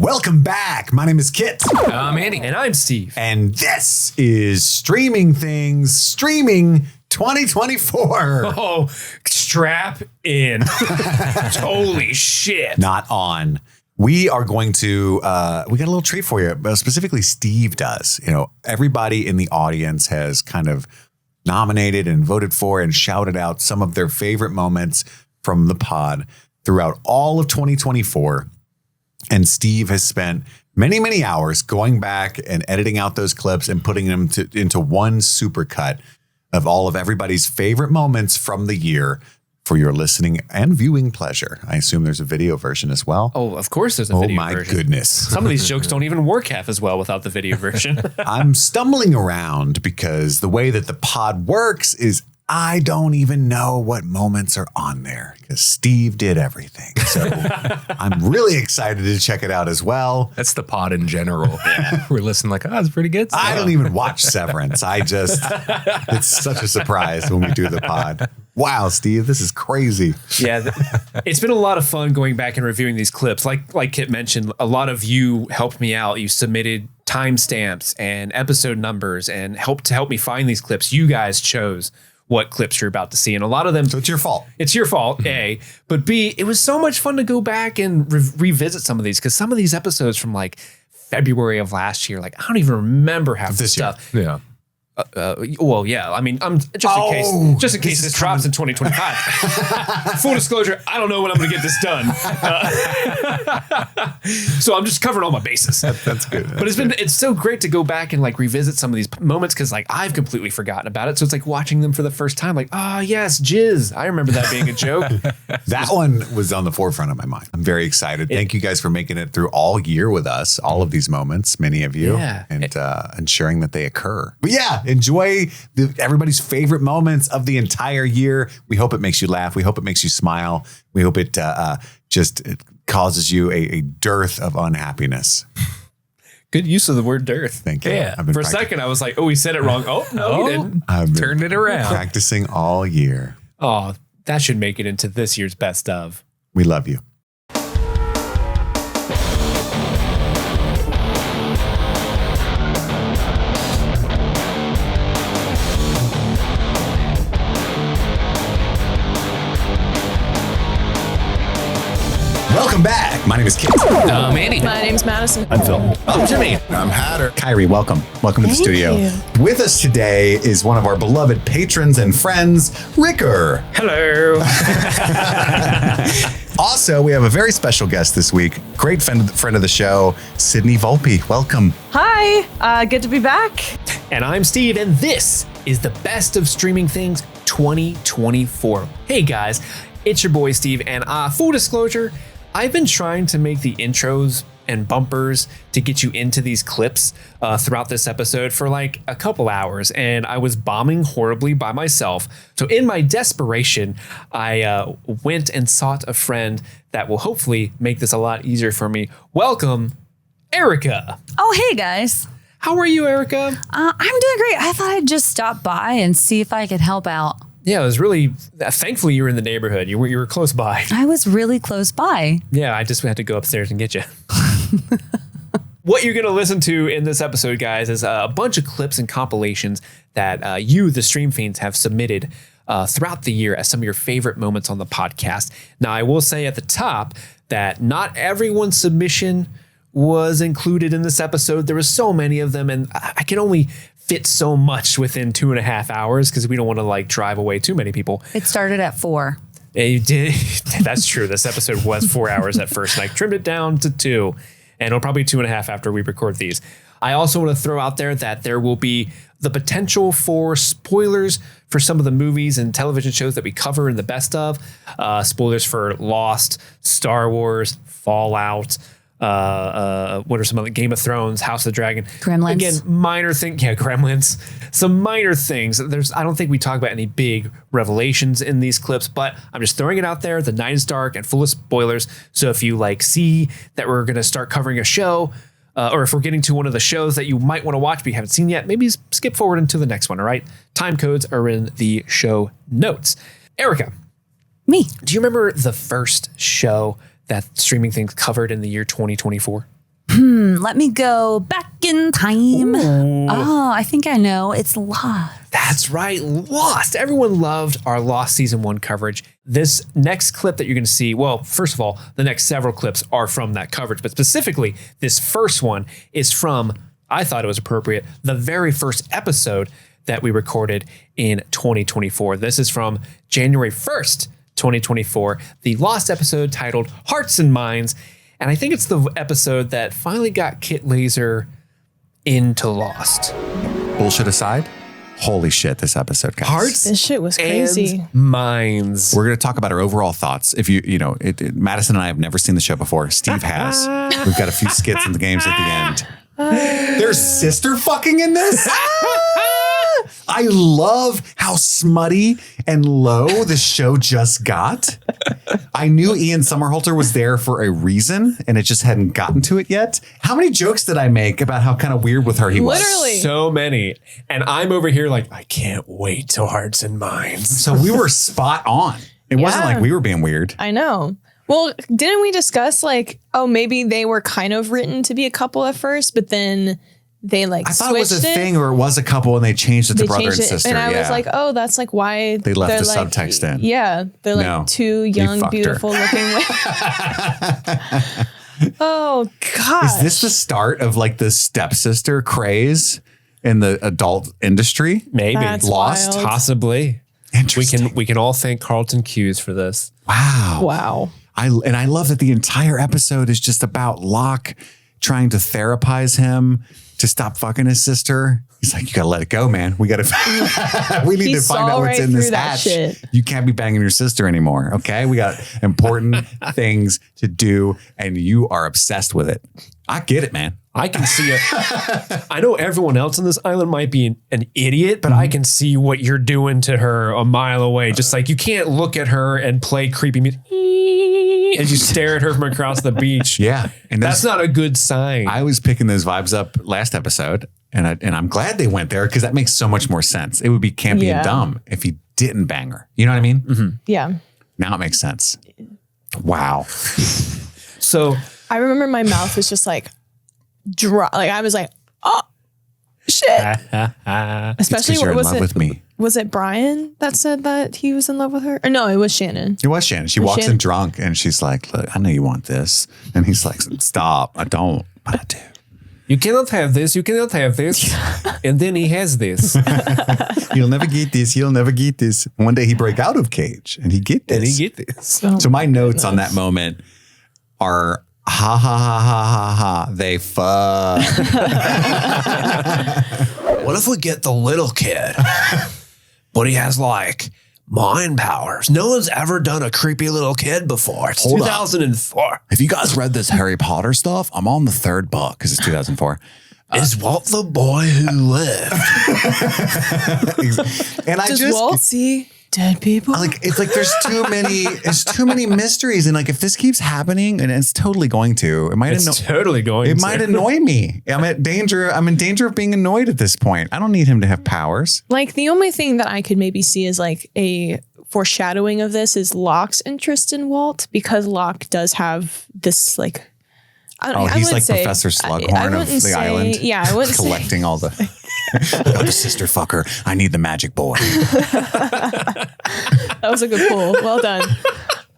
Welcome back. My name is Kit. I'm Andy. And I'm Steve. And this is Streaming Things, streaming 2024. Oh, strap in. Holy shit. Not on. We are going to, we got a little treat for you, but specifically Steve does. You know, everybody in the audience has kind of nominated and voted for and shouted out some of their favorite moments from the pod throughout all of 2024. And Steve has spent many, many hours going back and editing out those clips and putting them into one supercut of all of everybody's favorite moments from the year for your listening and viewing pleasure. I assume there's a video version as well. Oh, of course there's a video version. Oh my goodness. Some of these jokes don't even work half as well without the video version. I'm stumbling around because the way that the pod works is I don't even know what moments are on there because Steve did everything. So I'm really excited to check it out as well. That's the pod in general. We're listening like, oh, it's pretty good. I don't even watch Severance. It's such a surprise when we do the pod. Wow, Steve, this is crazy. Yeah, it's been a lot of fun going back and reviewing these clips. Like Kit mentioned, a lot of you helped me out. You submitted timestamps and episode numbers and helped me find these clips. You guys chose what clips you're about to see. And a lot of them. So it's your fault. It's your fault, A. But B, it was so much fun to go back and revisit some of these because some of these episodes from like February of last year, like I don't even remember half the stuff. Yeah. Well, yeah. I mean, I'm just in case this drops in 2025. Full disclosure, I don't know when I'm going to get this done. So I'm just covering all my bases. That's good. But it's so great to go back and like revisit some of these moments because like I've completely forgotten about it. So it's like watching them for the first time. Like, yes, jizz. I remember that being a joke. That one was on the forefront of my mind. I'm very excited. Thank you guys for making it through all year with us. All of these moments, many of you, and ensuring that they occur. But yeah. Enjoy everybody's favorite moments of the entire year. We hope it makes you laugh. We hope it makes you smile. We hope it it causes you a dearth of unhappiness. Good use of the word dearth. Thank you. Yeah. For a second, I was like, oh, he said it wrong. Oh, no, he didn't. I've turned it around. Practicing all year. Oh, that should make it into this year's best of. We love you. Welcome back. My name is Kit. I'm Andy. My name's Madison. I'm Phil. I'm Jimmy. I'm Hatter. Kyrie, welcome. Welcome to the studio. With us today is one of our beloved patrons and friends, Ricker. Hello. Also, we have a very special guest this week. Great friend of the show, Sydney Volpe. Welcome. Hi. Good to be back. And I'm Steve, and this is the Best of Streaming Things 2024. Hey, guys. It's your boy, Steve, and full disclosure, I've been trying to make the intros and bumpers to get you into these clips throughout this episode for like a couple hours, and I was bombing horribly by myself. So in my desperation, I went and sought a friend that will hopefully make this a lot easier for me. Welcome, Erica. Oh, hey, guys. How are you, Erica? I'm doing great. I thought I'd just stop by and see if I could help out. Yeah, it was really, thankfully you were in the neighborhood. You were close by. I was really close by. Yeah, I just had to go upstairs and get you. What you're going to listen to in this episode, guys, is a bunch of clips and compilations that you, the Stream Fiends, have submitted throughout the year as some of your favorite moments on the podcast. Now, I will say at the top that not everyone's submission was included in this episode. There were so many of them, and I can only fit so much within 2.5 hours because we don't want to like drive away too many people. It started at 4. Yeah, you did. That's true. This episode was 4 hours at first, and I trimmed it down to 2, and it'll probably 2.5 after we record these. I also want to throw out there that there will be the potential for spoilers for some of the movies and television shows that we cover in the best of. Spoilers for Lost, Star Wars, Fallout. What are some other Game of Thrones, House of the Dragon? Gremlins. Again, minor thing. Yeah, Gremlins. Some minor things. I don't think we talk about any big revelations in these clips, but I'm just throwing it out there. The night is dark and full of spoilers. So if you like see that we're going to start covering a show, or if we're getting to one of the shows that you might want to watch but you haven't seen yet, maybe skip forward into the next one. All right. Time codes are in the show notes. Erica. Me. Do you remember the first show that Streaming Things covered in the year 2024? Let me go back in time. Oh, I think I know. It's Lost. That's right, Lost. Everyone loved our Lost season 1 coverage. This next clip that you're going to see, well, first of all, the next several clips are from that coverage, but specifically this first one is from, I thought it was appropriate, the very first episode that we recorded in 2024. This is from January 1st, 2024, the Lost episode titled Hearts and Minds. And I think it's the episode that finally got Kit Laser into Lost. Bullshit aside, holy shit, this episode, guys. Hearts This shit was crazy. and Minds. We're going to talk about our overall thoughts. If Madison and I have never seen the show before. Steve has. We've got a few skits in the games at the end. There's sister fucking in this. I love how smutty and low the show just got. I knew Ian Somerhalder was there for a reason, and it just hadn't gotten to it yet. How many jokes did I make about how kind of weird with her he was? Literally. So many. And I'm over here like, I can't wait till Hearts and Minds. So we were spot on. It wasn't Yeah. like we were being weird. I know. Well, didn't we discuss like, oh, maybe they were kind of written to be a couple at first, but then they like I thought switched it was a thing, or it was a couple, and they changed it to They brother and changed it, sister. and I yeah. was like, oh, that's like why They left they're the like, subtext in. Yeah, they're like No, two you young, fucked her. beautiful looking women. Oh God! Is this the start of like the stepsister craze in the adult industry? Maybe. That's Lost? wild. Possibly. Interesting. We can all thank Carlton Cuse for this. Wow. Wow. I love that the entire episode is just about Locke trying to therapize him to stop fucking his sister. He's like, you gotta let it go, man. We gotta we need He to find saw out what's right in this through that hatch. shit. You can't be banging your sister anymore. Okay. We got important things to do, and you are obsessed with it. I get it, man. I can see it. I know everyone else on this island might be an idiot, but I can see what you're doing to her a mile away. Just like you can't look at her and play creepy music as you stare at her from across the beach. Yeah. And That's not a good sign. I was picking those vibes up last episode, and I'm glad they went there because that makes so much more sense. It would be campy Yeah. and dumb if he didn't bang her. You know what I mean? Mm-hmm. Yeah. Now it makes sense. Wow. So I remember my mouth was just like dry. Like I was like, oh shit. Especially You're in was love it with me. was it Brian that said that he was in love with her? Or no, it was Shannon. It was Shannon. She walks in drunk and she's like, look, I know you want this. And he's like, stop. I don't, but I do. you cannot have this. You cannot have this. And then he has this. You'll never get this. You'll never get this. One day he break out of cage and he get this. And he get this. So my notes on that moment are ha ha ha ha ha ha. They fuck. What if we get the little kid, but he has like mind powers? No one's ever done a creepy little kid before. It's Hold up. 2004. Have you guys read this Harry Potter stuff? I'm on the third book because it's 2004. Is Walt the boy who lived? And I Does just Walt see dead people? it's like there's too many mysteries, and like if this keeps happening, and it's totally going to, it might It's anno- totally going it to. might annoy me. I'm in danger of being annoyed at this point. I don't need him to have powers. Like the only thing that I could maybe see is like a foreshadowing of this is Locke's interest in Walt, because Locke does have this like. I He's wouldn't like say- Professor I Slughorn of wouldn't the say- island. Yeah, I wouldn't say. collecting all the oh, the sister fucker. I need the magic boy. That was a good pull. Well done.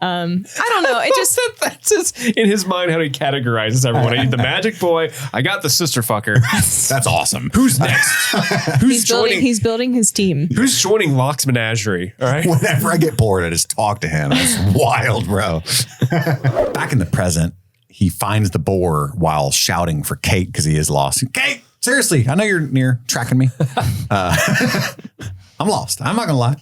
I don't know. It just That's just in his mind how he categorizes everyone. I need the magic boy. I got the sister fucker. That's awesome. Who's next? Who's joining? he's building his team. Who's joining Locke's menagerie? All right. Whenever I get bored, I just talk to him. It's wild, bro. Back in the present, he finds the boar while shouting for Kate because he is lost. Kate, seriously, I know you're near tracking me. I'm lost. I'm not going to lie.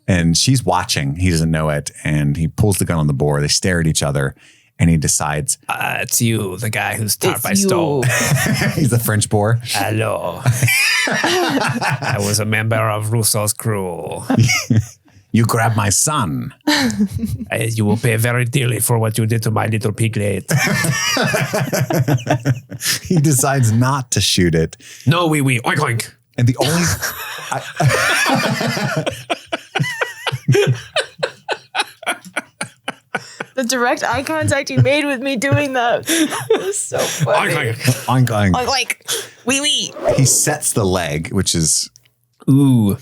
And she's watching. He doesn't know it. And he pulls the gun on the boar. They stare at each other. And he decides It's you, the guy who's taught It's by you. Stowe. he's a French boar. Hello. I was a member of Rousseau's crew. You grab my son. You will pay very dearly for what you did to my little piglet. He decides not to shoot it. No, oink oink. And the only the direct eye contact he made with me doing that was so funny. I'm going. Like, wee. He sets the leg, which is Ooh.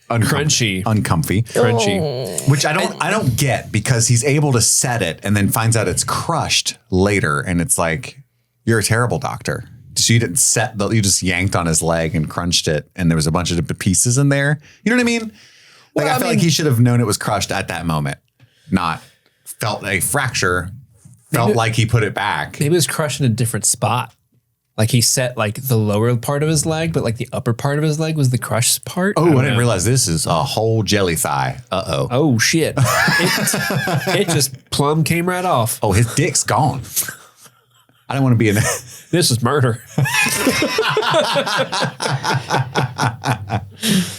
crunchy, uncomfy, Crunchy. which I don't get because he's able to set it and then finds out it's crushed later, and it's like, you're a terrible doctor. So you didn't you just yanked on his leg and crunched it, and there was a bunch of different pieces in there. You know what I mean? Like, I feel like he should have known it was crushed at that moment, not felt a fracture, felt like he put it back. Maybe it was crushed in a different spot. Like he set like the lower part of his leg, but like the upper part of his leg was the crushed part. Oh, I didn't realize this is a whole jelly thigh. Uh-oh. Oh, shit. It just plumb came right off. Oh, his dick's gone. I don't want to be in This is murder.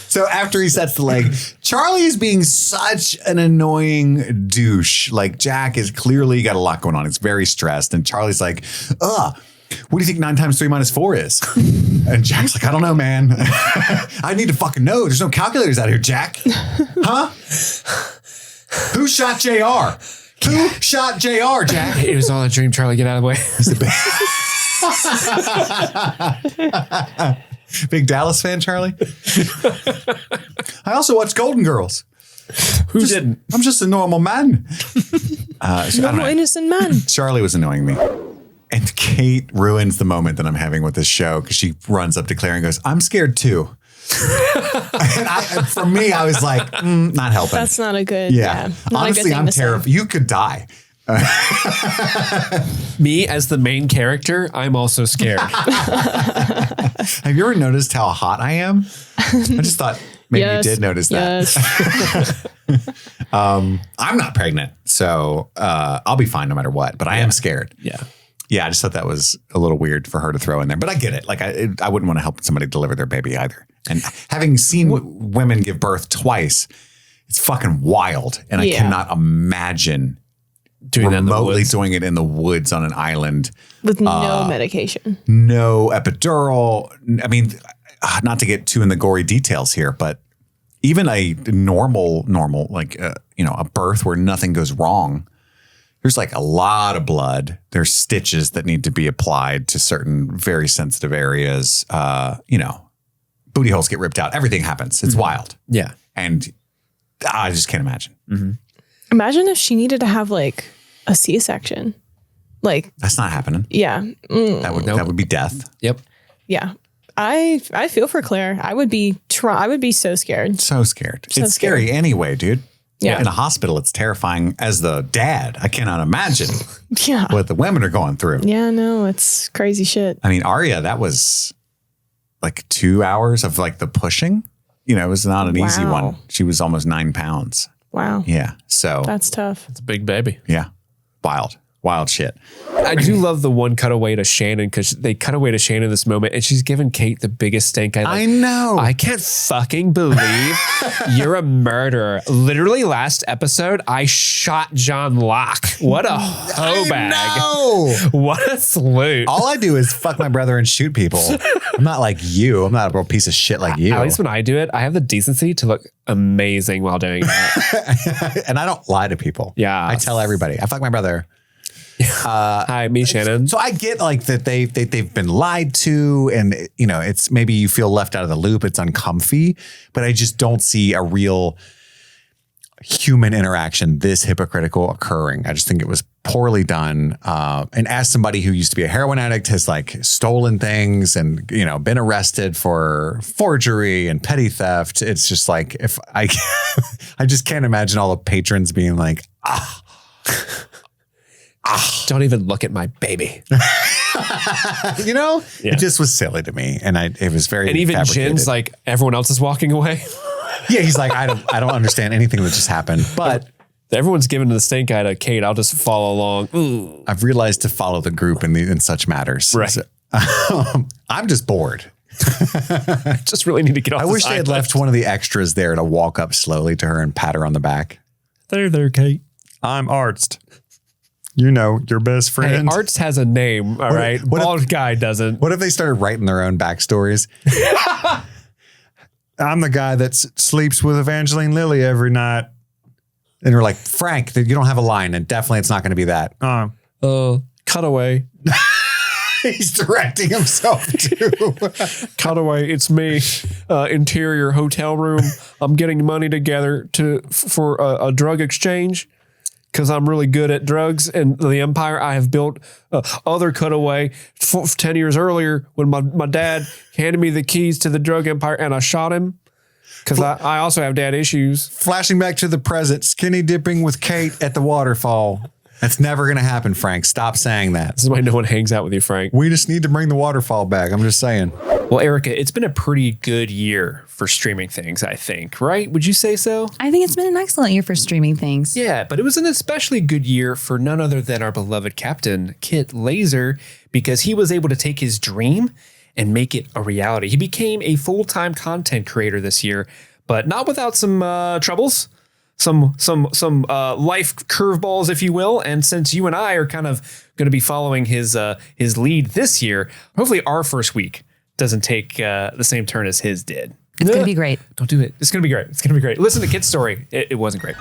So after he sets the leg, Charlie is being such an annoying douche. Like, Jack is clearly got a lot going on. He's very stressed. And Charlie's like, what do you think 9 times 3 minus 4 is? And Jack's like, I don't know, man. I need to fucking know. There's no calculators out here, Jack. Huh? Who shot JR? Who shot JR, Jack? It was all a dream, Charlie. Get out of the way. He's the best. Big Dallas fan, Charlie. I also watch Golden Girls. Who didn't? I'm just a normal man. Normal innocent man. Charlie was annoying me. And Kate ruins the moment that I'm having with this show because she runs up to Claire and goes, I'm scared too. And for me, I was like, not helping. That's not a good. Yeah. Not Honestly, a good thing I'm to say. terrified. You could die. Me as the main character, I'm also scared. Have you ever noticed how hot I am? I just thought maybe Yes. you did notice that. Yes. I'm not pregnant, so I'll be fine no matter what. But I am scared. Yeah. Yeah, I just thought that was a little weird for her to throw in there. But I get it. Like, I wouldn't want to help somebody deliver their baby either. And having seen women give birth twice, it's fucking wild. And I cannot imagine Doing that in the remotely woods. doing it in the woods on an island. With no medication. No epidural. I mean, not to get too in the gory details here, but even a normal, like, a birth where nothing goes wrong, there's like a lot of blood. There's stitches that need to be applied to certain very sensitive areas. Booty holes get ripped out. Everything happens. It's wild. Yeah. And I just can't imagine. Mm-hmm. Imagine if she needed to have like a C-section. Like, That's not happening. yeah. That would be death. Yep. Yeah. I feel for Claire. I would be so scared. So scared. So It's scary scared. anyway, dude. Yeah. In a hospital, it's terrifying. As the dad, I cannot imagine Yeah. what the women are going through. Yeah, no, it's crazy shit. I mean, Arya, that was like 2 hours of like the pushing. It was not an easy Wow. one. She was almost 9 pounds. Wow. Yeah. So That's tough. It's a big baby. yeah, wild shit. I do love the one cutaway to Shannon because they cut away to Shannon in this moment and she's giving Kate the biggest stink eye. I know. I can't fucking believe you're a murderer. Literally last episode, I shot John Locke. What a hoe bag. No. What a salute. All I do is fuck my brother and shoot people. I'm not like you. I'm not a real piece of shit like you. At least when I do it, I have the decency to look amazing while doing that. And I don't lie to people. Yeah. I tell everybody. I fuck my brother. Hi, me, Shannon. So I get like that they've been lied to, and it's maybe you feel left out of the loop. It's uncomfy, but I just don't see a real human interaction this hypocritical occurring. I just think it was poorly done. And as somebody who used to be a heroin addict, has like stolen things and been arrested for forgery and petty theft. It's just like if I just can't imagine all the patrons being like, Don't even look at my baby. It just was silly to me, and it was very. And even fabricated. Jin's like, everyone else is walking away. Yeah, he's like, I don't understand anything that just happened, but Everyone's giving the stink eye to Kate. I'll just follow along. Ooh. I've realized to follow the group in such matters. Right. So, I'm just bored. I just really need to get off I this wish they had island. left one of the extras there to walk up slowly to her and pat her on the back. There, Kate. I'm Arzt. Your best Hey, friend. Arts has a name, all right? what if- Bald guy doesn't. What if they started writing their own backstories? I'm the guy that sleeps with Evangeline Lilly every night. And we're like, Frank, you don't have a line, and definitely it's not going to be that. Cutaway. He's directing himself too. Cutaway, it's me. Interior hotel room. I'm getting money together for a drug exchange because I'm really good at drugs and the empire I have built. Other cutaway 10 years earlier when my dad handed me the keys to the drug empire and I shot him because I also have dad issues. Flashing back to the present, skinny dipping with Kate at the waterfall. That's never going to happen, Frank. Stop saying that. This is why no one hangs out with you, Frank. We just need to bring the waterfall back. I'm just saying. Well, Erica, it's been a pretty good year for streaming things, I think, right? Would you say so? I think it's been an excellent year for streaming things. Yeah, but it was an especially good year for none other than our beloved captain, Kit Laser, because he was able to take his dream and make it a reality. He became a full-time content creator this year, but not without some troubles. Some life curveballs, if you will. And since you and I are kind of going to be following his lead this year, hopefully our first week doesn't take the same turn as his did. It's going to be great. Don't do it. It's going to be great. It's going to be great. Listen to Kit's story. It wasn't great.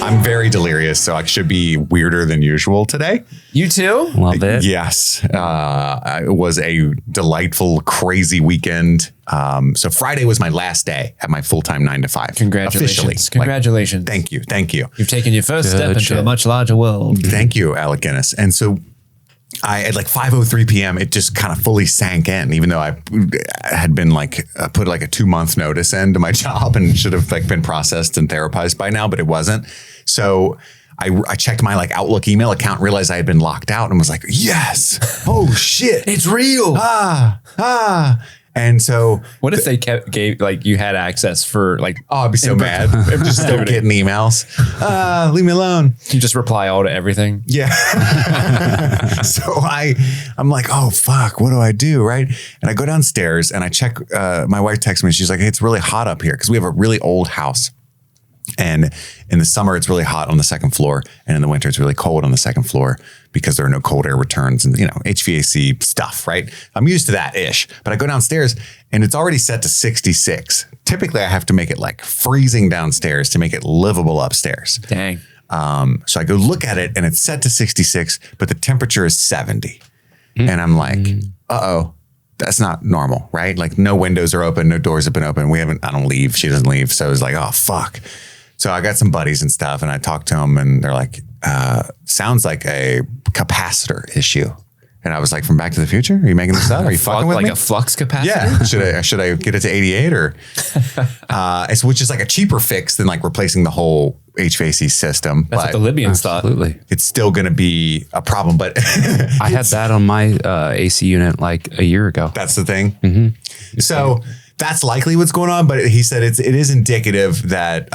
I'm very delirious, so I should be weirder than usual today. You too? Love it. Yes. It was a delightful, crazy weekend. So Friday was my last day at my full-time 9 to 5. Congratulations. Officially. Congratulations. Thank you. Thank you. You've taken your first Good step into shit. a much larger world. Thank you, Alec Guinness. And so I at like 5:03 p.m. it just kind of fully sank in, even though I had been like put like a 2-month notice into my job and should have like been processed and therapized by now, but it wasn't. So I checked my like Outlook email account, realized I had been locked out, and was like, yes, oh shit, It's real. And so What if they gave like you had access for like I'd be so mad. I'm just still getting emails. Leave me alone. you just reply all to everything? Yeah. So I'm like, oh fuck, what do I do? Right. And I go downstairs and I check, my wife texts me. She's like, hey, it's really hot up here. Cause we have a really old house. And in the summer, it's really hot on the second floor. And in the winter, it's really cold on the second floor because there are no cold air returns and, HVAC stuff, right? I'm used to that ish. But I go downstairs and it's already set to 66. Typically, I have to make it like freezing downstairs to make it livable upstairs. Dang. So I go look at it and it's set to 66, but the temperature is 70. And I'm like, uh-oh, that's not normal, right? Like no windows are open, no doors have been open. I don't leave, she doesn't leave. So I was like, oh, fuck. So I got some buddies and stuff and I talked to them and they're like, sounds like a capacitor issue. And I was like, from Back to the Future? Are you making this up? Are you fucking with like me? a flux capacitor? Yeah. Should I get it to 88 or, which is like a cheaper fix than like replacing the whole HVAC system. That's what the Libyans thought. Absolutely. It's still going to be a problem, but I had that on my AC unit like a year ago. that's the thing. So that's likely what's going on. But he said it is indicative that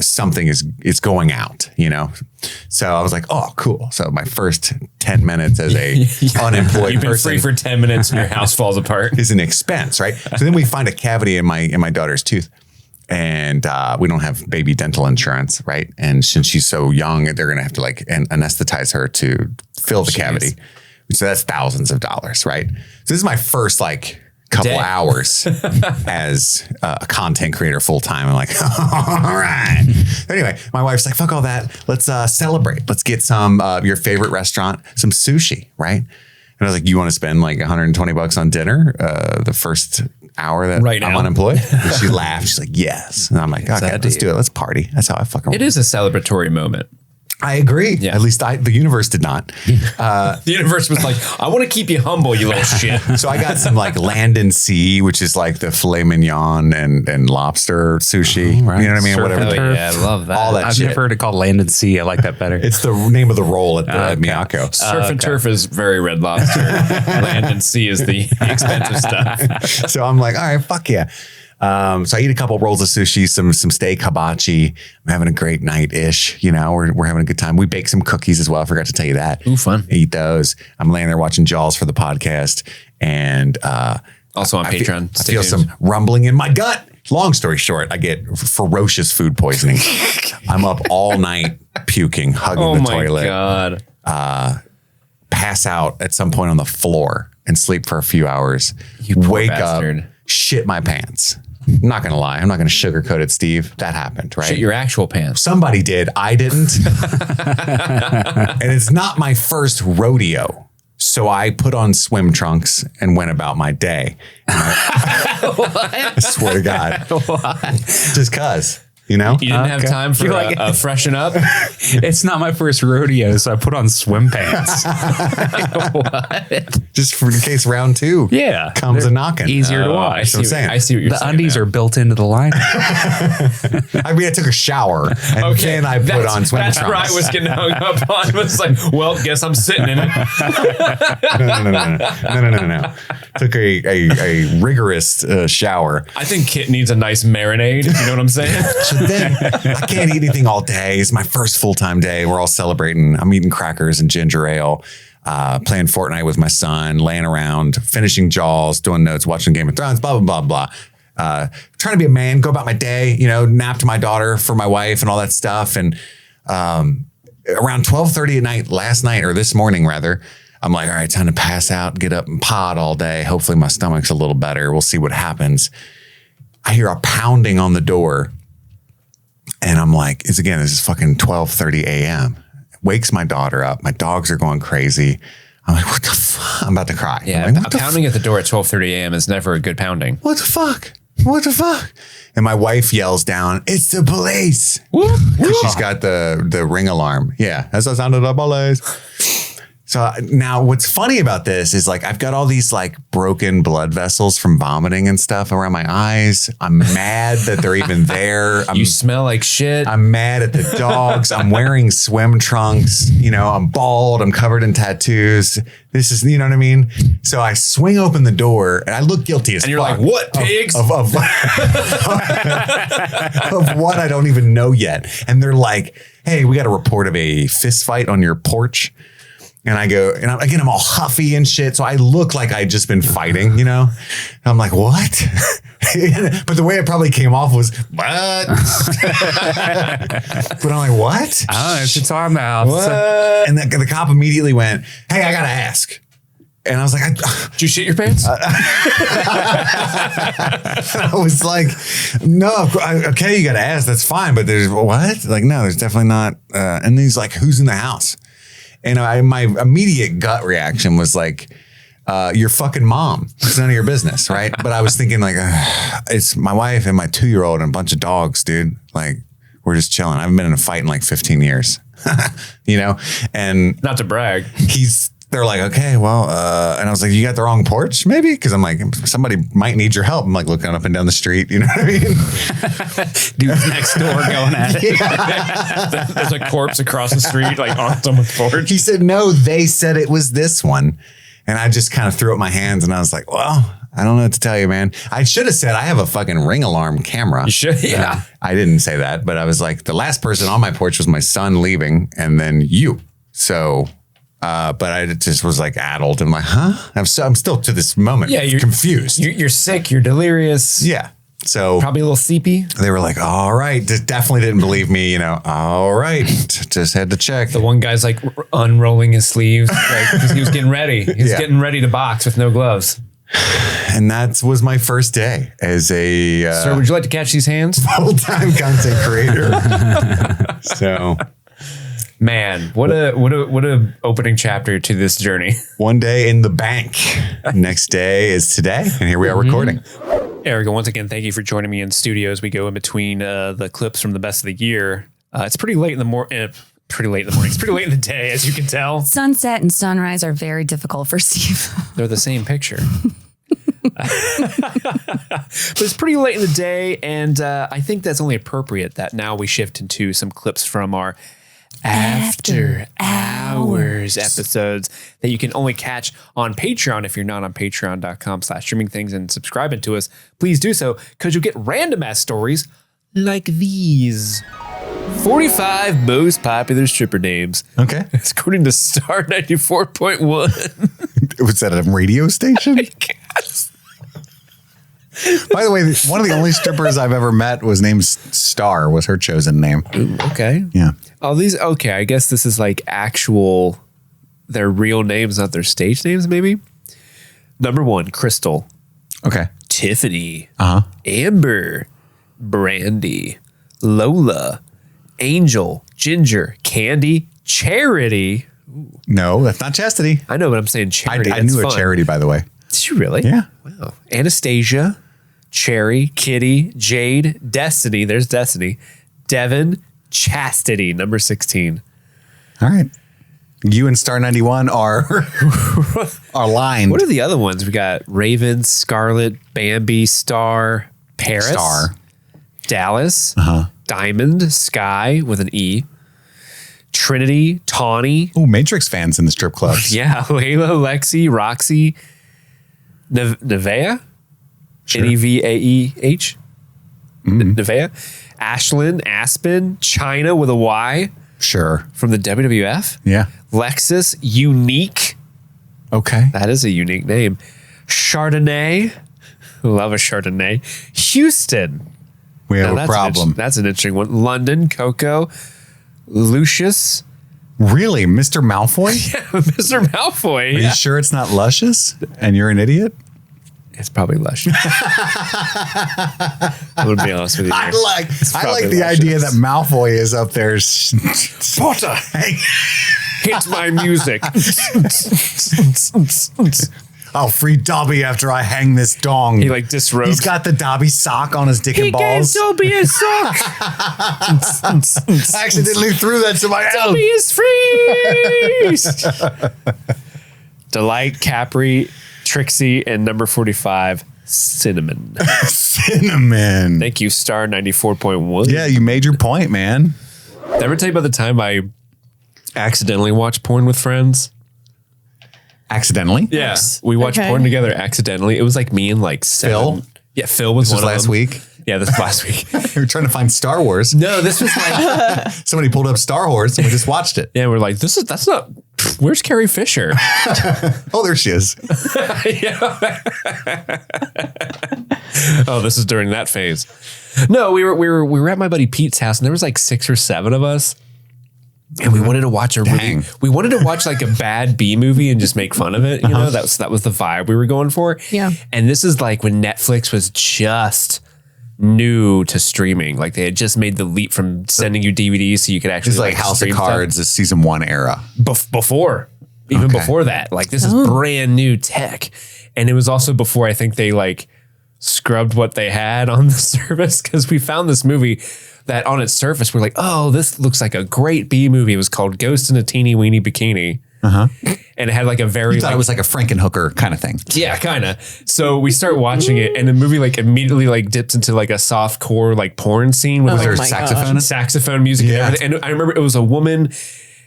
something is going out, So I was like, oh, cool. So my first 10 minutes as a unemployed You've been person free for 10 minutes and your house falls apart. is an expense, right? So then we find a cavity in my daughter's tooth. And we don't have baby dental insurance, right? And since she's so young, they're going to have to like anesthetize her to fill the cavity. So that's thousands of dollars, right? So this is my first like couple hours as a content creator full time. I'm like, all right. Anyway, my wife's like, fuck all that. Let's celebrate. Let's get some your favorite restaurant, some sushi, right? And I was like, you want to spend like $120 on dinner the first hour that Right I'm now? unemployed? And she laughed. She's like, yes. And I'm like, okay, that let's deep. do it. Let's party. That's how I fucking It is a celebratory moment. I agree. Yeah. At least the universe did not. The universe was like, I want to keep you humble, you little shit. So I got some like land and sea, which is like the filet mignon and lobster sushi. right. You know what I mean? Surf Whatever. and the- turf. Yeah, I love that. All that I've shit. never heard it called land and sea. I like that better. It's the name of the roll at Miyako. Surf and turf is very Red Lobster. Land and sea is the expensive stuff. So I'm like, all right, fuck yeah. So I eat a couple rolls of sushi, some steak hibachi. I'm having a great night-ish. We're having a good time. We bake some cookies as well. I forgot to tell you that. Ooh, fun. Eat those. I'm laying there watching Jaws for the podcast. And Also on Patreon. I Stay feel tuned. some rumbling in my gut. Long story short, I get ferocious food poisoning. I'm up all night puking, hugging the toilet. God. Pass out at some point on the floor and sleep for a few hours. You poor Wake bastard. up, shit my pants. I'm not going to lie. I'm not going to sugarcoat it, Steve. That happened, right? Shit your actual pants. Somebody did. I didn't. And it's not my first rodeo. So I put on swim trunks and went about my day. I swear to God. What? Just cuz. You know? You didn't have time for a freshen up? It's not my first rodeo, so I put on swim pants. What? Just for in case round 2 Yeah. comes a knocking. Easier to watch. I see, what I'm saying. I see what you're The saying. undies now. are built into the line. I mean, I took a shower and then I put on swim That's trunks. where I was getting hung up on. It was like, well, guess I'm sitting in it. No. Took a rigorous shower. I think Kit needs a nice marinade. You know what I'm saying? So then I can't eat anything all day. It's my first full-time day. We're all celebrating. I'm eating crackers and ginger ale, playing Fortnite with my son, laying around, finishing Jaws, doing notes, watching Game of Thrones, blah, blah, blah, blah. Trying to be a man, go about my day, napped my daughter for my wife and all that stuff. And around 12:30 at night, last night, or this morning rather, I'm like, all right, time to pass out, get up and pod all day. Hopefully my stomach's a little better. We'll see what happens. I hear a pounding on the door. And I'm like, this is fucking 12:30 a.m. Wakes my daughter up. My dogs are going crazy. I'm like, what the fuck? I'm about to cry. Yeah, I'm like, what the pounding at the door at 12:30 a.m. is never a good pounding. What the fuck? What the fuck? And my wife yells down, it's the police. She's got the ring alarm. Yeah, that's the sound of the police. So now what's funny about this is like, I've got all these like broken blood vessels from vomiting and stuff around my eyes. I'm mad that they're even there. You smell like shit. I'm mad at the dogs. I'm wearing swim trunks. I'm bald. I'm covered in tattoos. This is, you know what I mean? So I swing open the door and I look guilty as fuck. And you're like, what, pigs? Of what I don't even know yet. And they're like, hey, we got a report of a fist fight on your porch. And I go, and I'm all huffy and shit. So I look like I'd just been fighting, And I'm like, what? But the way it probably came off was, what? But I'm like, what? Oh, it's our mouth. What? And the cop immediately went, hey, I got to ask. And I was like, Did you shit your pants? I was like, no, okay, you got to ask. That's fine. But there's what? Like, no, there's definitely not. And he's like, who's in the house? And my immediate gut reaction was like, your fucking mom. It's none of your business, right? But I was thinking like, it's my wife and my 2-year-old and a bunch of dogs, dude. Like, we're just chilling. I haven't been in a fight in like 15 years, And Not to brag. they're like, okay, well, and I was like, you got the wrong porch, maybe? Because I'm like, somebody might need your help. I'm like looking up and down the street, you know what I mean? Dude's next door going at it. There's a corpse across the street, like on someone's porch. He said, no, they said it was this one. And I just kind of threw up my hands and I was like, well, I don't know what to tell you, man. I should have said I have a fucking ring alarm camera. You should, yeah. I didn't say that, but I was like, the last person on my porch was my son leaving and then you. So, but I just was like addled and like, huh? I'm still to this moment you're confused. You're sick. You're delirious. Yeah. So Probably a little sleepy. they were like, all right. Definitely didn't believe me, all right. Just had to check. The one guy's like unrolling his sleeves, like 'cause he was getting ready. He was getting ready to box with no gloves. And that was my first day as a Sir, would you like to catch these hands? full-time content creator. So Man, what a opening chapter to this journey. one day in the bank. Next day is today. And here we are recording. Erica, once again, thank you for joining me in studio as we go in between the clips from the best of the year. It's pretty late in the morning. Pretty late in the morning. It's pretty late in the day, as you can tell. Sunset and sunrise are very difficult for Steve. They're the same picture. But it's pretty late in the day, and I think that's only appropriate that now we shift into some clips from our After Hours episodes that you can only catch on Patreon. If you're not on patreon.com/streamingthings and subscribing to us, please do so, because you'll get random ass stories like these. 45 most popular stripper names. Okay. It's according to Star 94.1. Was that a radio station? By the way, one of the only strippers I've ever met was named Star, was her chosen name. Ooh, okay. Yeah. Oh, these, okay. I guess this is like actual, their real names, not their stage names, maybe. Number 1, Crystal. Okay. Tiffany, Amber, Brandy, Lola, Angel, Ginger, Candy, Charity. No, that's not Chastity. I know, but I'm saying Charity. I That's knew fun. a Charity, by the way. Did you really? Yeah. Wow. Anastasia, Cherry, Kitty, Jade, Destiny. There's Destiny. Devin, Chastity, number 16. All right. You and Star 91 are lined. What are the other ones? We got Raven, Scarlet, Bambi, Star, Paris, Star, Dallas, Diamond, Sky with an E, Trinity, Tawny. Oh, Matrix fans in the strip clubs. Yeah, Layla, Lexi, Roxy, Nevea, Sure. Nevaeh, Nevea, Ashlyn, Aspen, China with a Y Sure. from the WWF, Yeah. Lexus, Unique. Okay. That is a unique name. Chardonnay. Love a Chardonnay. Houston. We have Now, a problem. That's an interesting one. London, Coco, Lucius, Really? Mr. Malfoy? Mr. Malfoy. Are you sure it's not Luscious and you're an idiot? It's probably Lush. I'm going to be honest with you. I like probably the idea Luscious. that Malfoy is up there. Potter, hit my music. I'll free Dobby after I hang this dong. He like disrobed. He's got the Dobby sock on his dick and balls. Dobby a sock. I accidentally threw that to my Dobby is free. Delight, Capri, Trixie, and number 45, Cinnamon. Cinnamon. Thank you, Star 94.1. Yeah, you made your point, man. Did I ever tell you about the time I accidentally watched porn with friends? Accidentally? Yeah. We watched Okay. porn together accidentally. It was like me and like Phil? 7. Yeah, Phil was This one was of last them. week. Yeah, this was last week. We were trying to find Star Wars. No, this was like, Somebody pulled up Star Wars and we just watched it. yeah, we're like, that's not, where's Carrie Fisher? Oh, there she is. Oh, this is during that phase. No, we were at my buddy Pete's house and there was like 6 or 7 of us. And we wanted to watch a really, we wanted to watch like a bad B movie and just make fun of it. You know, that was the vibe we were going for. Yeah. And this is like when Netflix was just new to streaming. Like they had just made the leap from sending you DVDs so you could actually It's like House of stream Cards, the season 1 era. stuff. Before, even before that. Like this is brand new tech. And it was also before I think they like scrubbed what they had on the service because we found this movie that on its surface, we're like, oh, this looks like a great B movie. It was called Ghost in a Teeny Weeny Bikini. And it had like a very, You thought it was like a Frankenhooker kind of thing. yeah, kind of. So we start watching it and the movie like immediately like dips into like a soft core, like porn scene with Was there like a my saxophone? saxophone music Yeah. and everything. And I remember it was a woman.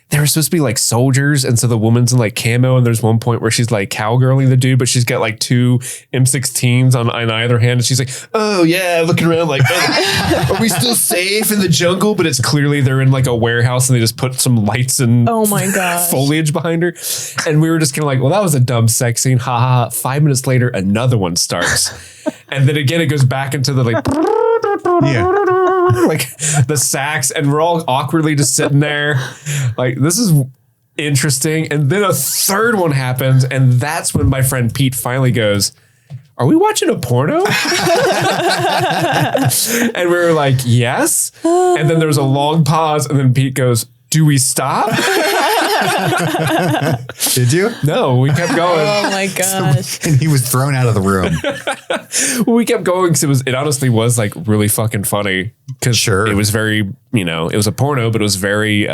They were supposed to be like soldiers. And so the woman's in like camo. And there's one point where she's like cowgirling the dude, but she's got like 2 M16s on either hand. And she's like, oh yeah, looking around like, oh, are we still safe in the jungle? But it's clearly they're in like a warehouse and they just put some lights and Oh my gosh. foliage behind her. And we were just kind of like, well, that was a dumb sex scene. Ha ha ha. 5 minutes later, another one starts. And then again, it goes back into the like, Yeah. like the sax, and we're all awkwardly just sitting there like this is interesting. And then a third one happens, and that's when my friend Pete finally goes, are we watching a porno? And we were like, yes. And then there was a long pause, and then Pete goes, do we stop? Did you? No, we kept going. Oh my gosh. And he was thrown out of the room. We kept going because it honestly was like really fucking funny because Sure. it was very, you know, it was a porno, but it was very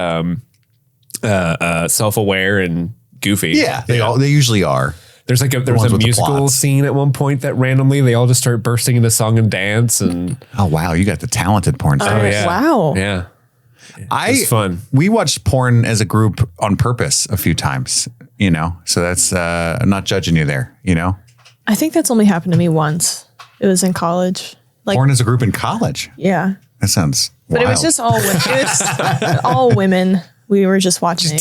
self-aware and goofy. Yeah, they usually are. There was ones a with the musical plots. scene at one point that randomly they all just start bursting into song and dance and Oh wow, you got the talented porn stars. yeah. Wow. yeah. It's fun. We watched porn as a group on purpose a few times, you know. So that's I'm not judging you there, you know. I think that's only happened to me once. It was in college. Like, Porn as a group in college. yeah. That sounds But it was just all women. It was all women. We were just watching.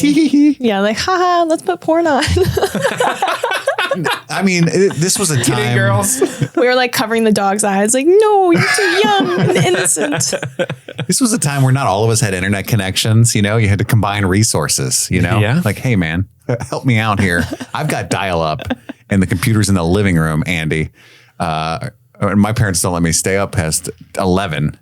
Yeah, like, haha, let's put porn on. I mean, this was a time. Girls. We were like covering the dog's eyes, like, no, you're too young and innocent. This was a time where not all of us had internet connections. You know, you had to combine resources. You know, Yeah. like, hey man, help me out here. I've got dial up, and the computer's in the living room. Andy, my parents don't let me stay up past 11.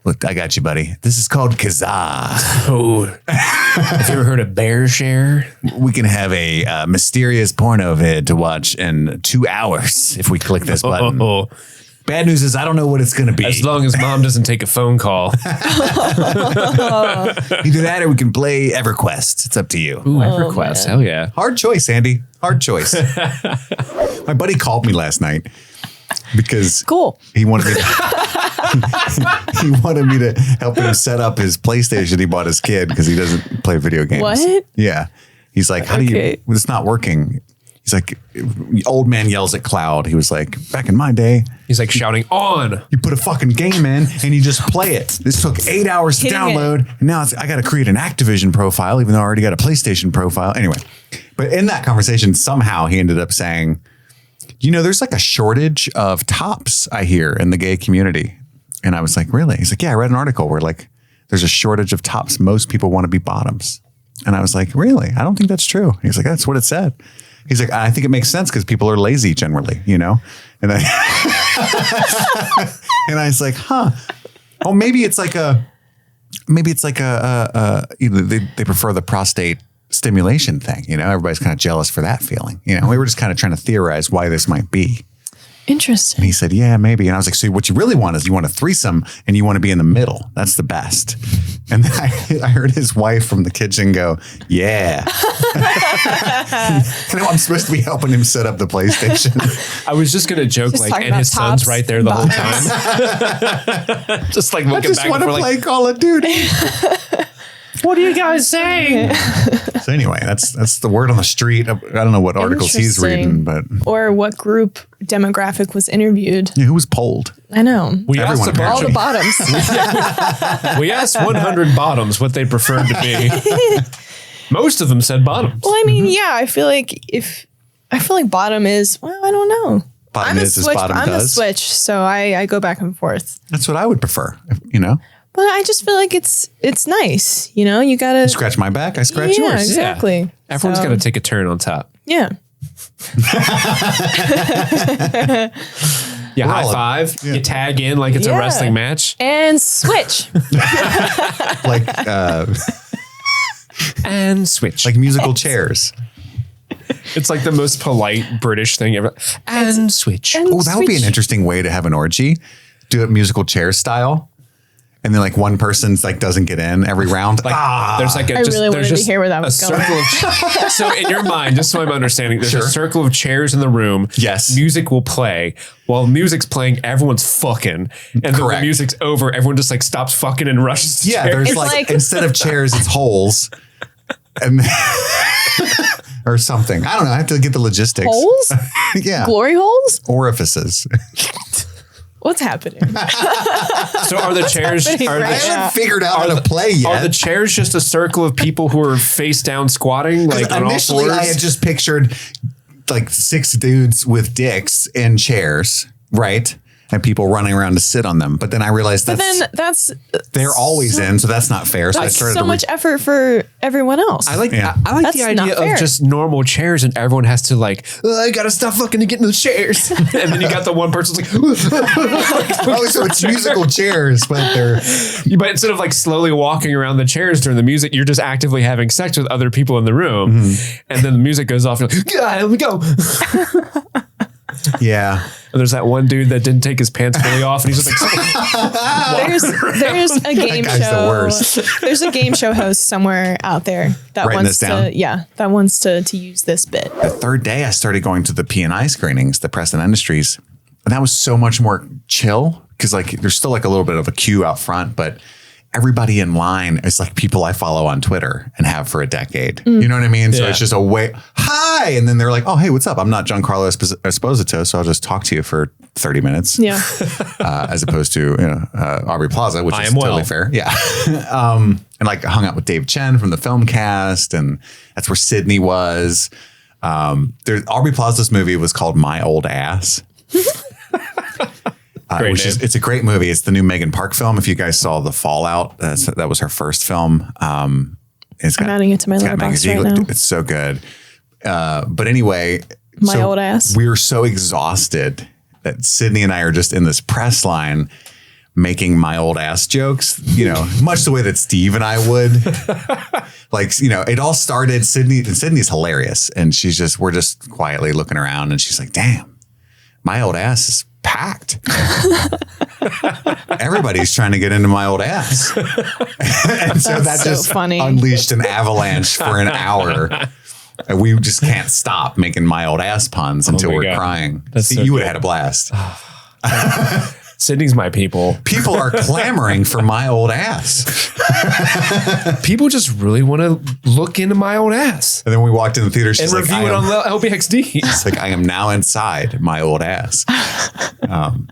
Look, I got you, buddy. This is called Kazaa. Oh, have you ever heard of Bear Share? We can have a mysterious porno vid to watch in 2 hours if we click this button. Oh, Bad news is I don't know what it's going to be. as long as mom doesn't take a phone call. Either that or we can play EverQuest. It's up to you. Ooh, EverQuest. Hell yeah. Hard choice, Andy. Hard choice. My buddy called me last night because Cool. he wanted me to he wanted me to help him set up his PlayStation he bought his kid because he doesn't play video games. What? Yeah. He's like, how do you, it's not working. He's like, old man yells at cloud. He was like, back in my day, He's like shouting on. you put a fucking game in and you just play it. This took 8 hours to Hitting download. And now I got to create an Activision profile, even though I already got a PlayStation profile. Anyway, but in that conversation, somehow he ended up saying, you know, there's like a shortage of tops, I hear, in the gay community. And I was like, really? He's like, yeah, I read an article where like there's a shortage of tops. Most people want to be bottoms. And I was like, really? I don't think that's true. He's like, that's what it said. He's like, I think it makes sense because people are lazy generally, you know? And I and I was like, huh. Oh, maybe it's like a you know, they prefer the prostate stimulation thing, you know? Everybody's kind of jealous for that feeling. You know, we were just kind of trying to theorize why this might be. Interesting. And he said, yeah, maybe. And I was like, so what you really want is you want a threesome and you want to be in the middle. That's the best. And then I heard his wife from the kitchen go, yeah. You know, I'm supposed to be helping him set up the PlayStation. I was just going to joke, Just like, talking and his about son's tops, right there the whole bottoms. time. Just like I looking just back want and to forth, play like, Call of Duty. what are you guys saying? So anyway, that's the word on the street. I don't know what articles he's reading, but Or what group demographic was interviewed. yeah, who was polled? I know. We Everyone asked, All the bottoms. we asked 100 bottoms what they preferred to be. Most of them said bottoms. Well, I mean, yeah, I feel like bottom is, well, I don't know. Bottom is as bottom I'm does. a switch, so I go back and forth. That's what I would prefer, you know? But I just feel like it's nice, you know. You gotta Scratch my back, I scratch yeah, yours. exactly. Everyone's So, got to take a turn on top. Yeah. You high all- five, you tag in like it's a Yeah. wrestling match, And switch. Like and switch. like musical chairs. It's like the most polite British thing ever. And switch. And Oh, that would be an switch. interesting way to have an orgy. Do it musical chair style. And then like one person's like doesn't get in every round. Like there's like a I really there's wanted to just hear where that a was going. circle of so in your mind, just so I'm understanding, there's Sure. a circle of chairs in the room. Yes. Music will play. While music's playing, everyone's fucking. And then when Correct. music's over, everyone just like stops fucking and rushes to Yeah, chairs. there's It's like, like- instead of chairs, it's holes. And or something. I don't know. I have to get the logistics. Holes? Yeah. Glory holes? Orifices. What's happening? So are the chairs happening are right I the, now? haven't figured out how to play are yet. the chairs just a circle of people who are face down squatting like on all Initially, fours? I had just pictured like 6 dudes with dicks in chairs, right? And people running around to sit on them. But then I realized But that's then that's they're always in, so that's not fair. So I that's started so to much effort for everyone else. I like Yeah. I like That's the not idea fair. of just normal chairs and everyone has to like, I gotta stop fucking to get in the chairs. And then you got the one person's like, oh, so it's musical chairs, but they're but instead of like slowly walking around the chairs during the music, you're just actively having sex with other people in the room. And then the music goes off and you're like, God, let me go. yeah. And there's that one dude that didn't take his pants fully off and he's just like, there's a game guy's the show. worst. There's a game show host somewhere out there that Writing wants this down? that wants to use this bit. The third day, I started going to the P&I screenings, the Press and Industries, and that was so much more chill because like there's still like a little bit of a queue out front, but everybody in line is like people I follow on Twitter and have for a decade. You know what I mean? So Yeah. it's just a way, hi, and then they're like, oh, hey, what's up? I'm not Giancarlo Esposito, so I'll just talk to you for 30 minutes. Yeah. As opposed to Aubrey Plaza, which I is am totally well. fair. Yeah. And like hung out with Dave Chen from the film cast, and that's where Sydney was. Aubrey Plaza's movie was called My Old Ass. Great Which is name. it's a great movie. It's the new Megan Park film. If you guys saw The Fallout, that was her first film. It's got, I'm adding it to my it's got letterbox Maggie right Ziegler. now. It's so good. But anyway, My old ass. We were so exhausted that Sydney and I are just in this press line making my old ass jokes, you know, much the way that Steve and I would. Like, you know, it all started, Sydney's hilarious. And we're just quietly looking around and she's like, damn, my old ass is packed. Everybody's trying to get into my old ass. And so that so just funny. unleashed an avalanche for an hour. And we just can't stop making my old ass puns until my we're God. crying. That's so you would good. have had a blast. Sydney's my people. People are clamoring for my old ass. People just really want to look into my old ass And then we walked in the theater. and She's like, review it on the LBXD. It's like, I am now inside my old ass.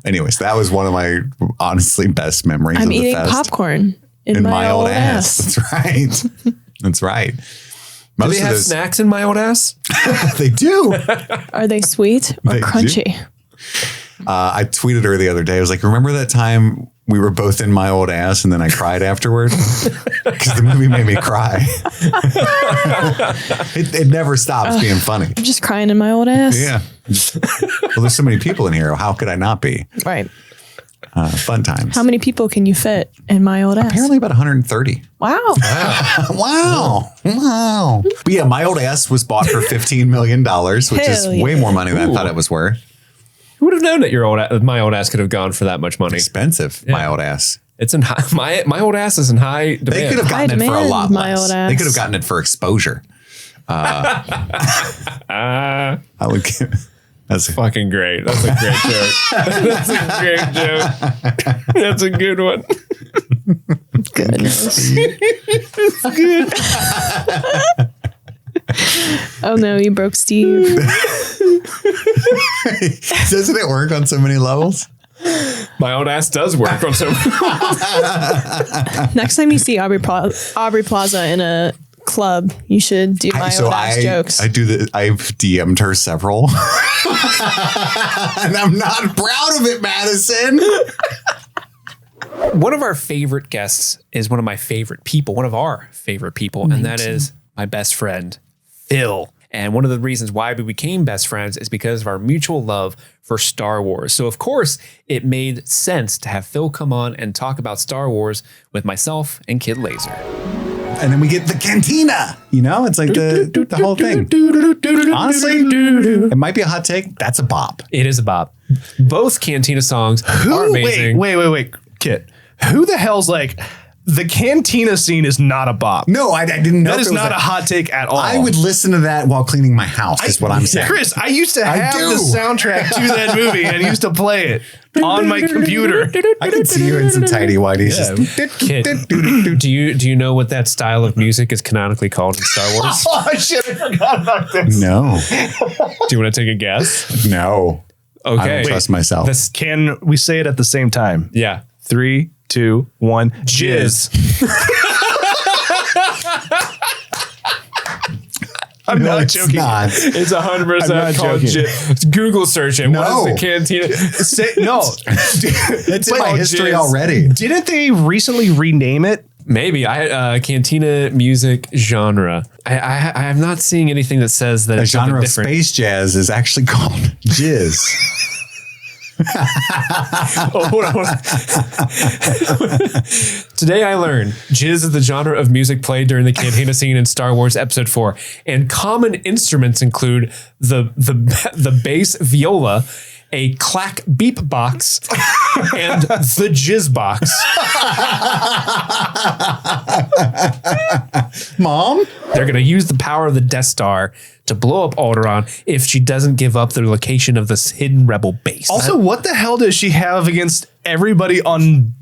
Anyways, that was one of my honestly best memories I'm of the eating fest. popcorn in my old ass. That's right. That's right. Do Most they of have those, snacks in my old ass? they do. Are they sweet or They do. crunchy? I tweeted her the other day. I was like, remember that time we were both in my old ass and then I cried afterward? Because the movie made me cry. It never stops being funny. I'm just crying in my old ass. Yeah. Well, there's so many people in here. How could I not be? Right. Fun times. How many people can you fit in my old ass? Apparently about 130. Wow. Wow. But yeah, my old ass was bought for $15 million, which is Hell way yeah. more money than I thought it was worth. Who would have known that my old ass could have gone for that much money? Expensive, my old ass. It's in high, my old ass is in high demand. They could have gotten it for a demand, lot my less. old They could have ass. gotten it for exposure. I would give, that's a, Fucking great. That's a great joke. That's a great joke. That's a good one. Goodness. Oh no, you broke Steve. doesn't it work on so many levels? My old ass does work on some. Next time you see Aubrey Plaza in a club, you should do my old ass jokes. I've DM'd her several. And I'm not proud of it, Madison. One of our favorite guests is one of my favorite people, one of our favorite people, and that is my best friend, Phil. And one of the reasons why we became best friends is because of our mutual love for Star Wars. So, of course, it made sense to have Phil come on and talk about Star Wars with myself and Kid Laser. And then we get the cantina. You know, it's like the whole thing. Honestly, it might be a hot take. That's a bop. It is a bop. Both Cantina songs are amazing. Wait, Kit. Who the hell's like, the Cantina scene is not a bop? No, I didn't know. That if is it was not a hot take at all. I would listen to that while cleaning my house, is what I'm saying. Chris, I used to have do. the soundtrack to that movie and used to play it on my computer. I can see you in some tidy whities. Kid, do you know what that style of music is canonically called in Star Wars? Oh shit, I forgot about this. No, Do you want to take a guess? no. I Okay. don't trust myself. This, Can we say it at the same time? yeah. 3, 2, 1. Jizz. I'm No, not it's joking. not. It's 100% I'm not called joking. Jizz. Google search it. No. What is the Cantina? No. It's in my called history jizz. already. Didn't they recently rename it? Maybe. Cantina music genre. I'm not seeing anything that says that The it's genre something of different. space jazz is actually called jizz. Oh, hold on. Today I learned jizz is the genre of music played during the cantina scene in Star Wars Episode 4, and common instruments include the bass viola, a clack beep box, and the jizz box. Mom? They're going to use the power of the Death Star to blow up Alderaan if she doesn't give up the location of this hidden rebel base. Also, what the hell does she have against everybody on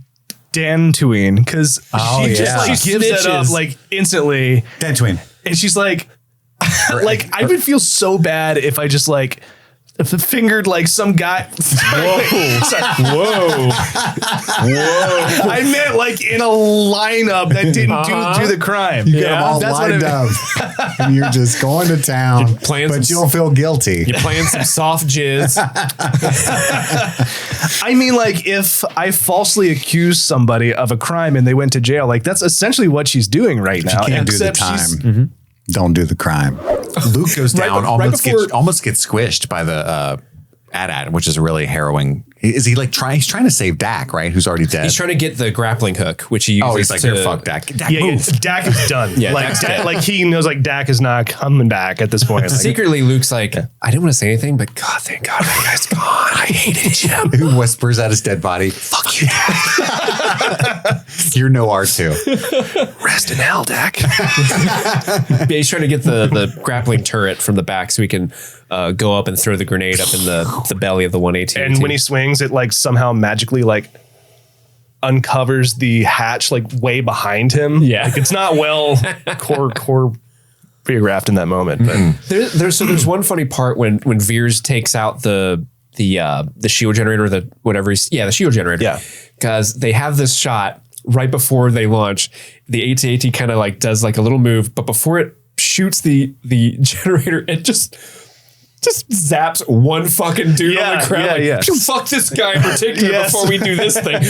Dantooine? Because she just yeah. like She gives that up snitches. like instantly, Dantooine. and she's like, like I would feel so bad if I just like fingered like some guy. Whoa, sorry. Whoa. I meant like in a lineup that didn't do the crime. You get them all That's what lined up. And you're just going to town, playing but some- you don't feel guilty. You're playing some soft jizz. I mean, like if I falsely accused somebody of a crime and they went to jail, like that's essentially what she's doing right now. You can't do the except she's- time. Don't do the crime. Luke goes down, right almost gets squished by the at, which is a really harrowing. Is he like he's trying to save Dak, right? Who's already dead. He's trying to get the grappling hook, which he uses. Oh, he's like, you're fucked, Dak. Dak, move. Dak is done. Yeah, like Dak's Dak, dead. like he knows like Dak is not coming back at this point. Like, Secretly, Luke's like, I didn't want to say anything, but God, thank God that guy's gone. I hated him. Who whispers at his dead body? Fuck you, Dak. You're no R2. rest in hell, Dak. Yeah, he's trying to get the grappling turret from the back so he can go up and throw the grenade up in the belly of the 118. And when he swings, it like somehow magically like uncovers the hatch like way behind him. Yeah. Like, it's not well choreographed in that moment. But there's one funny part when Veers takes out the shield generator, or the shield generator. Yeah. Because they have this shot right before they launch. The AT-AT kind of like does like a little move, but before it shoots the generator, it just zaps one fucking dude on the ground. Fuck this guy in particular before we do this thing.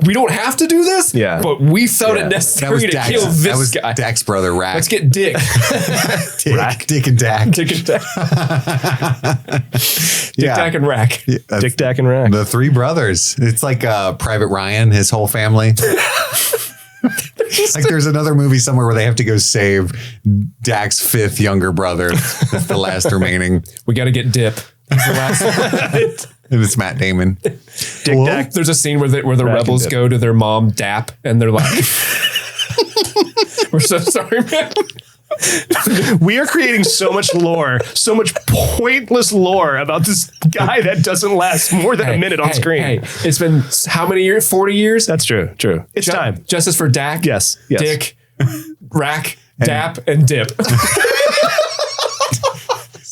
We don't have to do this, but we felt it necessary to kill this guy. Dak's brother, Rack. Let's get Dick. Dick and Dak. Dick and Dak. Dick, Dak, and Rack. Yeah, Dick, Dak, and Rack. The three brothers. It's like Private Ryan, his whole family. Like there's another movie somewhere where they have to go save Dak's fifth younger brother. That's the last remaining. We got to get Dip. He's the last one. And it's Matt Damon. Dick, Dak. There's a scene where the rebels go to their mom Dap, and they're like, "We're so sorry, man." We are creating so much lore, so much pointless lore about this guy that doesn't last more than a minute on screen. Hey, it's been how many years? 40 years? That's true. It's time. Justice for Dak. Yes. Dick, Rack, Dap, and Dip.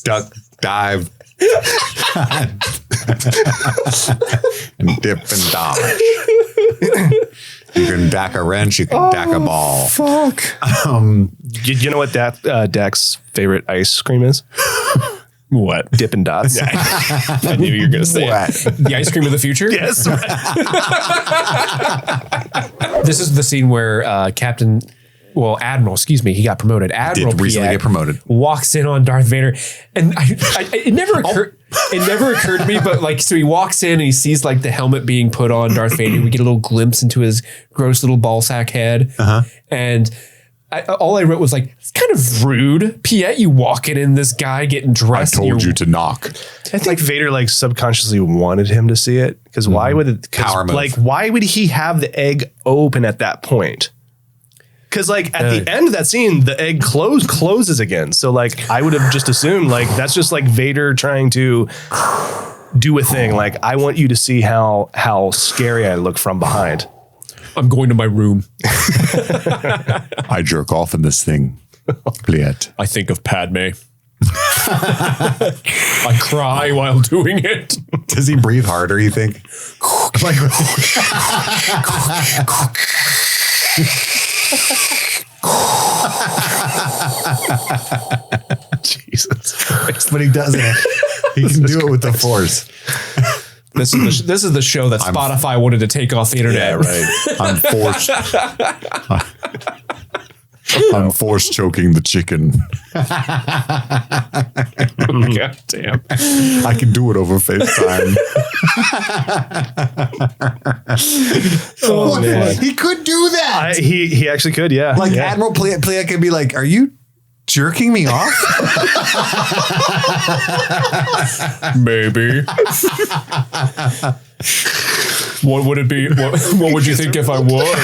Duck, dive, and dip and dodge. You can Dak a wrench, you can Dak a ball. Fuck. You know what Dak's favorite ice cream is? What? Dippin' Dots. I knew you were going to say it. The ice cream of the future? Yes. This is the scene where Admiral, he got promoted. Admiral Did recently get promoted. Walks in on Darth Vader, and it never occurred. It never occurred to me, but like, so he walks in and he sees like the helmet being put on Darth Vader. We get a little glimpse into his gross little ballsack head, and all I wrote was like, it's kind of rude, Piet. You walking in this guy getting dressed. I told you to knock. I think Vader like subconsciously wanted him to see it because why would it? Power move. Like, why would he have the egg open at that point? Because like at the end of that scene, the egg closes again. So like I would have just assumed like that's just like Vader trying to do a thing. Like I want you to see how scary I look from behind. I'm going to my room. I jerk off in this thing. Pliet. I think of Padme. I cry while doing it. Does he breathe harder, you think? Like, Jesus Christ. but he doesn't. He can do it with the Force. This is the show that Spotify wanted to take off the internet. Yeah, right. I'm force choking the chicken. God damn. I can do it over FaceTime. Man. He could do that. He actually could, yeah. Like yeah. Admiral Pliet could be like, "Are you jerking me off?" Maybe. What would it be? What would you think if I was?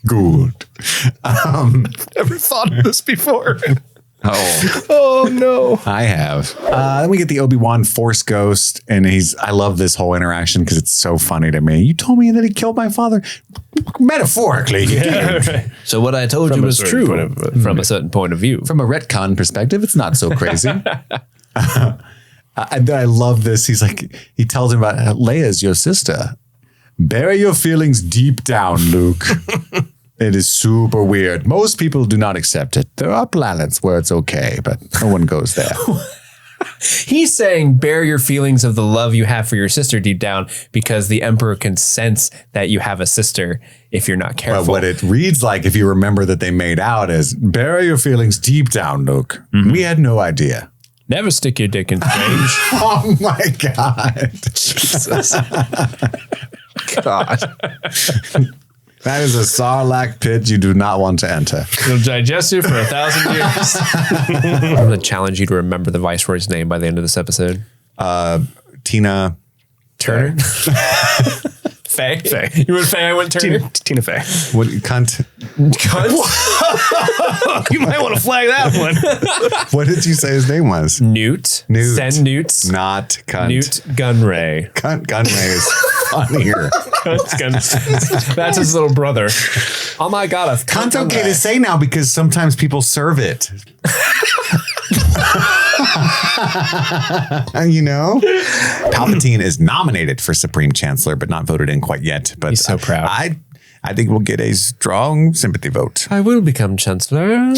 Good. Never thought of this before. Oh no. I have. Then we get the Obi-Wan Force Ghost, and I love this whole interaction because it's so funny to me. You told me that he killed my father. Metaphorically, he did. Right. So what I told you was true from a certain point of view. From a retcon perspective, it's not so crazy. I love this. He tells him about Leia's your sister. Bury your feelings deep down, Luke. It is super weird. Most people do not accept it. There are planets where it's okay, but no one goes there. He's saying bear your feelings of the love you have for your sister deep down because the Emperor can sense that you have a sister if you're not careful. But what it reads like, if you remember that they made out, is bury your feelings deep down, Luke. Mm-hmm. We had no idea. Never stick your dick in strange. Oh my God. Jesus. God. That is a sarlacc pit you do not want to enter. It'll digest you for 1,000 years. I'm going to challenge you to remember the Viceroy's name by the end of this episode. Tina Turner? Faye? Faye. You went Faye, I went Turner? Tina Fey. What cunt? You might want to flag that one. What did you say his name was? Newt. Newt. Send Newts. Not cunt. Newt Gunray. Cunt Gunray is funnier. That's his little brother. Oh my God. A Cunt's okay to say now because sometimes people serve it. You know? Palpatine is nominated for Supreme Chancellor, but not voted in quite yet. But He's so proud. I think we'll get a strong sympathy vote. I will become Chancellor.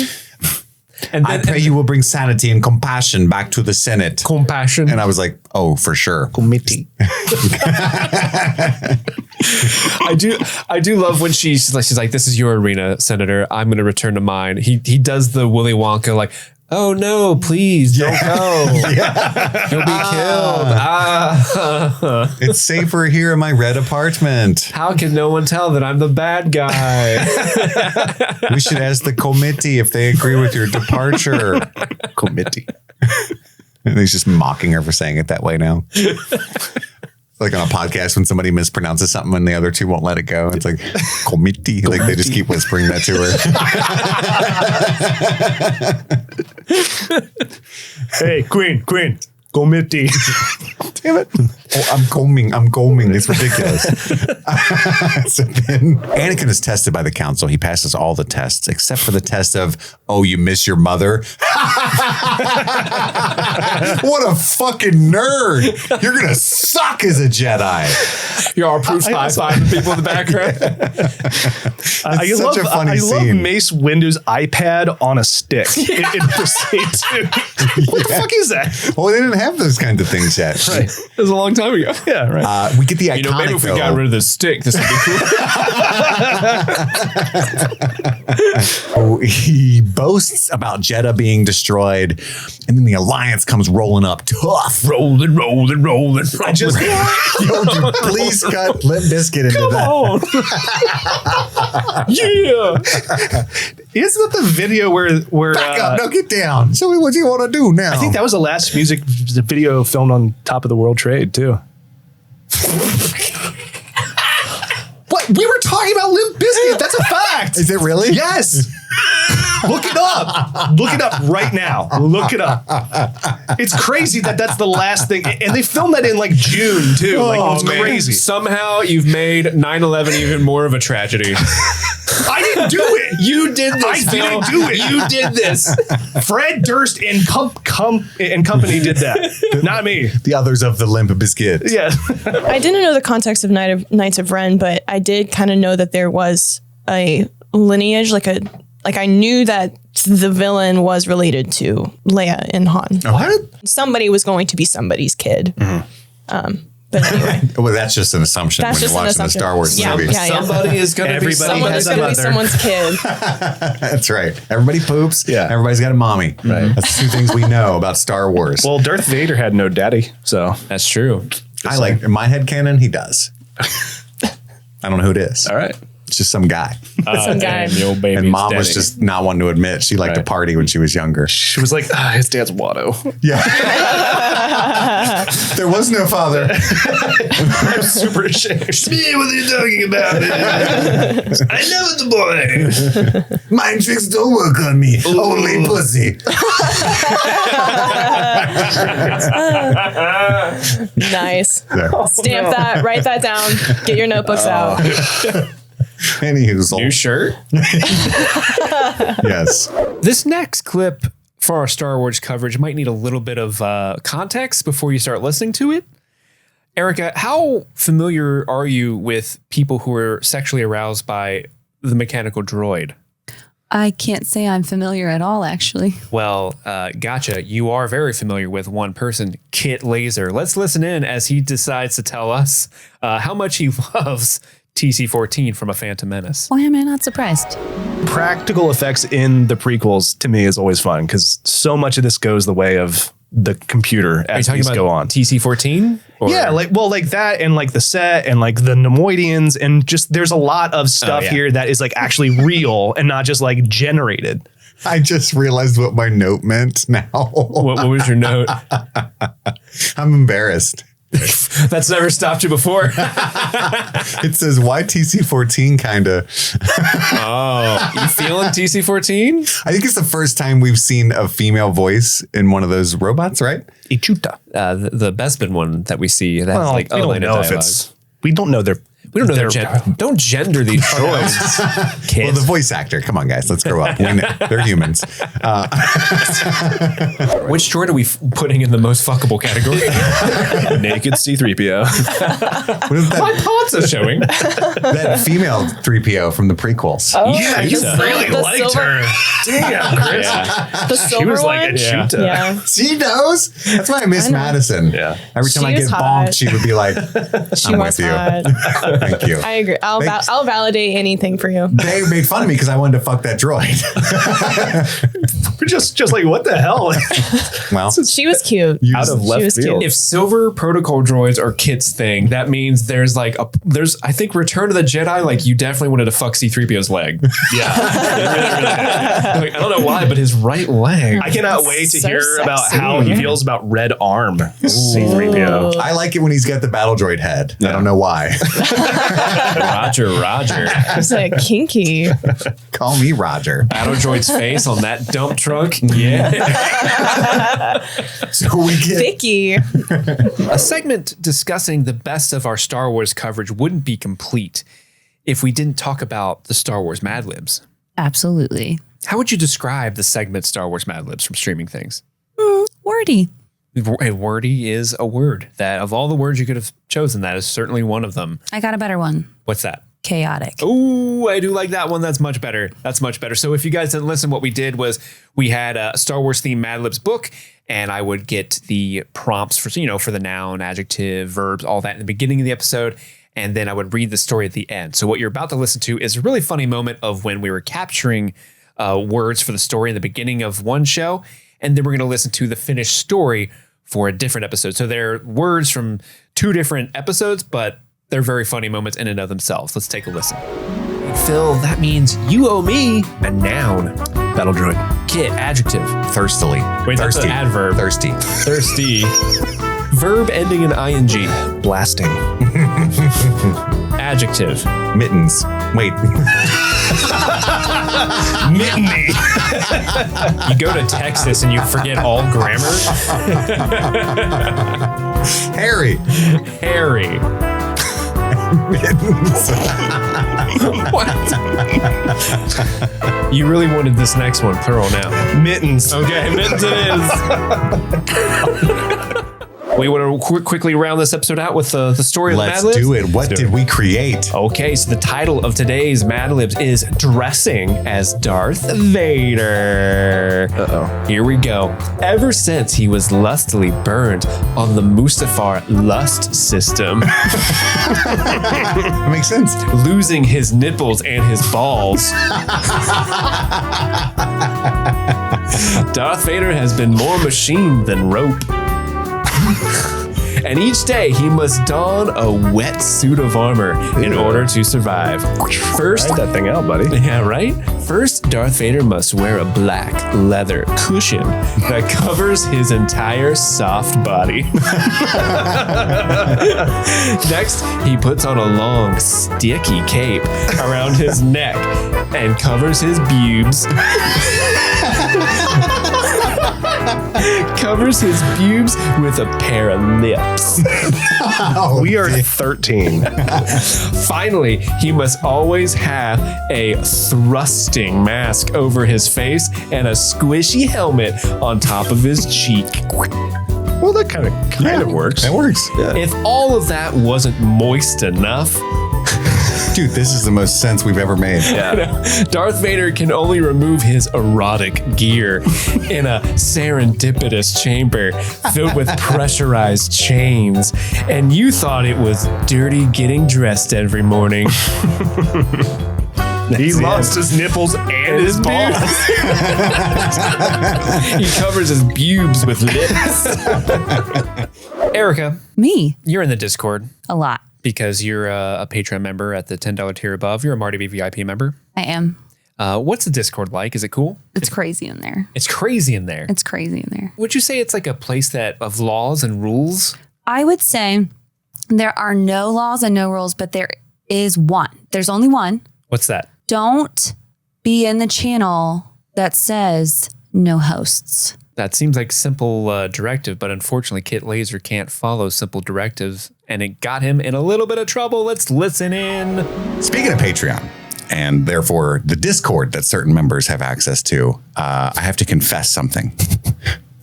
And I pray you will bring sanity and compassion back to the Senate. Compassion. And I was like, oh, for sure. Committee. I do love when she's like, this is your arena, Senator. I'm going to return to mine. He does the Willy Wonka like, oh no, please don't go. You'll be killed. It's safer here in my red apartment. How can no one tell that I'm the bad guy? We should ask the committee if they agree with your departure. Committee. And he's just mocking her for saying it that way now. Like on a podcast when somebody mispronounces something and the other two won't let it go. It's like, committee. Like they just keep whispering that to her. Hey, Queen. Committee. Damn it. Oh, I'm combing. It's ridiculous. So then Anakin is tested by the council. He passes all the tests except for the test of, oh, you miss your mother? What a fucking nerd. You're going to suck as a Jedi. You're all proof high-fiving people in the background. I such a funny love scene. Mace Windu's iPad on a stick in the scene too. What the fuck is that? Well, they didn't have those kinds of things yet. Right. It was a long time ago. Yeah, right. We get the iconic, Maybe if we got rid of the stick, this would be cool. He boasts about Jeddah being destroyed, and then the Alliance comes rolling up tough. rolling. I just Yo, dude, please cut Limp Bizkit into that. yeah. Isn't that the video where Back up, no, get down. Show me what you want to do now. I think that was the last music video filmed on top of the World Trade too. What? We were talking about Limp Bizkit. That's a fact. Is it really? Yes. Look it up. Look it up right now. Look it up. It's crazy that that's the last thing. And they filmed that in like June too. Like it was crazy. Somehow you've made 9/11 even more of a tragedy. I didn't do it. You did this. I didn't do it. You did this. Fred Durst and company did that. Not me. The others of the Limp Bizkit. Yeah. I didn't know the context of Knights of Ren, but I did kind of know that there was a lineage, like I knew that the villain was related to Leia and Han. What? Somebody was going to be somebody's kid. But anyway, Well, that's just an assumption That's when you're just an watching the assumption. Star Wars Yeah, movie. yeah. Somebody is going to be Everybody somebody's has a somebody's mother. someone's kid. That's right. Everybody poops. Yeah. Everybody's got a mommy. Right. That's two things we know about Star Wars. Well, Darth Vader had no daddy, so That's true. I like in my headcanon, he does. I don't know who it is. all right. It's just some guy. Some guy. The old baby. And mom was just not wanting to admit she liked to Right. party when she was younger. She was like, his dad's Watto. Yeah. There was no father. I'm super ashamed. What are you talking about? I know the boy. Mind tricks don't work on me. Only pussy. Nice. There. Stamp that. Write that down. Get your notebooks out. Anywho, New shirt. yes. This next clip for our Star Wars coverage might need a little bit of context before you start listening to it. Erica, how familiar are you with people who are sexually aroused by the mechanical droid? I can't say I'm familiar at all, actually. Well, gotcha. You are very familiar with one person, Kit Laser. Let's listen in as he decides to tell us how much he loves TC-14 from A Phantom Menace. Why am I not surprised? Practical effects in the prequels to me is always fun because so much of this goes the way of the computer Are you as talking these about go on. TC-14? Yeah, like that, and like the set, and like the Nemoidians, and just there's a lot of stuff here that is like actually real and not just like generated. I just realized what my note meant now. What was your note? I'm embarrassed. That's never stopped you before. It says YTC14 kind of. Oh, you feeling TC-14? I think it's the first time we've seen a female voice in one of those robots, right? Ichuta. The Bespin one that we see that's like we don't know if it's. We don't know their. We don't know their gender. Don't gender these droids, kids. Well, the voice actor. Come on, guys, let's grow up. We know, they're humans. Which droid are we putting in the most fuckable category? Naked C-3PO. My pods are showing. That female 3PO from the prequels. Yeah, you really the liked silver- her. Damn, Chris. The She silver was like one? a Chuta. Yeah. She knows. That's why I miss Madison. Yeah. Every time She I get was hot. bonked, she would be like, She I'm was with you. hot. Thank you. I agree. I'll validate anything for you. They made fun of me because I wanted to fuck that droid. We're just like, what the hell? Well, She was cute. Out of She left was cute. field. If silver protocol droids are Kit's thing, that means there's I think Return of the Jedi, like you definitely wanted to fuck C-3PO's leg. Yeah. Like, I don't know why, but his right leg. I cannot wait to So hear about sexy. how he feels about Red Arm. C-3PO. I like it when he's got the battle droid head. I don't know why. Roger. It's like kinky. Call me Roger. Battle droid's face on that dump truck. Yeah. So we get Vicky. A segment discussing the best of our Star Wars coverage wouldn't be complete if we didn't talk about the Star Wars Mad Libs. Absolutely. How would you describe the segment Star Wars Mad Libs from Streaming Things? Wordy. A wordy is a word that of all the words you could have chosen, that is certainly one of them. I got a better one. What's that? Chaotic. Oh, I do like that one. That's much better. That's much better. So if you guys didn't listen, what we did was we had a Star Wars themed Mad Libs book, and I would get the prompts for, for the noun, adjective, verbs, all that in the beginning of the episode. And then I would read the story at the end. So what you're about to listen to is a really funny moment of when we were capturing words for the story in the beginning of one show. And then we're going to listen to the finished story for a different episode. So they're words from two different episodes, but they're very funny moments in and of themselves. Let's take a listen. Phil, that means you owe me a noun. Battle droid. Kit, adjective. thirstily. Wait, that's thirsty. an adverb. Thirsty. Thirsty. Verb ending in ing. Blasting. Adjective. Mittens. Wait. Mitteny. You go to Texas and you forget all grammar. Harry. Harry. Mittens. What? You really wanted this next one plural now. Mittens. Okay, mittens it is. We want to quickly round this episode out with the story of the Mad Let's Libs. do it. What did we create? Okay, so the title of today's Mad Libs is Dressing as Darth Vader. Uh-oh. Here we go. Ever since he was lustily burned on the Mustafar lust system, That makes sense. losing his nipples and his balls, Darth Vader has been more machine than rope. And each day he must don a wet suit of armor in order to survive. First, Ride that thing out, buddy. yeah, right? First, Darth Vader must wear a black leather cushion that covers his entire soft body. Next, he puts on a long, sticky cape around his neck and covers his pubes. Covers his pubes with a pair of lips. We are 13. Finally, he must always have a thrusting mask over his face and a squishy helmet on top of his cheek. Well, that kind of works. That works. If all of that wasn't moist enough, Dude, this is the most sense we've ever made. Darth Vader can only remove his erotic gear in a serendipitous chamber filled with pressurized chains. And you thought it was dirty getting dressed every morning. He lost his nipples and his balls. He covers his pubes with lips. Erica, Me, you're in the Discord a lot. because you're a Patreon member at the $10 tier above. You're a Marty B VIP member. I am. What's the Discord like? Is it cool? It's crazy in there. It's crazy in there. It's crazy in there. Would you say it's like a place that of laws and rules? I would say there are no laws and no rules, but there is one. There's only one. What's that? Don't be in the channel that says no hosts. That seems like simple directive, but unfortunately, Kit Laser can't follow simple directives, and it got him in a little bit of trouble. Let's listen in. Speaking of Patreon, and therefore the Discord that certain members have access to, I have to confess something.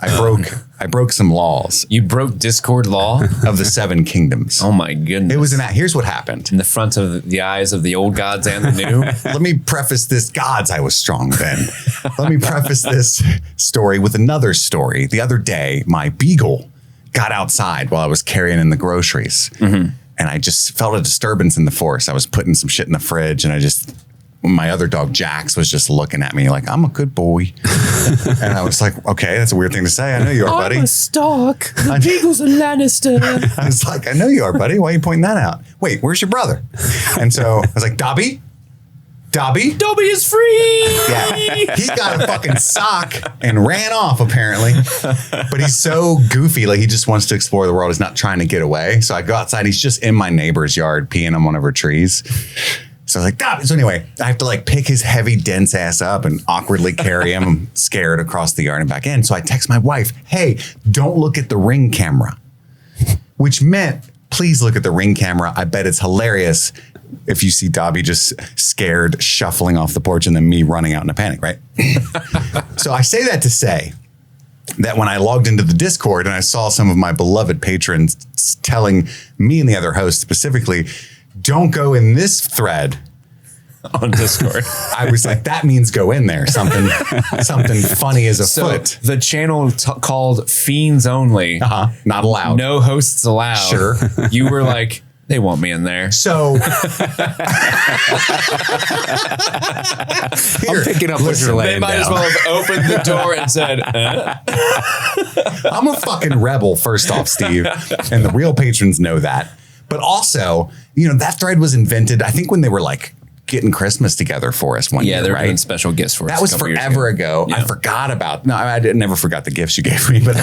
I broke some laws You broke Discord law? of the Seven Kingdoms. Oh my goodness. It was here's what happened. in the front of the eyes of the old gods and the new. Let me preface this. Gods, I was strong then. Let me preface this story with another story. The other day, my beagle got outside while I was carrying in the groceries. And I just felt a disturbance in the force. I was putting some shit in the fridge, and my other dog, Jax, was just looking at me like, I'm a good boy. And I was like, okay, that's a weird thing to say. I know you are, buddy. I'm a Stark. The Beagle's a Lannister. I was like, I know you are, buddy. Why are you pointing that out? Wait, where's your brother? And so I was like, Dobby? Dobby is free. Yeah. He got a fucking sock and ran off, apparently. But he's so goofy. Like, he just wants to explore the world. He's not trying to get away. So I go outside. He's just in my neighbor's yard peeing on one of her trees. So I was like, Dobby. So anyway, I have to like pick his heavy, dense ass up and awkwardly carry him. I'm scared across the yard and back in. So I text my wife, hey, don't look at the Ring camera. Which meant, please look at the Ring camera. I bet it's hilarious if you see Dobby just scared, shuffling off the porch, and then me running out in a panic, right? So I say that to say that when I logged into the Discord and I saw some of my beloved patrons telling me and the other hosts specifically, don't go in this thread On Discord. I was like, that means go in there. Something funny is afoot. The channel called Fiends Only. Not allowed. No hosts allowed. Sure. You were like, they want me in there. So I'm picking up what you're laying They might as down. well have opened the door and said, I'm a fucking rebel, first off, Steve. And the real patrons know that. But also, that thread was invented, I think, when they were like getting Christmas together for us one year, they're right? doing special gifts for us. That was a couple years forever ago. Yeah. I forgot about, never forgot the gifts you gave me, but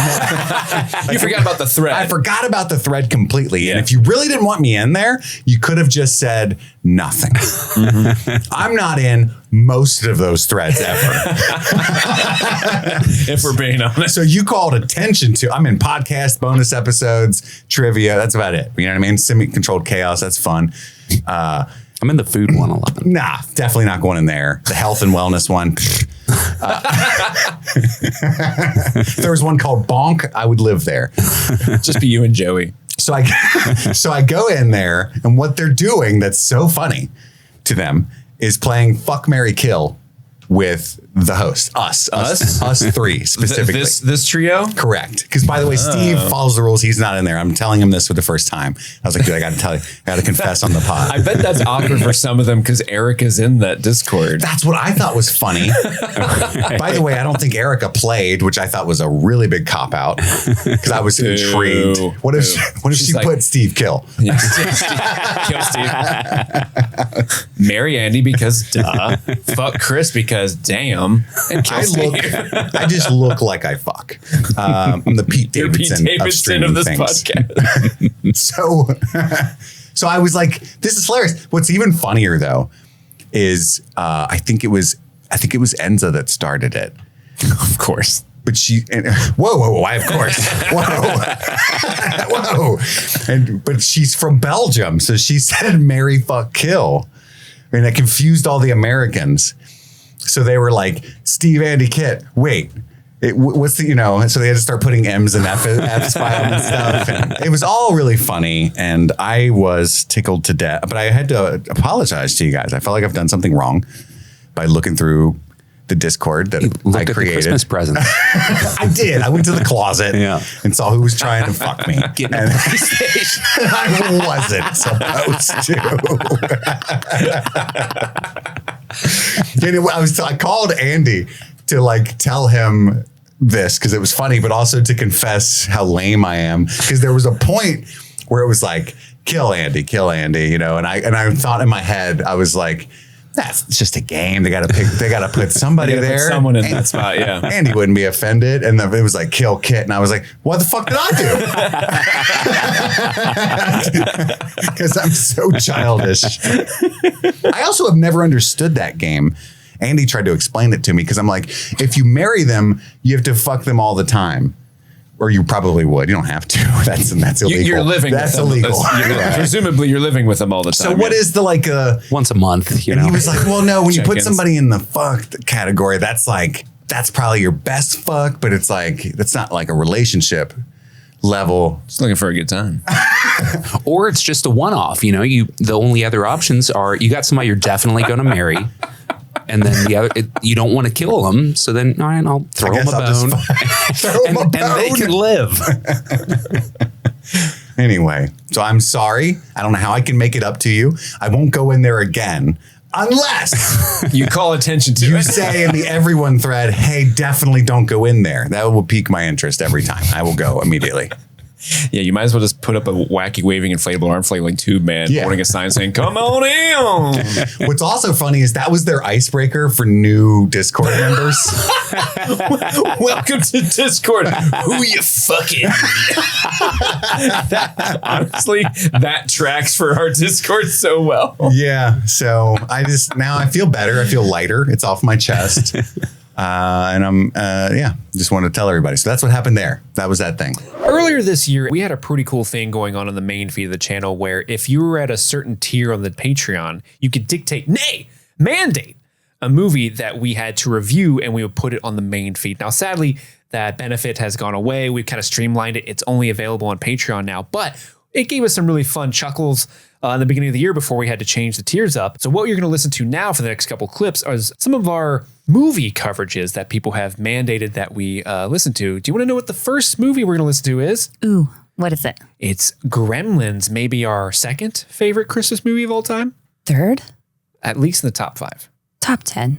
you forgot about the thread. I forgot about the thread completely. Yeah. And if you really didn't want me in there, you could have just said nothing. I'm not in most of those threads ever. If we're being honest. So you called attention to, I'm in podcast, bonus episodes, trivia. That's about it. You know what I mean? Semi-controlled chaos. That's fun. I'm in the food one a lot. Nah, definitely not going in there. The health and wellness one. If there was one called Bonk, I would live there. Just be you and Joey. So I go in there, and what they're doing that's so funny to them is playing Fuck, Marry, Kill with the host. Us three specifically. This trio? Correct. Because by the way, Steve follows the rules. He's not in there. I'm telling him this for the first time. I was like, dude, I got to tell you, I got to confess on the pod. I bet that's awkward for some of them because Eric is in that Discord. That's what I thought was funny. By the way, I don't think Erica played, which I thought was a really big cop out because I was intrigued. What if she like, put Steve Kill? Yeah, Kill Steve. Marry Andy because duh. Fuck Chris because damn. And kill Steve. I just look like I fuck. I'm the Pete You're Davidson, Pete Davidson of this podcast. So I was like, this is hilarious. What's even funnier though is I think it was Enza that started it. Of course. But whoa, of course. Whoa. But she's from Belgium. So she said marry, fuck, kill. And it confused all the Americans. So they were like, Steve, Andy, Kit, wait. What's the, so they had to start putting M's and F's by them and stuff. And it was all really funny. And I was tickled to death. But I had to apologize to you guys. I felt like I've done something wrong by looking through the Discord that Look I at the created. Christmas presents. I did. I went to the closet and saw who was trying to fuck me. Getting a PlayStation. I wasn't supposed to. Anyway, I called Andy to like tell him this because it was funny, but also to confess how lame I am. Because there was a point where it was like, kill Andy, you know, and I thought in my head, I was like, that's just a game. They got to put somebody there. Put someone in that spot. Yeah. Andy wouldn't be offended. And then it was like, kill Kit. And I was like, what the fuck did I do? Because I'm so childish. I also have never understood that game. Andy tried to explain it to me because I'm like, if you marry them, you have to fuck them all the time. Or you probably would. You don't have to. That's illegal. You're living That's with them. illegal. Presumably you're living with them all the time. So what is the like once a month, you and know? he was like, well, no, when you put Check-ins. somebody in the fuck category, that's probably your best fuck, but it's like, that's not like a relationship level. Just looking for a good time. Or it's just a one-off, you know, the only other options are you got somebody you're definitely going to marry. And then the other, you don't want to kill them. So then, all right, I'll throw them a bone. Throw him a bone. And they can live. Anyway, so I'm sorry. I don't know how I can make it up to you. I won't go in there again unless You call attention to you it. say in the everyone thread, hey, definitely don't go in there. That will pique my interest every time. I will go immediately. Yeah, you might as well just put up a wacky waving inflatable arm flailing tube man holding a sign saying, come on in. What's also funny is that was their icebreaker for new Discord members. Welcome to Discord. Who you fucking? Honestly, that tracks for our Discord so well. Yeah. So now I feel better. I feel lighter. It's off my chest. And I'm, just wanted to tell everybody. So that's what happened there. That was that thing. Earlier this year, we had a pretty cool thing going on the main feed of the channel where if you were at a certain tier on the Patreon, you could mandate a movie that we had to review and we would put it on the main feed. Now, sadly, that benefit has gone away. We've kind of streamlined it. It's only available on Patreon now, but it gave us some really fun chuckles in the beginning of the year before we had to change the tiers up. So what you're going to listen to now for the next couple clips is some of our movie coverages that people have mandated that we listen to. Do you want to know what the first movie we're going to listen to is? Ooh, what is it? It's Gremlins, maybe our second favorite Christmas movie of all time. Third? At least in the top 5. Top 10.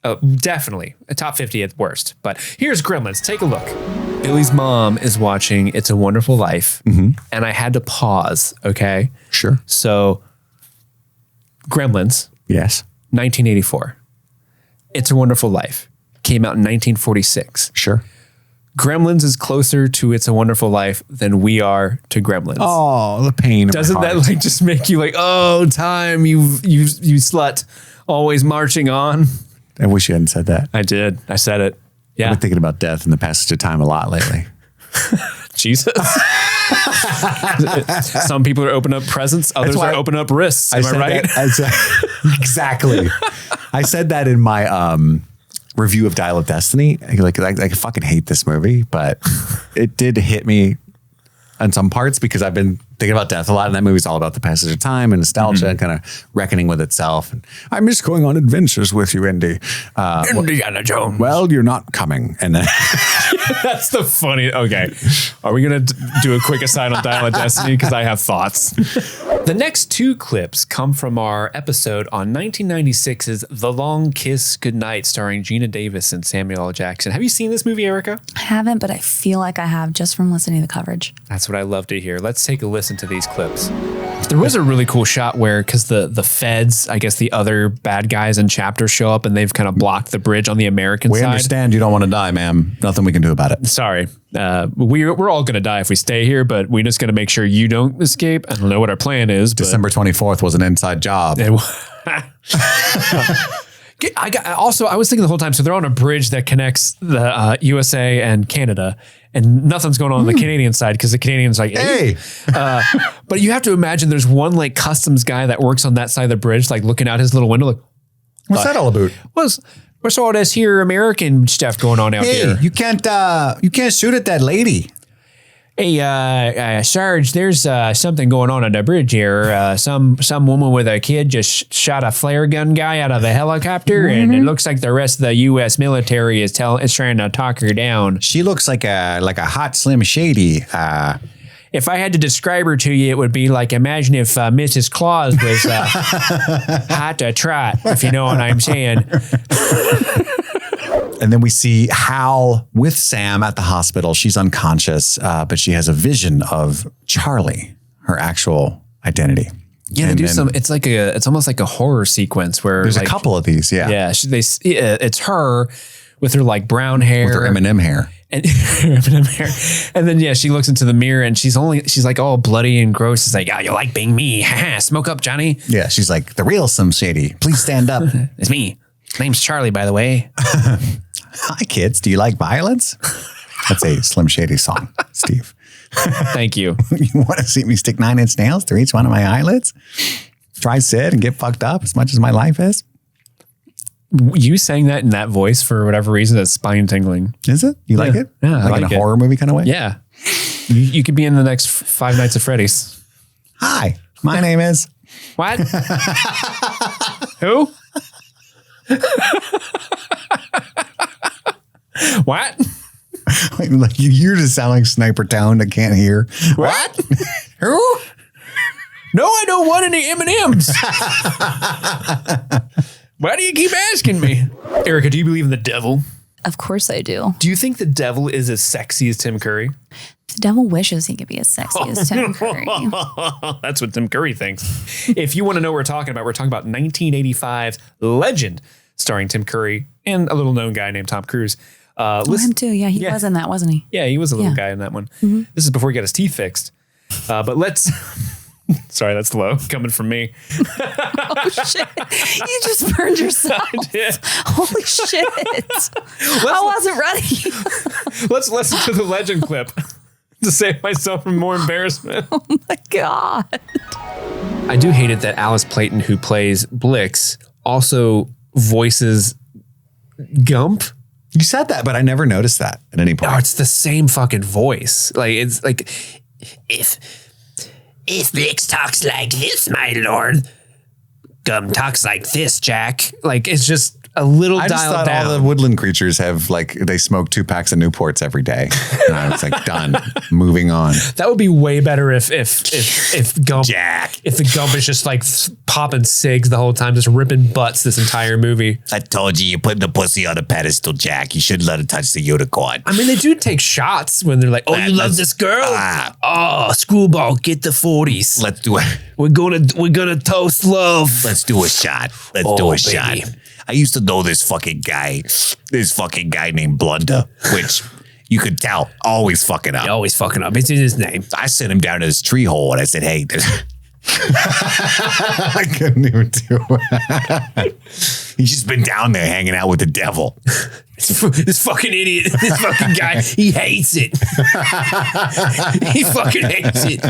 Oh, definitely. A top 50 at worst. But here's Gremlins. Take a look. Billy's mom is watching It's a Wonderful Life. And I had to pause, okay? Sure. So, Gremlins, Yes. 1984. It's a Wonderful Life came out in 1946. Sure. Gremlins is closer to It's a Wonderful Life than we are to Gremlins. Oh, the pain. Doesn't that like just make you like, oh, time, you slut, always marching on? I wish you hadn't said that. I did. I said it. I've Yeah. been thinking about death and the passage of time a lot lately. Jesus. Some people are opening up presents. Others why are opening up wrists. Am I right? Exactly. I said that in my review of Dial of Destiny. Like I fucking hate this movie, but it did hit me on some parts because I've been thinking about death a lot. And that movie's all about the passage of time and nostalgia and kind of reckoning with itself. And I miss going on adventures with you, Indy. Indiana Jones. Well, you're not coming. And then That's the funny. Okay. Are we going to do a quick aside on Dial of Destiny? Because I have thoughts. The next 2 clips come from our episode on 1996's The Long Kiss Goodnight, starring Gina Davis and Samuel L. Jackson. Have you seen this movie, Erica? I haven't, but I feel like I have just from listening to the coverage. That's what I love to hear. Let's take a listen to these clips. There was a really cool shot where, because the feds, I guess the other bad guys in chapter show up and they've kind of blocked the bridge on the American we side. understand you don't want to die, ma'am. Nothing we can do about it. Sorry. We're all going to die if we stay here, but we're just going to make sure you don't escape. I don't know what our plan is. But December 24th was an inside job. I was thinking the whole time, so they're on a bridge that connects the USA and Canada, and nothing's going on the Canadian side because the Canadians like, hey. But you have to imagine there's one like customs guy that works on that side of the bridge, like looking out his little window, like, What's that all about? what's all this here American stuff going on out here? You can't shoot at that lady. Hey, Sarge, there's something going on the bridge here. Some woman with a kid just shot a flare gun guy out of a helicopter, and it looks like the rest of the U.S. military is trying to talk her down. She looks like a hot Slim Shady. If I had to describe her to you, it would be like, imagine if Mrs. Claus was hot to trot, if you know what I'm saying. And then we see Hal with Sam at the hospital. She's unconscious, but she has a vision of Charlie, her actual identity. Yeah, they do some. It's almost like a horror sequence where There's a couple of these. Yeah. Yeah. It's her with her like brown hair, With her Eminem hair. and and then she looks into the mirror and she's like all bloody and gross. It's like, oh, you like being me? Smoke up, Johnny. Yeah. She's like, the real Slim Shady. Please stand up. It's me. Name's Charlie, by the way. Hi, kids. Do you like violence? That's a Slim Shady song, Steve. Thank you. You want to see me stick 9-inch nails through each one of my eyelids? Try sit and get fucked up as much as my life is? You saying that in that voice for whatever reason, that's spine tingling. Is it? You like it? Yeah, I like in like a it. horror movie kind of way? Yeah. You could be in the next Five Nights at Freddy's. Hi, my name is... What? Who? What? Like you just sound like Sniper Town that can't hear. What? Who? No, I don't want any M&Ms. Why do you keep asking me? Erica, do you believe in the devil? Of course I do. Do you think the devil is as sexy as Tim Curry? The devil wishes he could be as sexy as Tim Curry. That's what Tim Curry thinks. If you want to know what we're talking about 1985 Legend, starring Tim Curry and a little known guy named Tom Cruise. Him too. Yeah, he was in that, wasn't he? Yeah, he was a little guy in that one. Mm-hmm. This is before he got his teeth fixed. But let's... Sorry, that's low coming from me. Oh, shit. You just burned yourself. I did. Holy shit. I wasn't ready. Let's listen to the Legend clip to save myself from more embarrassment. Oh my God. I do hate it that Alice Playton, who plays Blix, also voices Gump. You said that, but I never noticed that at any point. Oh, it's the same fucking voice. Like, it's like, If Blix talks like this, my lord, Gum talks like this, Jack. like, it's just a little I just dialed thought down. all the woodland creatures have they smoke 2 packs of Newports every day. And I was like, done. Moving on. That would be way better if Gump, Jack. if the Gump is just like popping cigs the whole time, just ripping butts this entire movie. I told you put the pussy on a pedestal, Jack. You shouldn't let it touch the unicorn. I mean, they do take shots when they're like, "Oh, you love this girl? Oh, screwball, get the 40s. Let's do it. We're gonna toast love." Let's do a shot. Let's Oh, do a baby. shot. I used to know this fucking guy named Blunder, which you could tell always fucking up. Always fucking up. It's in his name. I sent him down to this tree hole and I said, hey, I couldn't even do it. he's just been down there hanging out with the devil. This fucking idiot, this fucking guy, he hates it. He fucking hates it.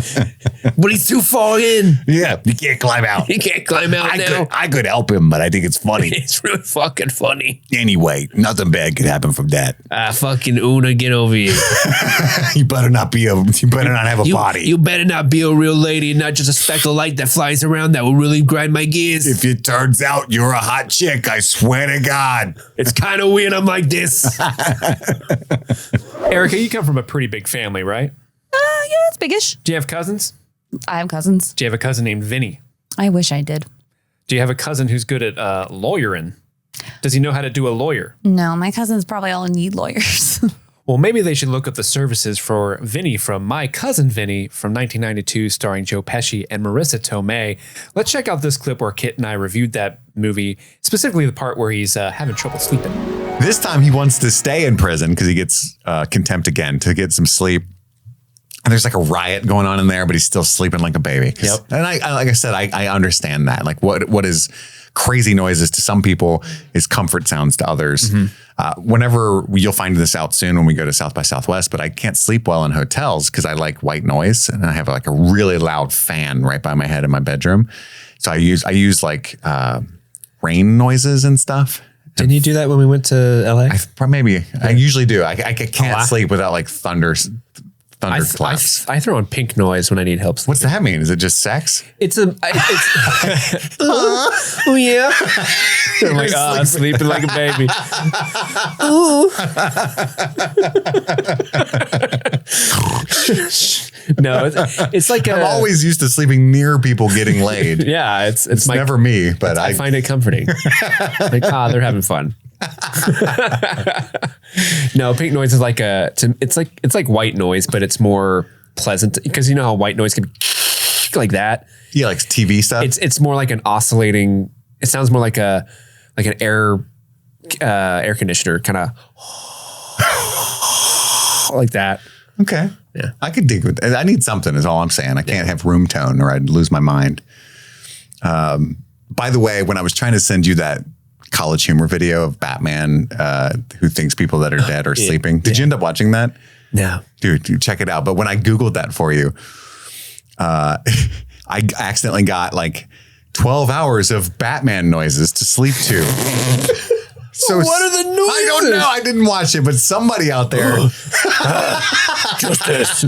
But he's too far in. Yeah, he can't climb out. He can't climb out now. I could help him, but I think it's funny. It's really fucking funny. Anyway, nothing bad could happen from that. Fucking Una, get over here. You better not have a body. You better not be a real lady and not just a speck of light that flies around that will really grind my gears. If it turns out you're a hot chick, I swear to God. It's kind of weird I'm like this. Erica, you come from a pretty big family, right? Yeah, it's biggish. Do you have cousins? I have cousins. Do you have a cousin named Vinny? I wish I did. Do you have a cousin who's good at lawyering? Does he know how to do a lawyer? No, my cousins probably all need lawyers. Well, maybe they should look up the services for Vinny from My Cousin Vinny from 1992, starring Joe Pesci and Marissa Tomei. Let's check out this clip where Kit and I reviewed that movie, specifically the part where he's having trouble sleeping. This time he wants to stay in prison because he gets contempt again to get some sleep. And there's like a riot going on in there, but he's still sleeping like a baby. Yep. And I like I said, I understand that. Like what is crazy noises to some people is comfort sounds to others. Mm-hmm. Whenever you'll find this out soon when we go to South by Southwest, but I can't sleep well in hotels because I like white noise and I have like a really loud fan right by my head in my bedroom. So I use like rain noises and stuff. Didn't you do that when we went to LA? I usually do. I can't sleep without like thunder thunderclaps. I throw on pink noise when I need help. What's that mean? Is it just sex? It's oh yeah. I'm like, sleeping like a baby. No, it's like I'm always used to sleeping near people getting laid. Yeah, it's never me, but I find it comforting. Like, they're having fun. No, pink noise is like it's like white noise, but it's more pleasant because you know how white noise can be like that. Yeah, like TV stuff. It's more like an oscillating. It sounds more like an air conditioner kind of like that. Okay. Yeah. I could dig with that. I need something is all I'm saying. I can't have room tone or I'd lose my mind. By the way, when I was trying to send you that College Humor video of Batman who thinks people that are dead are sleeping. Did you end up watching that? No. Dude, check it out. But when I Googled that for you, I accidentally got like 12 hours of Batman noises to sleep to. So what are the noises? I don't know. I didn't watch it, but somebody out there. Justice.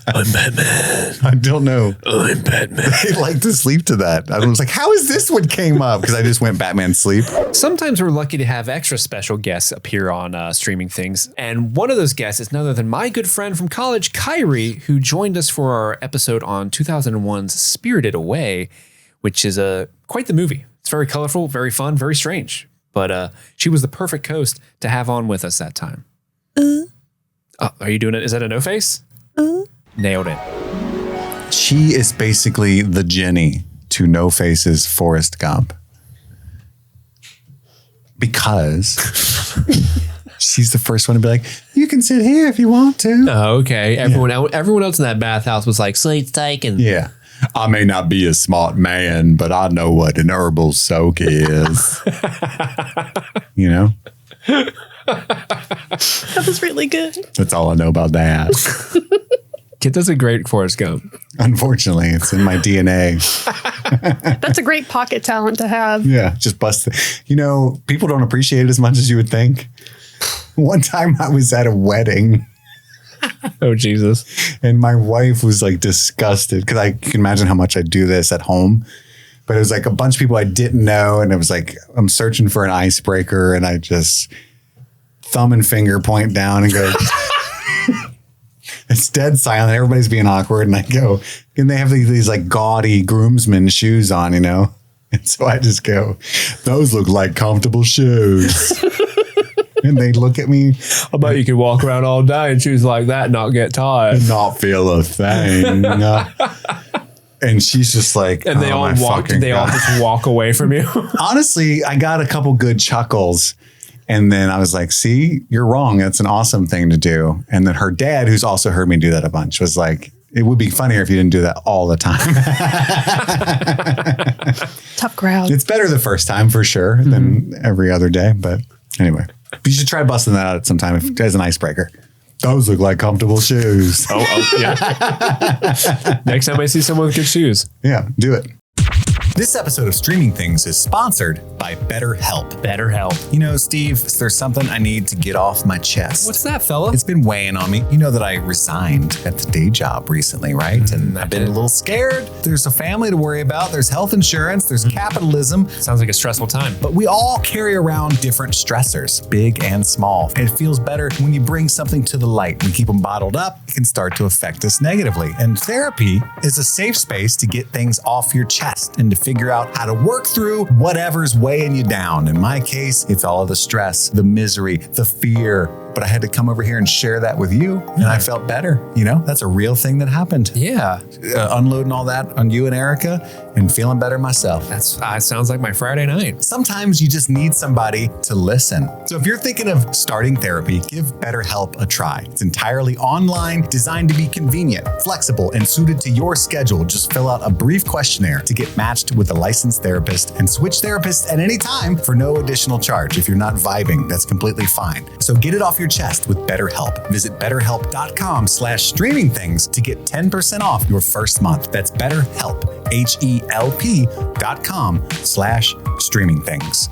I'm Batman. I don't know. I'm Batman. They like to sleep to that. I was like, how is this one came up? Because I just went Batman sleep. Sometimes we're lucky to have extra special guests appear on Streaming Things. And one of those guests is none other than my good friend from college, Kyrie, who joined us for our episode on 2001's Spirited Away, which is quite the movie. It's very colorful, very fun, very strange. But she was the perfect host to have on with us that time. Are you doing it? Is that a no face? Nailed it. She is basically the Jenny to No Face's Forrest Gump. Because she's the first one to be like, you can sit here if you want to. Oh, okay. Everyone else in that bathhouse was like, seats taken. Yeah. I may not be a smart man, but I know what an herbal soak is. You know? That was really good. That's all I know about that. Kid, that's a great Forrest Gump. Unfortunately, it's in my DNA. That's a great pocket talent to have. Yeah, just bust. People don't appreciate it as much as you would think. One time I was at a wedding. Oh, Jesus. And my wife was like disgusted because I can imagine how much I do this at home. But it was like a bunch of people I didn't know. And it was like, I'm searching for an icebreaker. And I just thumb and finger point down and go, it's dead silent. Everybody's being awkward. And I go, and they have these like gaudy groomsmen shoes on, And so I just go, those look like comfortable shoes. And they look at me. I bet you could walk around all day in shoes like that and not get tired. And not feel a thing. And she's just like, and they all just walk away from you. Honestly, I got a couple good chuckles. And then I was like, see, you're wrong. That's an awesome thing to do. And then her dad, who's also heard me do that a bunch, was like, it would be funnier if you didn't do that all the time. Tough crowd. It's better the first time for sure than every other day. But anyway. You should try busting that out sometime as an icebreaker. Those look like comfortable shoes. Oh, yeah. Next time I see someone with good shoes. Yeah, do it. This episode of Streaming Things is sponsored by BetterHelp. BetterHelp. Steve, there's something I need to get off my chest. What's that, fella? It's been weighing on me. You know that I resigned at the day job recently, right? And I've been a little scared. There's a family to worry about. There's health insurance. There's capitalism. Sounds like a stressful time. But we all carry around different stressors, big and small. And it feels better when you bring something to the light. We keep them bottled up. It can start to affect us negatively. And therapy is a safe space to get things off your chest and to figure out how to work through whatever's weighing you down. In my case, it's all of the stress, the misery, the fear. But I had to come over here and share that with you, and I felt better. That's a real thing that happened. Yeah. Unloading all that on you and Erica and feeling better myself. That sounds like my Friday night. Sometimes you just need somebody to listen. So if you're thinking of starting therapy, give BetterHelp a try. It's entirely online, designed to be convenient, flexible, and suited to your schedule. Just fill out a brief questionnaire to get matched with a licensed therapist and switch therapists at any time for no additional charge. If you're not vibing, that's completely fine. So get it off your chest with BetterHelp. Visit BetterHelp.com/streamingthings to get 10% off your first month. That's BetterHelp, HELP.com/streamingthings.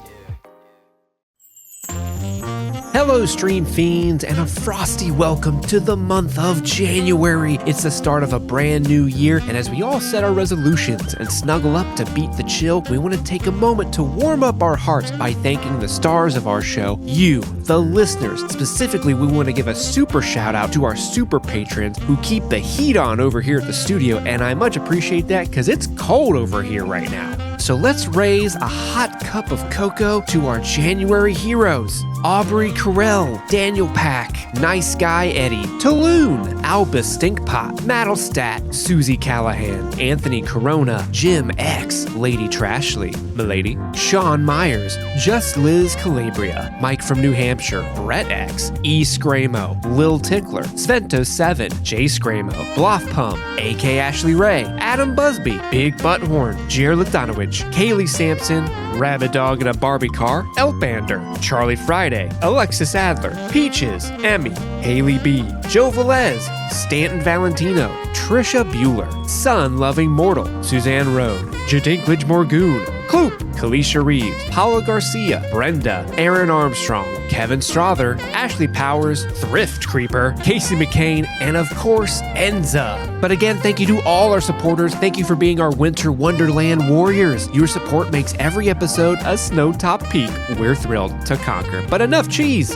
Hello, Stream Fiends, and a frosty welcome to the month of January. It's the start of a brand new year, and as we all set our resolutions and snuggle up to beat the chill, we want to take a moment to warm up our hearts by thanking the stars of our show, you, the listeners. Specifically, we want to give a super shout out to our super patrons who keep the heat on over here at the studio, and I much appreciate that because it's cold over here right now. So let's raise a hot cup of cocoa to our January heroes. Aubrey Carell, Daniel Pack, Nice Guy Eddie, Tulloon, Albus Stinkpot, Maddlestat, Susie Callahan, Anthony Corona, Jim X, Lady Trashley, Milady, Sean Myers, Just Liz Calabria, Mike from New Hampshire, Brett X, E. Scramo, Lil Tickler, Svento7, Jay Scramo, Bloffpum, AK Ashley Ray, Adam Busby, Big Butthorn, Jer Ladanowicz, Kaylee Sampson, Rabbit Dog in a Barbie Car, Elbander, Charlie Friday, Alexis Adler, Peaches, Emmy, Haley B, Joe Velez, Stanton Valentino, Trisha Bueller, Sun Loving Mortal, Suzanne Road, Jadinklage Morgoon, Kloop, Kalisha Reeves, Paula Garcia, Brenda, Aaron Armstrong, Kevin Strother, Ashley Powers, Thrift Creeper, Casey McCain, and of course, Enza. But again, thank you to all our supporters. Thank you for being our winter wonderland warriors. Your support makes every episode a snow-top peak we're thrilled to conquer. But enough cheese.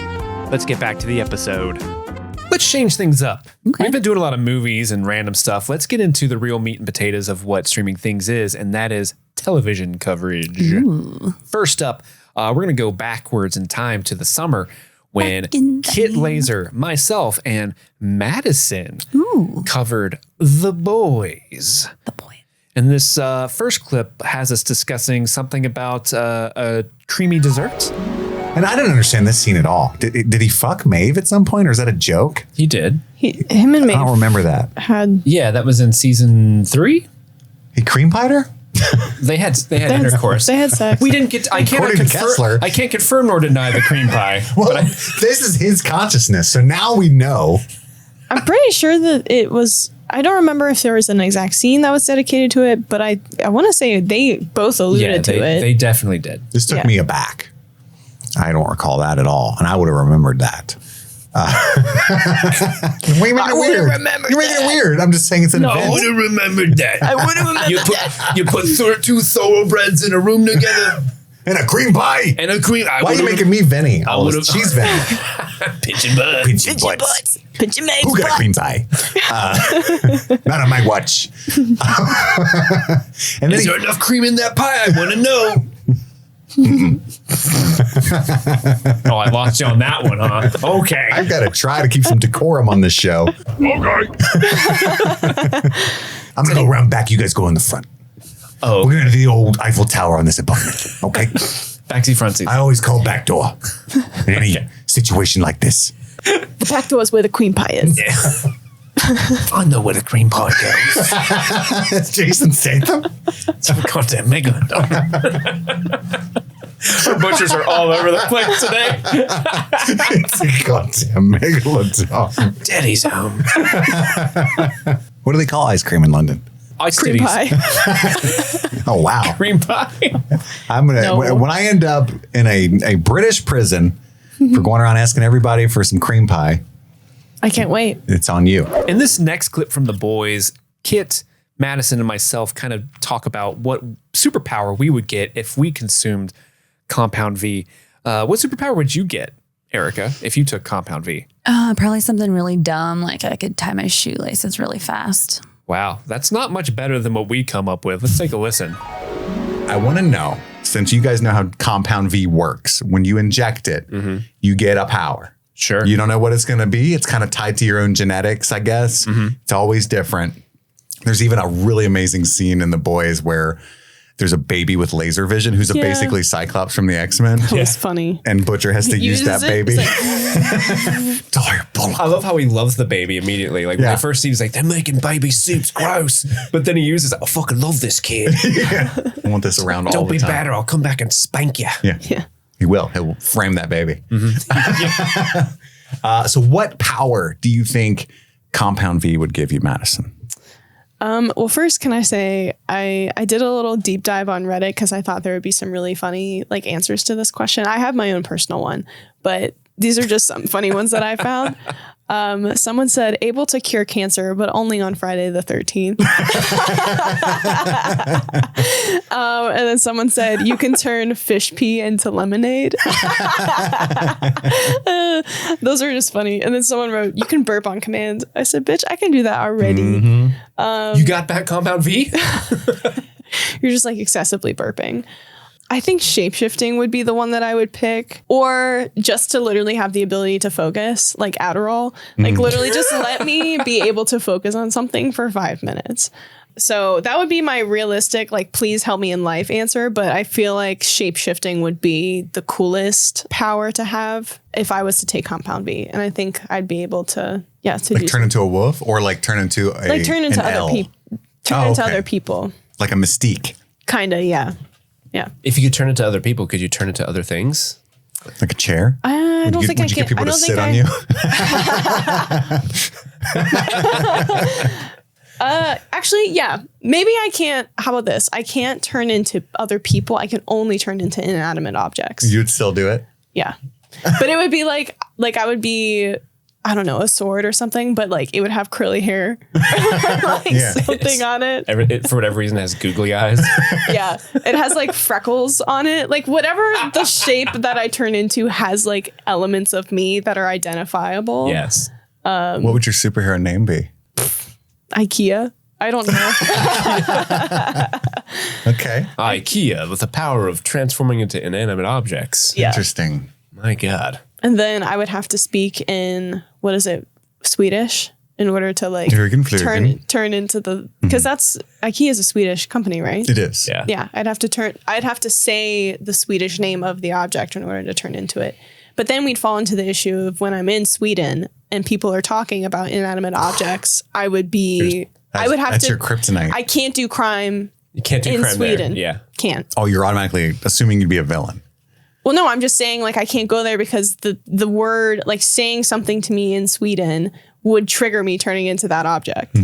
Let's get back to the episode. Let's change things up. Okay. We've been doing a lot of movies and random stuff. Let's get into the real meat and potatoes of what Streaming Things is, and that is television coverage. Ooh. First up, we're going to go backwards in time to the summer when Kit Laser, myself, and Madison covered The Boys. The Boys. And this first clip has us discussing something about a creamy dessert. And I didn't understand this scene at all. Did he fuck Maeve at some point, or is that a joke? He did. Him and I Maeve don't remember that. had Yeah, that was in season 3. He cream pied her? They had intercourse. They had sex. We didn't get. I According cannot to confirm. Kessler. I can't confirm nor deny the cream pie. Well, but this is his consciousness. So now we know. I'm pretty sure that it was. I don't remember if there was an exact scene that was dedicated to it, but I want to say they both alluded to it. They definitely did. This took Yeah. me aback. I don't recall that at all. And I would have remembered that. You're making it weird. You're making it weird. I'm just saying it's an event. have remembered that. I would have remembered. You put two thoroughbreds in a room together And a cream pie. and a cream. Why are you making me Vinny? I would've- She's Vinny. pitching bud? Pinchy butts. Pinch your Who got a cream pie? Not on my watch. And then Is there enough cream in that pie? I want to know. Oh, I lost you on that one, huh? Okay. I've got to try to keep some decorum on this show. Okay. I'm going to go around back. You guys go in the front. Oh, We're going to do the old Eiffel Tower on this apartment. Okay? backseat, front seat. I always call back door in any situation like this. The back door is where the cream pie is. I know where the cream pie goes. That's Jason Statham. Goddamn megalodon. Our butchers are all over the place today. It's a goddamn megalodon. Daddy's home. What do they call ice cream in London? Ice Cream titties. pie. Oh, wow. Cream pie. I'm gonna No. when I end up in a British prison for going around asking everybody for some cream pie, I can't wait. it's on you. In this next clip from The Boys, Kit, Madison, and myself kind of talk about what superpower we would get if we consumed Compound V. What superpower would you get, Erica, if you took Compound V? Probably something really dumb, like I could tie my shoelaces really fast. Wow, that's not much better than what we come up with. Let's take a listen. I want to know, since you guys know how Compound V works, when you inject it, you get a power. Sure. You don't know what it's going to be. It's kind of tied to your own genetics, I guess. It's always different. There's even a really amazing scene in The Boys where there's a baby with laser vision who's Yeah. basically Cyclops from the X-Men. That was funny. And Butcher has to use that Uses it. baby. It's I love how he loves the baby immediately. Like when Yeah. I first see, he's like, "They're making baby soups, gross." But then he uses, "I fucking love this kid. I want this around all Don't the be time. bad, or I'll come back and spank you." Yeah. Yeah. He will. He'll frame that baby. So what power do you think Compound V would give you, Madison? Well, first, can I say I did a little deep dive on Reddit because I thought there would be some really funny like answers to this question. I have my own personal one, but These are just some funny ones that I found. Someone said able to cure cancer, but only on Friday the 13th. And then someone said you can turn fish pee into lemonade. Those are just funny. And then someone wrote, you can burp on command. I said, bitch, I can do that already. You got that compound V? You're just like excessively burping. I think shapeshifting would be the one that I would pick, or just to literally have the ability to focus, like Adderall. Like literally just let me be able to focus on something for 5 minutes. So that would be my realistic, like, please help me in life answer. But I feel like shapeshifting would be the coolest power to have if I was to take compound V. And I think I'd be able to, to like turn into a wolf, or like turn into a other people. Turn into other people. Like a Mystique. Kind of, yeah. Yeah. If you could turn into other people, could you turn into other things? Like a chair? I don't think I can. Would you get people to sit on you? Actually, yeah. Maybe I can't. How about this? I can't turn into other people. I can only turn into inanimate objects. You'd still do it? Yeah. But it would be like I would be, I don't know, a sword or something, but like it would have curly hair, like something on it. It. For whatever reason, it has googly eyes. Yeah. It has like freckles on it. Like whatever the shape that I turn into has like elements of me that are identifiable. Yes. What would your superhero name be? IKEA. I don't know. Okay. IKEA with the power of transforming into inanimate objects. Yeah. Interesting. My God. And then I would have to speak in, what is it, Swedish, in order to like turn into the, because that's, IKEA is a Swedish company, right? It is. Yeah. Yeah. I'd have to say the Swedish name of the object in order to turn into it. But then we'd fall into the issue of when I'm in Sweden and people are talking about inanimate objects, I would have that's your kryptonite. I can't do crime. You can't do in crime Sweden. there. Yeah. Can't. Oh, you're automatically assuming you'd be a villain. Well, no, I'm just saying like I can't go there because the word, like saying something to me in Sweden would trigger me turning into that object.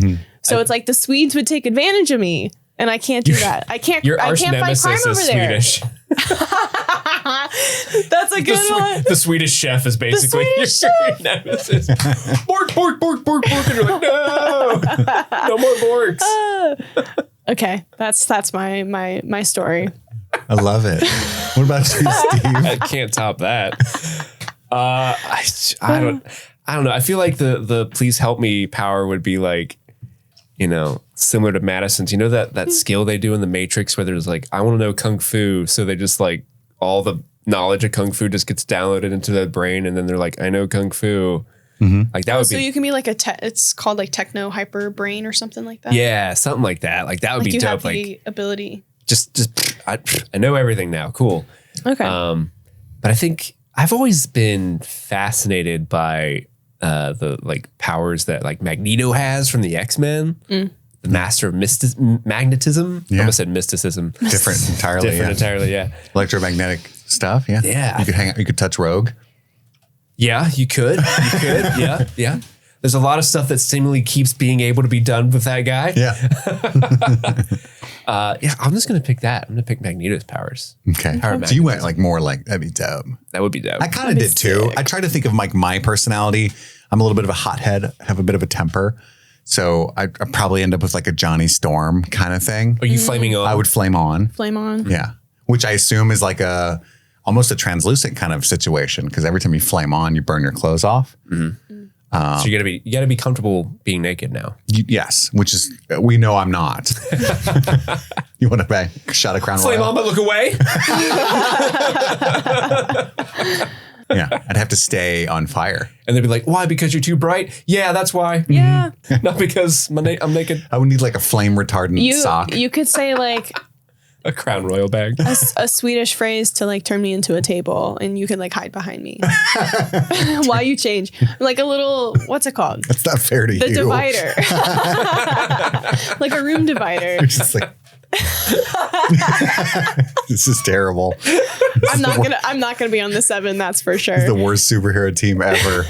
So it's like the Swedes would take advantage of me and I can't do that. I can't fight crime over there. Swedish. That's a good one. The Swedish chef is basically your nemesis. Bork, bork, bork, bork, bork. And you're like, no, no more borks. Okay, that's my story. I love it. What about you, Steve? I can't top that. I don't know. I feel like the please help me power would be like, you know, similar to Madison's. You know that skill they do in the Matrix where there's like, I want to know Kung Fu. So they just like all the knowledge of Kung Fu just gets downloaded into their brain. And then they're like, I know Kung Fu. Like that would be. So you can be like it's called like techno hyper brain or something like that. Yeah, something like that. Like that would be you dope. Have like the ability. I know everything now. Cool. Okay. But I think I've always been fascinated by the like powers that like Magneto has from the X-Men. The master of magnetism. Yeah. I almost said mysticism. Different entirely. Yeah. Electromagnetic stuff. Yeah. Yeah. You could hang out. You could touch Rogue. Yeah, you could. Yeah. There's a lot of stuff that seemingly keeps being able to be done with that guy. Yeah. I'm just going to pick that. I'm going to pick Magneto's powers. Okay. So you went like more like, that'd be dope. That would be dope. I kind of did too. I try to think of like my personality. I'm a little bit of a hothead, have a bit of a temper. So I'd probably end up with like a Johnny Storm kind of thing. Are you flaming on? I would flame on. Flame on. Yeah. Which I assume is like almost a translucent kind of situation. Because every time you flame on, you burn your clothes off. So you gotta be comfortable being naked now. Yes, which is we know I'm not. You want to bang shot a Crown Flame Royal? on, but look away. Yeah, I'd have to stay on fire. And they'd be like, "Why? Because you're too bright." Yeah, that's why. Yeah. Not because I'm naked. I would need like a flame retardant sock. You could say like A Crown Royal bag. a Swedish phrase to like turn me into a table, and you can like hide behind me while you change, like a little, what's it called? That's not fair to you. The divider, like a room divider. You're just like, this is terrible. I'm not gonna be on the 7. That's for sure. It's the worst superhero team ever.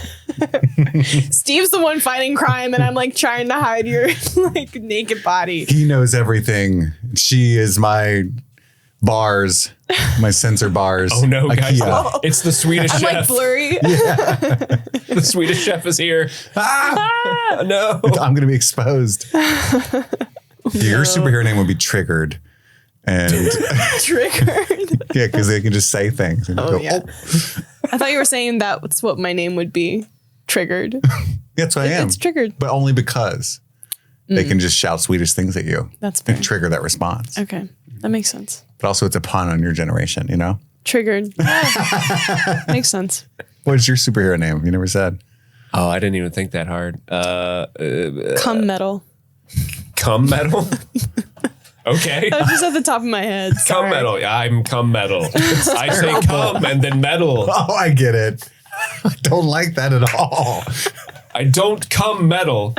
Steve's the one fighting crime, and I'm like trying to hide your like naked body. He knows everything. She is my bars, my sensor bars. Oh no, guys! IKEA. It's the Swedish I'm chef. like blurry. The Swedish chef is here. No. I'm going to be exposed. Your superhero name would be Triggered. And Triggered. yeah, because they can just say things. And go, Yeah. I thought you were saying that's what my name would be. Triggered. That's what I am. It's triggered. But only because they can just shout Swedish things at you. That's fair. And trigger that response. Okay. That makes sense. But also it's a pun on your generation, you know? Triggered. Yeah. Makes sense. What is your superhero name? You never said. Oh, I didn't even think that hard. Cum metal. Cum metal. Okay. That was just at the top of my head. Cum Sorry. metal. Yeah, I'm cum metal. I say cum and then metal. Oh, I get it. I don't like that at all. I don't cum metal.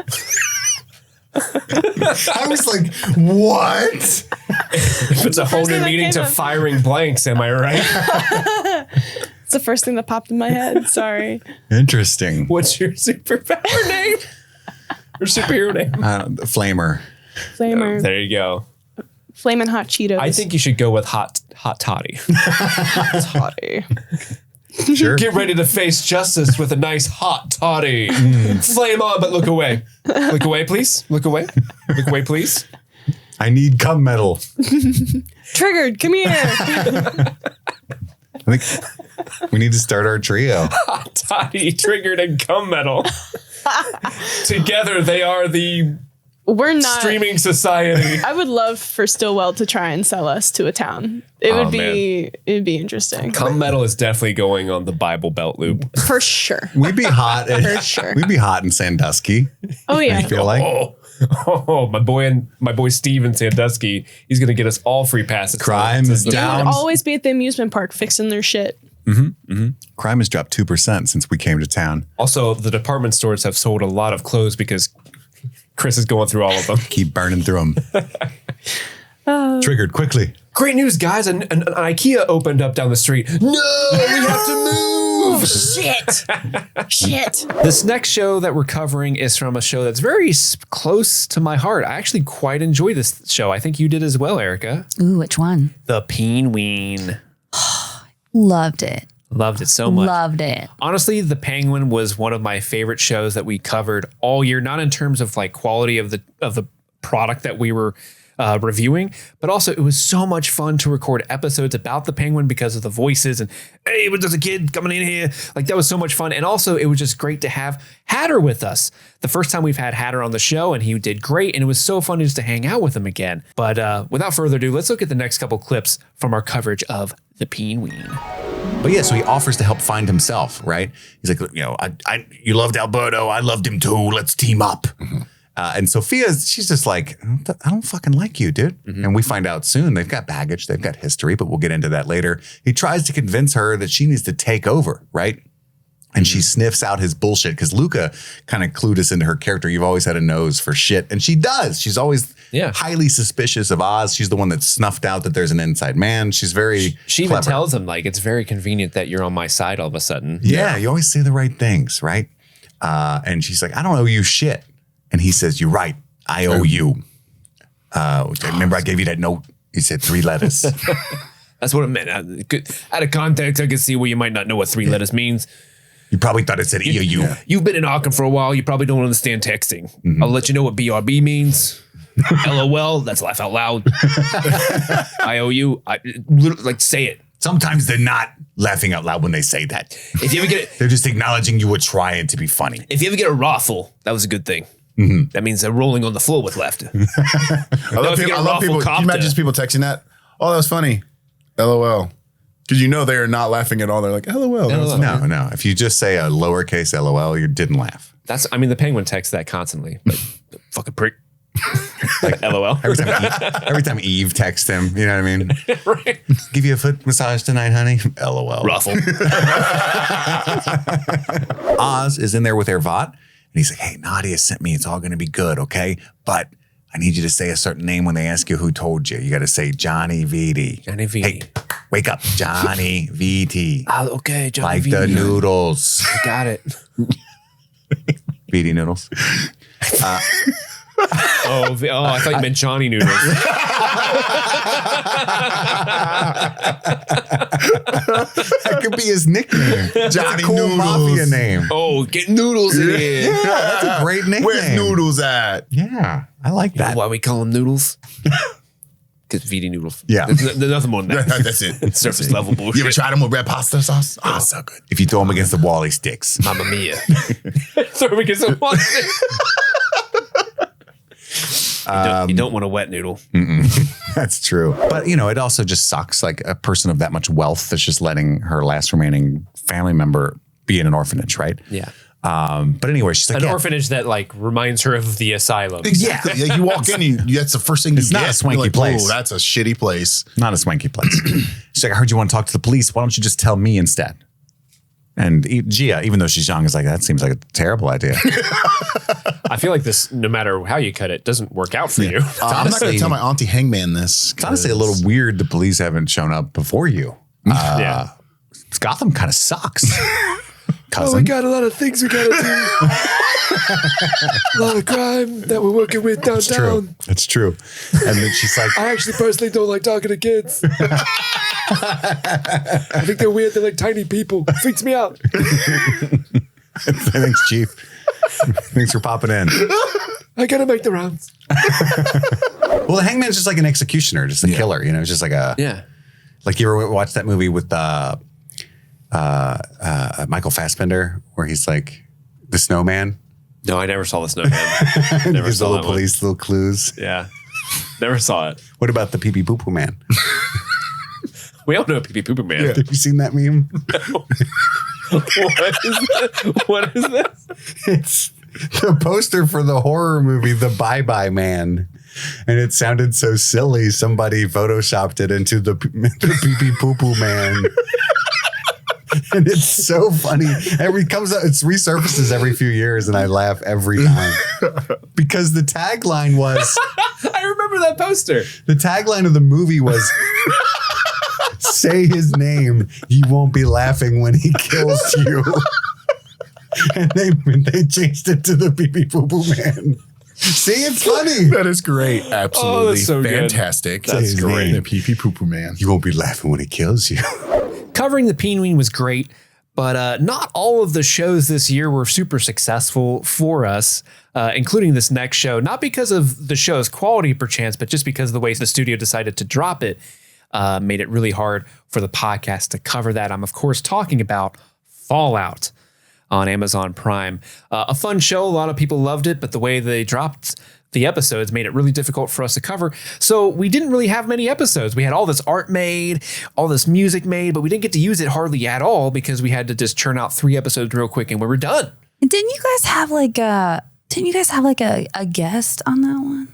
I was like, what? If it's a whole thing new that meaning came to up. firing blanks, am I right? It's the first thing that popped in my head. Sorry. Interesting. What's your superpower name? Your superhero name? Flamer. Flamer. There you go. Flamin' hot Cheetos. I think you should go with hot toddy. Toddy. Sure. Get ready to face justice with a nice hot toddy. Flame on, but look away. Look away, please. Look away. Look away, please. I need cum metal. Triggered. Come here. I think we need to start our trio. Hot toddy, triggered, and cum metal. Together, they are the We're not. streaming society. I would love for Stillwell to try and sell us to a town. It would be interesting. Cum metal is definitely going on the Bible Belt loop. For sure. We'd be hot. For sure. We'd be hot in Sandusky. Oh yeah. I feel like. Oh, my boy Steve in Sandusky, he's gonna get us all free passes. Crime is They down. would always be at the amusement park fixing their shit. Crime has dropped 2% since we came to town. Also, the department stores have sold a lot of clothes because Chris is going through all of them. Keep burning through them. Triggered quickly. Great news, guys! An IKEA opened up down the street. No, we have to move. Shit. This next show that we're covering is from a show that's very close to my heart. I actually quite enjoy this show. I think you did as well, Erica. Ooh, which one? The Penguin. Loved it. Loved it so much. Loved it. Honestly, The Penguin was one of my favorite shows that we covered all year, not in terms of like quality of the product that we were reviewing, but also it was so much fun to record episodes about the Penguin because of the voices and, hey, there's a kid coming in here. Like that was so much fun. And also it was just great to have Hatter with us. The first time we've had Hatter on the show and he did great. And it was so fun just to hang out with him again. But without further ado, let's look at the next couple clips from our coverage of the Penguin. But yeah, so he offers to help find himself, right? He's like, you know, you loved Alberto. I loved him too. Let's team up. And Sophia, she's just like, I don't fucking like you, dude. And we find out soon they've got baggage, they've got history, but we'll get into that later. He tries to convince her that she needs to take over, right? And she sniffs out his bullshit because Luca kind of clued us into her character. You've always had a nose for shit. And she does. She's always highly suspicious of Oz. She's the one that snuffed out that there's an inside man. She's very She even clever. tells him like, it's very convenient that you're on my side all of a sudden. Yeah, you always say the right things, right? And she's like, I don't owe you shit. And he says, you're right. I owe you. Remember I gave you that note? He said 3 letters. That's what it meant. Out of context, I can see where you might not know what 3 letters means. You probably thought it said EOU. You've been in Arkham for a while. You probably don't understand texting. I'll let you know what BRB means. LOL, that's laugh out loud. I owe you. Like, say it. Sometimes they're not laughing out loud when they say that. If you ever get They're just acknowledging you were trying to be funny. if you ever get a raffle, that was a good thing. That means they're rolling on the floor with laughter. I love people. Can you imagine just people texting that? Oh, that was funny. LOL. Because you know they are not laughing at all. They're like, LOL. That was funny. No. If you just say a lowercase LOL, you didn't laugh. The Penguin texts that constantly. But fucking prick. Like LOL. Every time Eve texts him, you know what I mean? Right. Give you a foot massage tonight, honey? LOL. Ruffle. Oz is in there with Ervat, and he's like, hey, Nadia sent me. It's all going to be good, okay? But I need you to say a certain name when they ask you who told you. You got to say Johnny VD. Johnny VD. Hey, wake up. Johnny VD. Okay, Johnny Like VD. the noodles. I got it. VD noodles. I thought you meant Johnny Noodles. That could be his nickname. Johnny cool Noodles. mafia name. Oh, get noodles in here. Yeah, that's a great nickname. Where's Noodles at? Yeah, I like You know that. why we call them noodles? Because VD noodles. Yeah. There's nothing more than that. That's it. Surface level bullshit. You ever tried them with red pasta sauce? Oh, so good. If you throw him against the wall, he sticks. Mamma mia. Throw him against the wall. You don't want a wet noodle. That's true. But, it also just sucks. Like a person of that much wealth that's just letting her last remaining family member be in an orphanage, right? Yeah. But anyway, she's like, An orphanage that like reminds her of the asylum. Exactly. Yeah. You walk in, that's the first thing you It's get. not a swanky You're like, place. "Whoa, that's a shitty place." Not a swanky place. She's like, I heard you want to talk to the police. Why don't you just tell me instead? And Gia, even though she's young, is like, that seems like a terrible idea. I feel like this, no matter how you cut it, doesn't work out for you. I'm not going to tell my auntie Hangman this. It's honestly a little weird the police haven't shown up before you. Yeah. Gotham kind of sucks. Cousin. We got a lot of things we got to do. A lot of crime that we're working with downtown. That's true. And then she's like, I actually personally don't like talking to kids. I think they're weird. They're like tiny people. It freaks me out. thanks, Chief. Thanks for popping in. I got to make the rounds. Well, the hangman's just like an executioner, just a killer, just like a, like you ever watched that movie with Michael Fassbender where he's like the snowman? No, I never saw the snowman. Never saw the police little clues. Yeah. Never saw it. What about the pee pee poo poo man? We all know Pee Pee Poo Poo Man. Have you seen that meme? What is this? It's the poster for the horror movie, The Bye Bye Man. And it sounded so silly. Somebody photoshopped it into the pee pee poo poo man. And it's so funny. It comes out, it resurfaces every few years, and I laugh every time. Because the tagline was I remember that poster. the tagline of the movie was say his name, you won't be laughing when he kills you. And they changed it to the pee pee poo poo man. See, it's funny. That is great. Absolutely. that's so good. Fantastic. That's great. The pee pee poo poo man. You won't be laughing when he kills you. Covering the Peenween was great, but not all of the shows this year were super successful for us, including this next show. Not because of the show's quality, perchance, but just because of the way the studio decided to drop it made it really hard for the podcast to cover that. I'm, of course, talking about Fallout on Amazon Prime. A fun show. A lot of people loved it, but the way they dropped the episodes made it really difficult for us to cover. So we didn't really have many episodes. We had all this art made, all this music made, but we didn't get to use it hardly at all because we had to just churn out 3 episodes real quick and we were done. And didn't you guys have like a guest on that one?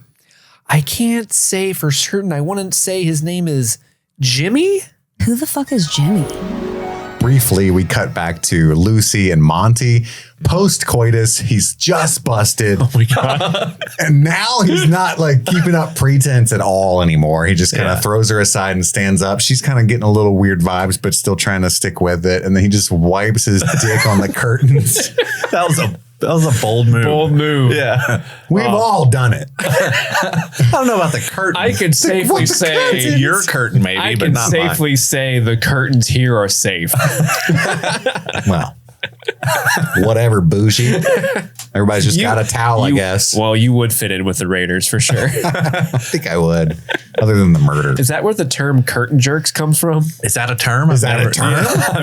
I can't say for certain. I want to say his name is Jimmy. Who the fuck is Jimmy? Briefly, we cut back to Lucy and Monty. Post-coitus, he's just busted. Oh my God. And now he's not like keeping up pretense at all anymore. He just kind of throws her aside and stands up. She's kind of getting a little weird vibes, but still trying to stick with it. And then he just wipes his dick on the curtains. That was a bold move. Bold move. Yeah. We've all done it. I don't know about the curtain. I could safely say your curtain, maybe, I but can not safely say the curtains here are safe. Well, whatever, bougie. Everybody's just got a towel, I guess. Well, you would fit in with the Raiders for sure. I think I would, other than the murder. Is that where the term curtain jerks comes from? Is that a term? Is that a term?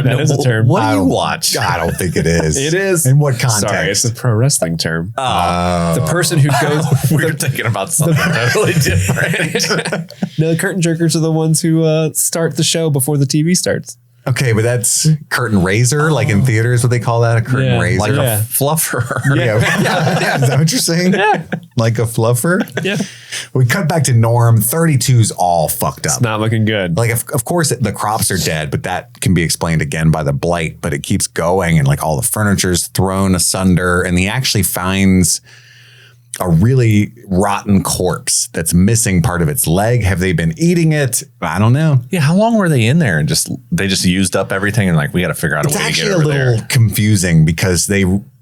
That is a term. What do you watch? I don't think it is. It is. In what context? Sorry, it's a pro wrestling term. The person who goes... We were thinking about something totally different. No, the curtain jerkers are the ones who start the show before the TV starts. Okay, but that's curtain raiser, like in theaters, what they call that, a curtain raiser. Like a fluffer. Yeah. Is that what you're saying? Yeah. Like a fluffer? Yeah. We cut back to Norm. 32's all fucked up. It's not looking good. Like, of course, the crops are dead, but that can be explained again by the blight. But it keeps going, and like all the furniture's thrown asunder, and he actually finds a really rotten corpse that's missing part of its leg. Have they been eating it? I don't know. Yeah, how long were they in there? And they just used up everything, and like we got to figure out a way to get over there. It's actually a little confusing because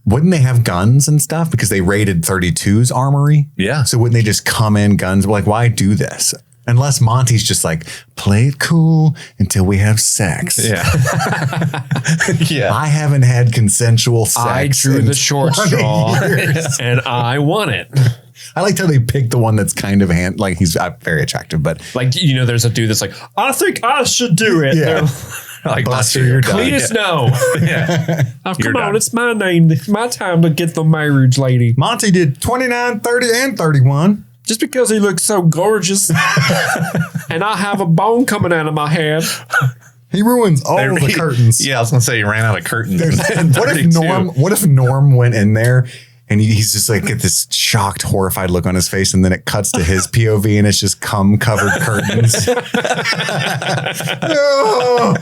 wouldn't they have guns and stuff? Because they raided 32's armory. Yeah. So wouldn't they just come in guns? Like, why do this? Unless Monty's just like, play it cool until we have sex. Yeah. Yeah. I haven't had consensual sex. I drew the short straw and I won it. I liked how they picked the one that's kind of like he's very attractive, but like, there's a dude that's like, I think I should do it. Yeah. Like, Buster, you're done. Cletus, no. Yeah. Oh, come on, it's my name. It's my time to get the marriage lady. Monty did 29, 30, and 31. Just because he looks so gorgeous and I have a bone coming out of my head. He ruins all the curtains. Yeah, I was gonna say he ran out of curtains. What if Norm went in there and he's just like get this shocked, horrified look on his face, and then it cuts to his POV and it's just cum covered curtains. No,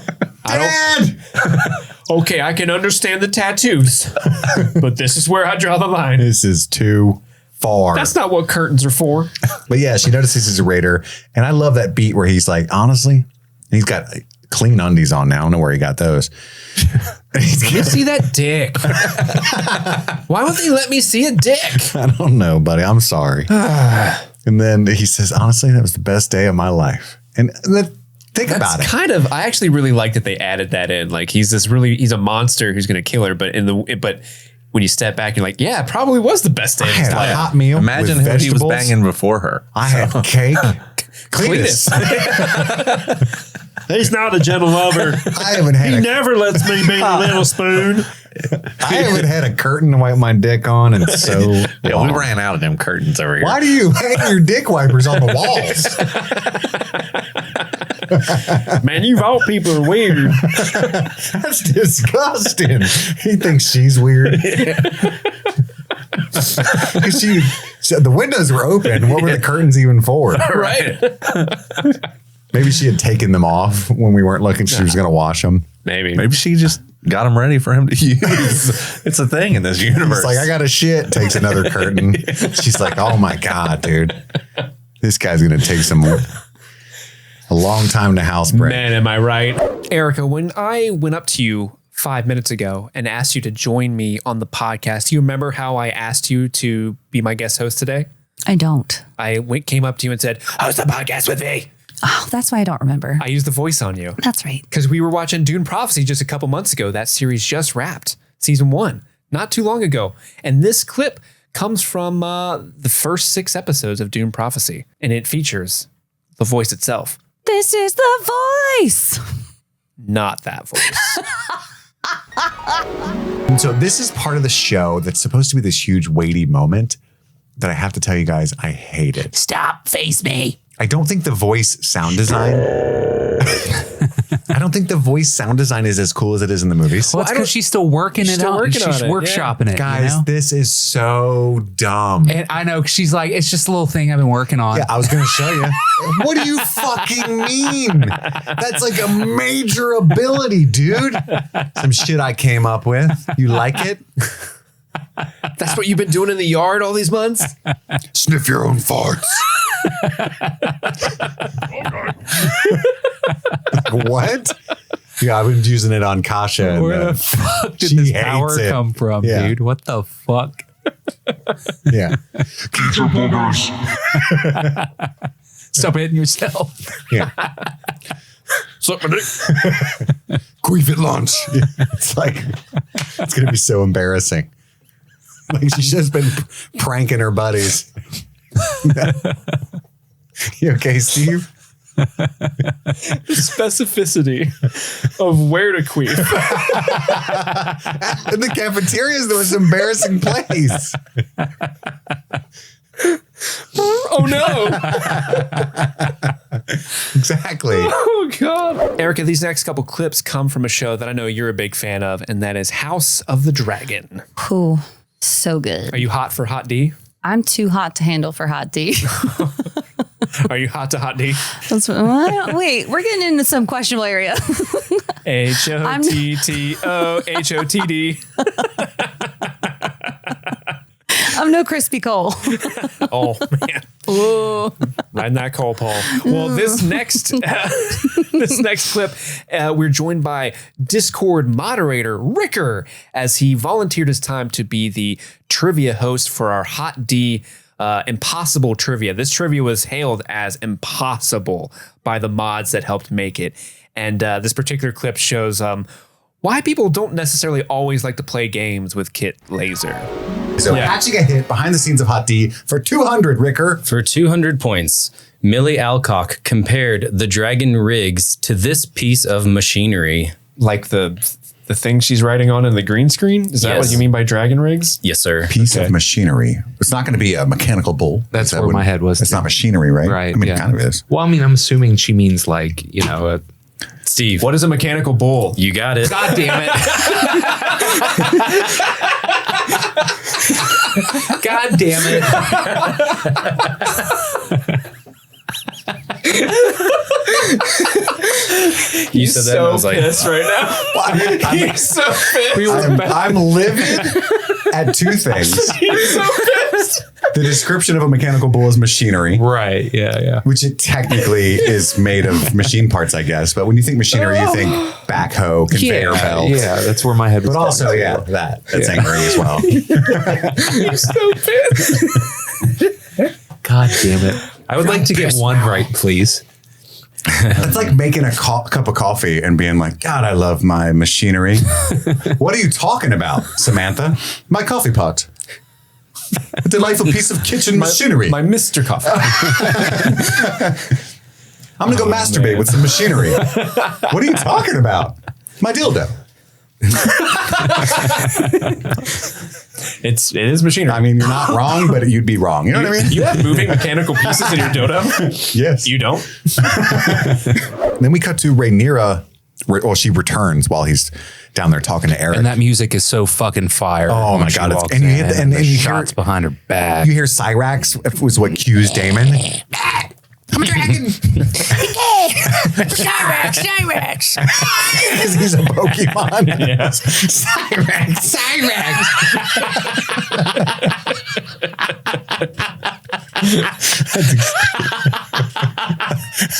Dad. Okay, I can understand the tattoos, but this is where I draw the line. This is too far. That's not what curtains are for. But yeah, she notices he's a raider, and I love that beat where he's like, honestly, and he's got clean undies on now. I don't know where he got those. Let me see that dick. Why won't they let me see a dick? I don't know, buddy. I'm sorry. And then he says, honestly, that was the best day of my life. And think about it. I actually really like that they added that in. Like he's a monster who's going to kill her, but when you step back, you're like, yeah, it probably was the best day of his life. A hot meal. Imagine who he was banging before her. I had cake. Cletus. He's not a gentle lover. I haven't had. He never lets me be the little spoon. I haven't had a curtain to wipe my dick on, and so yeah, we ran out of them curtains over here. Why do you hang your dick wipers on the walls? Man, you all people are weird. That's disgusting. He thinks she's weird. The windows were open. What were the curtains even for? Right. Maybe she had taken them off when we weren't looking. She was going to wash them. Maybe she just got them ready for him to use. It's a thing in this universe. It's like, I got a shit. Takes another curtain. She's like, oh my God, dude. This guy's going to take a long time to house break. Man, am I right? Erica, when I went up to you 5 minutes ago and asked you to join me on the podcast, do you remember how I asked you to be my guest host today? I don't. I came up to you and said, host the podcast with me. Oh, that's why I don't remember. I used the voice on you. That's right. Because we were watching Dune Prophecy just a couple months ago. That series just wrapped. Season 1. Not too long ago. And this clip comes from the first 6 episodes of Dune Prophecy. And it features the voice itself. This is the voice. Not that voice. And so this is part of the show that's supposed to be this huge weighty moment that I have to tell you guys, I hate it. Stop, face me. I don't think the voice sound design. I don't think the voice sound design is as cool as it is in the movies. Well, it's because she's still working it out. She's workshopping it. Guys, you know? this is so dumb. And I know, 'cause she's like, it's just a little thing I've been working on. Yeah, I was going to show you. What do you fucking mean? That's like a major ability, dude. Some shit I came up with. You like it? That's what you've been doing in the yard all these months? Sniff your own farts. What? Yeah, I've been using it on Kasha. Where the fuck did this power come from, dude? What the fuck? Yeah. Stop hitting yourself. Yeah. Suck my dick. Queef at lunch. Yeah. It's like, it's going to be so embarrassing. Like she's just been pranking her buddies. You okay, Steve? The specificity of where to queef. In the cafeteria is the most embarrassing place. Oh no. Exactly. Oh God. Erica, these next couple clips come from a show that I know you're a big fan of, and that is House of the Dragon. Ooh, so good. Are you hot for Hot D? I'm too hot to handle for Hot D. Are you hot to Hot D? Wait, we're getting into some questionable area. HOTTOHOTD. I'm no Crispy Cole. Oh man. Ooh. Riding that coal, Paul. Well, this next clip, we're joined by Discord moderator Ricker as he volunteered his time to be the trivia host for our Hot D impossible trivia. This trivia was hailed as impossible by the mods that helped make it. And this particular clip shows why people don't necessarily always like to play games with Kit Laser. So hatching a hit behind the scenes of Hot D for 200, Ricker. For 200 points, Millie Alcock compared the dragon rigs to this piece of machinery. Like the thing she's writing on in the green screen? Is that what you mean by dragon rigs? Yes, sir. Piece of machinery. It's not going to be a mechanical bull. That's where my head was. It's not machinery, right? Right. I mean, it kind of is. Well, I mean, I'm assuming she means like, Steve. What is a mechanical bull? You got it. God damn it. God damn it. You said that and I was like, pissed right now. He's so pissed. I'm livid at two things. He's so pissed. The description of a mechanical bull is machinery. Right. Yeah. Which it technically is made of machine parts, I guess. But when you think machinery, you think backhoe, conveyor belt. Yeah, that's where my head was. But also, that's angry as well. He's so pissed. God damn it. I would like to get one right, please. It's like making a cup of coffee and being like, God, I love my machinery. What are you talking about, Samantha? My coffee pot. A delightful piece of kitchen machinery. My Mr. Coffee. I'm going to go masturbate with some machinery. What are you talking about? My dildo. It is machinery. I mean, you're not wrong, but you'd be wrong. You know what I mean? You have moving mechanical pieces in your dildo? Yes. You don't? Then we cut to Rhaenyra. Well, she returns while he's down there talking to Eric. And that music is so fucking fire. Oh my God. And you hit and you shots hear behind her back. You hear Cyrax was what cues Damon. I'm a dragon. Cyrax. Because he's a Pokemon. Yes. Cyrax.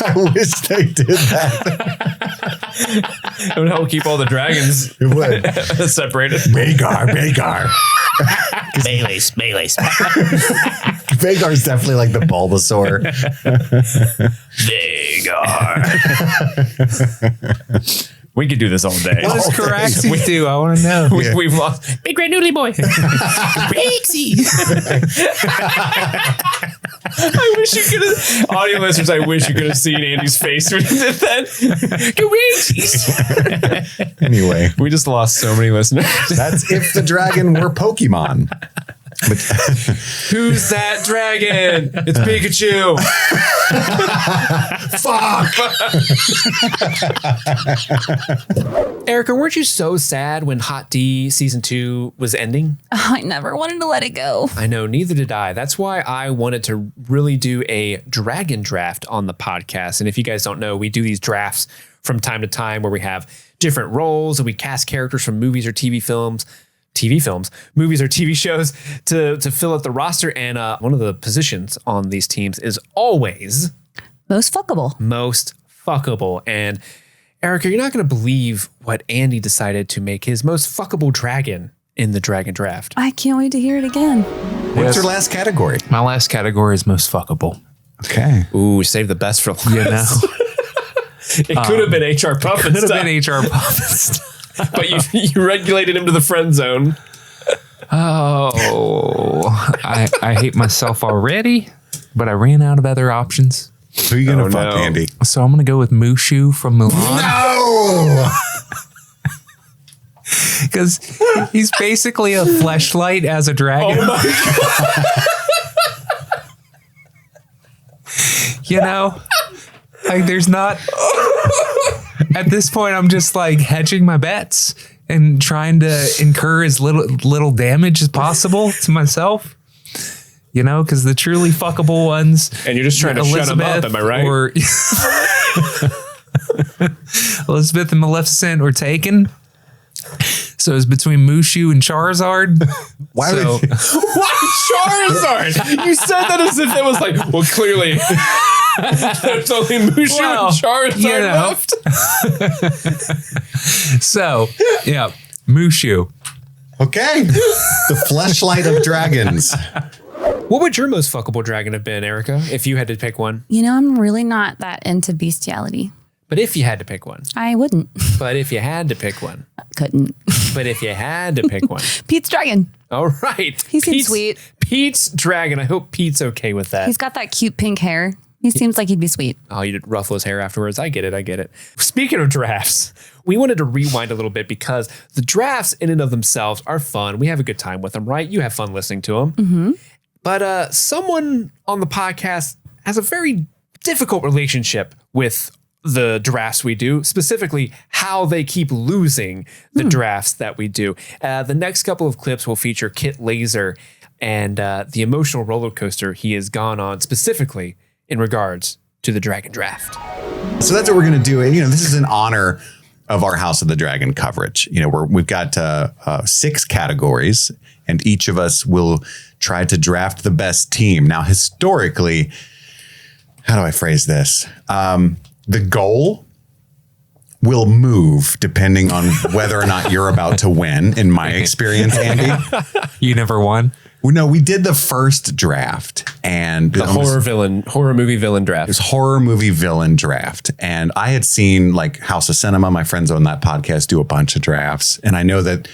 I wish they did that. It would help keep all the dragons It would. separated. Rhaegar. Baylace. Vagar's definitely like the Bulbasaur. Vagar. We could do this all day. What does Caraxi do? I want to know. We've lost. Big red noodly boy. I wish you could have. Audio listeners, I wish you could have seen Andy's face when he did that. Anyway, we just lost so many listeners. That's if the dragon were Pokemon. But who's that dragon? It's Pikachu. Fuck. Erica, weren't you so sad when Hot D season 2 was ending? I never wanted to let it go. I know, neither did I. That's why I wanted to really do a dragon draft on the podcast. And if you guys don't know, we do these drafts from time to time where we have different roles and we cast characters from movies or TV films, movies or TV shows to fill out the roster. And one of the positions on these teams is always most fuckable. And Erica, you're not going to believe what Andy decided to make his most fuckable dragon in the dragon draft. I can't wait to hear it again. What's your last category? My last category is most fuckable. Okay. Ooh, save the best for last. You know? It could have been HR Puff. Could have been HR Puff. But you regulated him to the friend zone. Oh, I hate myself already, but I ran out of other options. Who are you going to fuck, Andy? So I'm going to go with Mushu from Mulan. No! Because he's basically a fleshlight as a dragon. Oh my God. You know? Like there's not... At this point, I'm just like hedging my bets and trying to incur as little damage as possible to myself. You know, because the truly fuckable ones... And you're just trying to shut them up, am I right? Or Elizabeth and Maleficent were taken. So it's between Mushu and Charizard. Why Charizard? You said that as if it was like, well, clearly... There's only Mushu and Charizard left. So, yeah, Mushu. Okay. The fleshlight of dragons. What would your most fuckable dragon have been, Erica, if you had to pick one? You know, I'm really not that into bestiality. But if you had to pick one. I wouldn't. But if you had to pick one. Couldn't. But if you had to pick one. Pete's dragon. All right. He seems sweet. Pete's dragon. I hope Pete's okay with that. He's got that cute pink hair. He seems like he'd be sweet. Oh, you'd ruffle his hair afterwards. I get it. Speaking of drafts, we wanted to rewind a little bit because the drafts in and of themselves are fun. We have a good time with them, right? You have fun listening to them. Mm-hmm. But someone on the podcast has a very difficult relationship with the drafts we do, specifically how they keep losing the drafts that we do. The next couple of clips will feature Kit Laser and the emotional roller coaster he has gone on specifically in regards to the Dragon Draft. So that's what we're going to do. You know, this is in honor of our House of the Dragon coverage. You know, we've got 6 categories, and each of us will try to draft the best team. Now, historically, how do I phrase this? The goal will move depending on whether or not you're about to win, in my experience, Andy. You never won? Well, no, we did the first draft, and the horror movie villain draft. It was horror movie villain draft, and I had seen like House of Cinema, my friends on that podcast, do a bunch of drafts, and I know that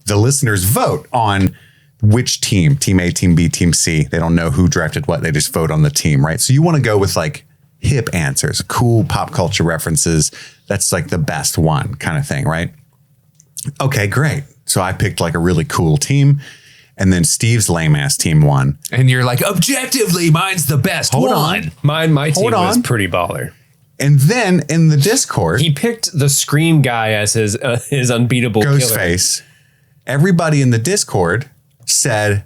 the listeners vote on which team A, team B, team C. They don't know who drafted what; they just vote on the team, right? So you want to go with like hip answers, cool pop culture references. That's like the best one kind of thing, right? Okay, great. So I picked like a really cool team. And then Steve's lame ass team won. And you're like, objectively, mine's the best one. My team was pretty baller. And then in the Discord, he picked the Scream guy as his unbeatable Ghostface. Everybody in the Discord said,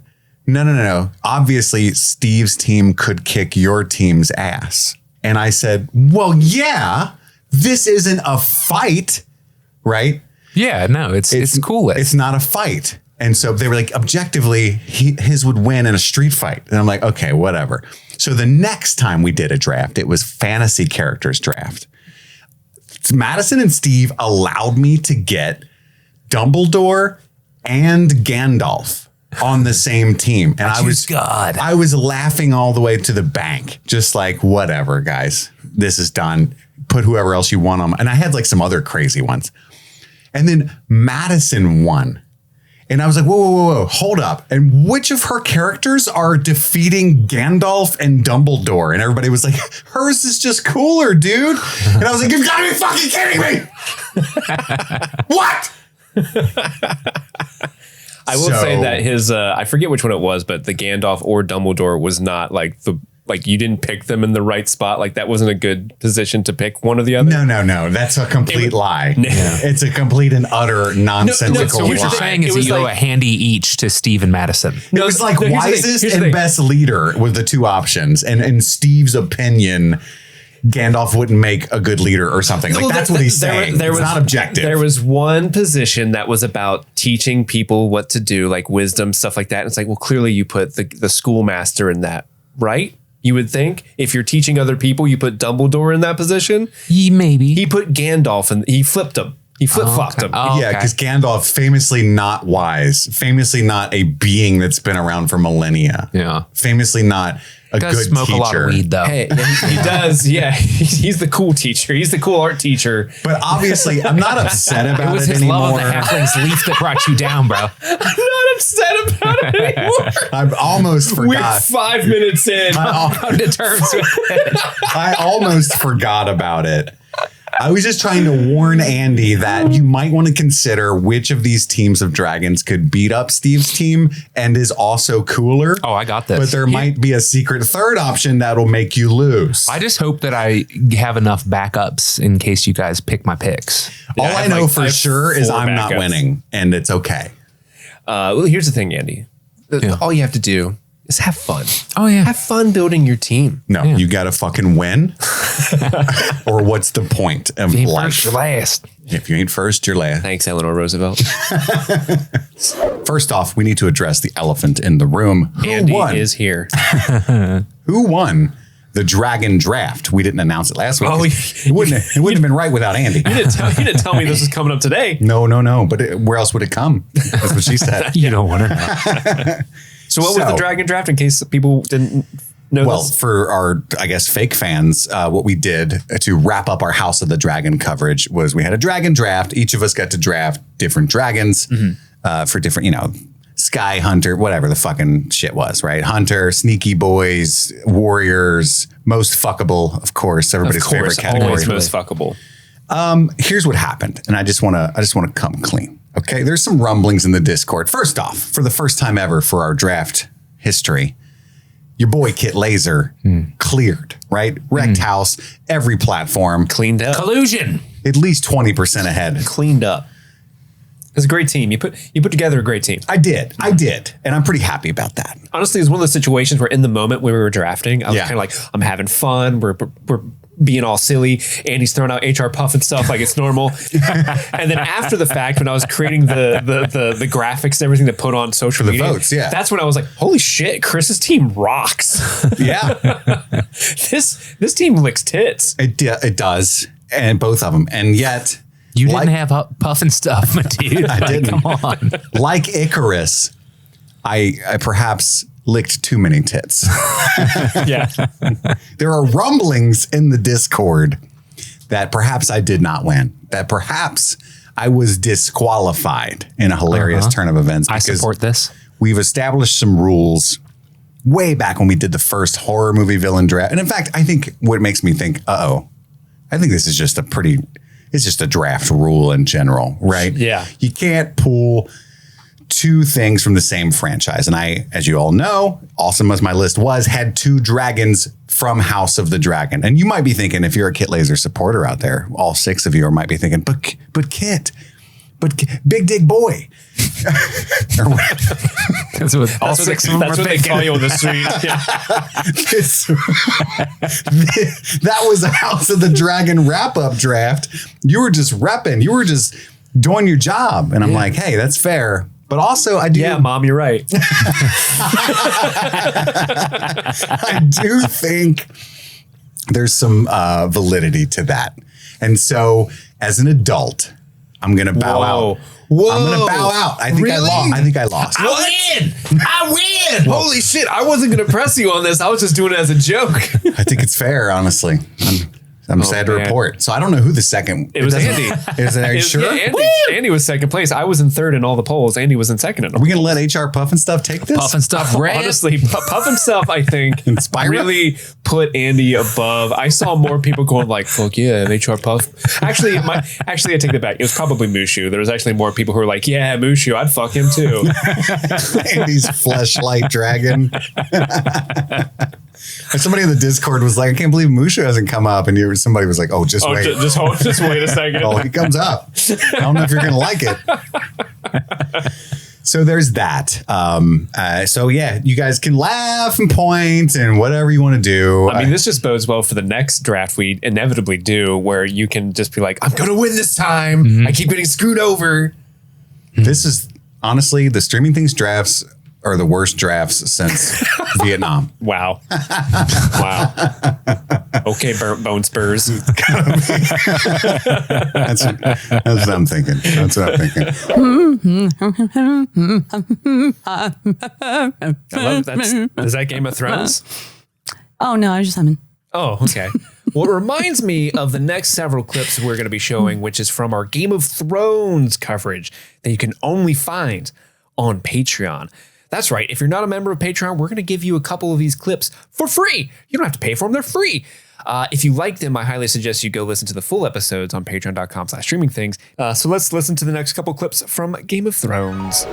no. Obviously, Steve's team could kick your team's ass. And I said, well, yeah, this isn't a fight, right? Yeah, no, it's cool. It's not a fight. And so they were like, objectively, his would win in a street fight. And I'm like, okay, whatever. So the next time we did a draft, it was fantasy characters draft. Madison and Steve allowed me to get Dumbledore and Gandalf on the same team. And I was laughing all the way to the bank, just like, whatever, guys, this is done. Put whoever else you want on. And I had like some other crazy ones. And then Madison won. And I was like, whoa, hold up. And which of her characters are defeating Gandalf and Dumbledore? And everybody was like, hers is just cooler, dude. And I was like, you've got to be fucking kidding me. What? I will say that his, I forget which one it was, but the Gandalf or Dumbledore was not like you didn't pick them in the right spot. Like that wasn't a good position to pick one or the other. No. That's a complete lie. It's a complete and utter nonsensical so what you're saying is that you owe a handy each to Steve and Madison. It was like wisest and best leader were the two options. And in Steve's opinion, Gandalf wouldn't make a good leader or something. Like that's what he's saying. It's not objective. There was one position that was about teaching people what to do, like wisdom, stuff like that. And it's like, well, clearly you put the schoolmaster in that, right? You would think if you're teaching other people, you put Dumbledore in that position. Maybe. He put Gandalf and he flipped him. He flip-flopped him. Yeah, because Gandalf, famously not wise, famously not a being that's been around for millennia. Yeah. Famously not a good smoke teacher. A lot of weed, though. Hey, he does. Yeah, he's the cool teacher. He's the cool art teacher. But obviously, I'm not upset about it It was his anymore. love of the halfling's leaf that brought you down, bro. I'm not upset about it anymore. I almost forgot. We're 5 minutes in. I'm to terms with it. I almost forgot about it. I was just trying to warn Andy that you might want to consider which of these teams of dragons could beat up Steve's team and is also cooler. Oh, I got this. But there might be a secret third option that'll make you lose. I just hope that I have enough backups in case you guys pick my picks. All I know for sure is I'm not winning, and it's okay. Well, here's the thing, Andy. All you have to do is have fun. Oh, yeah. Have fun building your team. No, you got to fucking win. Or what's the point of life? First, you're last. If you ain't first, you're last. Thanks, Eleanor Roosevelt. First off, we need to address the elephant in the room. Andy is here. Who won the Dragon Draft? We didn't announce it last week. Oh, it wouldn't have been right without Andy. You didn't tell me this was coming up today. No. But where else would it come? That's what she said. You don't want to know. So what was the dragon draft in case people didn't know this? For our, I guess, fake fans, what we did to wrap up our House of the Dragon coverage was we had a dragon draft. Each of us got to draft different dragons for different, Sky Hunter, whatever the fucking shit was, right? Hunter, Sneaky Boys, Warriors, most fuckable, of course, everybody's favorite category. Always most fuckable. Here's what happened, and I just want to come clean. Okay, there's some rumblings in the Discord. First off, for the first time ever for our draft history, your boy Kit Laser cleared, right? Wrecked house, every platform. Cleaned up. Collusion. At least 20% ahead. Cleaned up. It was a great team. You put together a great team. I did. And I'm pretty happy about that. Honestly, it was one of those situations where in the moment when we were drafting, I was kind of like, I'm having fun. We're being all silly. Andy's throwing out HR puff and stuff like it's normal. And then after the fact, when I was creating the graphics and everything to put on social media, votes, that's when I was like, holy shit, Chris's team rocks. Yeah. This team licks tits. It does. And both of them. And yet... You didn't have puff and stuff, my dude. I didn't. Come on. Like Icarus, I perhaps licked too many tits. Yeah. There are rumblings in the Discord that perhaps I did not win, that perhaps I was disqualified in a hilarious turn of events. I support this. We've established some rules way back when we did the first horror movie villain draft. And in fact, I think what makes me think, I think this is just it's just a draft rule in general, right? Yeah. You can't pull two things from the same franchise. And I, as you all know, awesome as my list was, had two dragons from House of the Dragon. And you might be thinking, if you're a Kit Laser supporter out there, all six of you might be thinking, but Kit, Big Dig Boy. That's what they call you on the street. Yeah. That was a House of the Dragon wrap-up draft. You were just repping. You were just doing your job. And I'm like, hey, that's fair. But also, I do. Yeah, Mom, you're right. I do think there's some validity to that. And so, as an adult, I'm going to bow out. Whoa. I'm going to bow out. I think I lost. I win. Holy shit. I wasn't going to press you on this. I was just doing it as a joke. I think it's fair, honestly. I'm sad to report. So I don't know who the second. It was Andy. Are you sure? Yeah, Andy was second place. I was in third in all the polls. Andy was in second. Are we going to let HR Puff and Stuff take this? Puff and Stuff ran. Honestly, Puff and Stuff, I think, really put Andy above. I saw more people going like, fuck yeah, HR Puff. Actually, I take that back. It was probably Mushu. There was actually more people who were like, yeah, Mushu, I'd fuck him too. Andy's fleshlight dragon. And somebody in the Discord was like, I can't believe Mushu hasn't come up. And somebody was like, oh, just wait. Just wait a second. Oh, he comes up. I don't know if you're going to like it. So there's that. So yeah, you guys can laugh and point and whatever you want to do. I mean, this just bodes well for the next draft we inevitably do, where you can just be like, I'm going to win this time. Mm-hmm. I keep getting screwed over. This is honestly, the Streaming Things drafts are the worst drafts since Vietnam. Wow. Wow. Okay, Bone Spurs. That's what I'm thinking. That's what I'm thinking. Is that Game of Thrones? Oh, no, I was just humming. Oh, okay. Well, it reminds me of the next several clips we're going to be showing, which is from our Game of Thrones coverage that you can only find on Patreon. That's right. If you're not a member of Patreon, we're going to give you a couple of these clips for free. You don't have to pay for them. They're free. If you like them, I highly suggest you go listen to the full episodes on patreon.com/streamingthings. So let's listen to the next couple clips from Game of Thrones.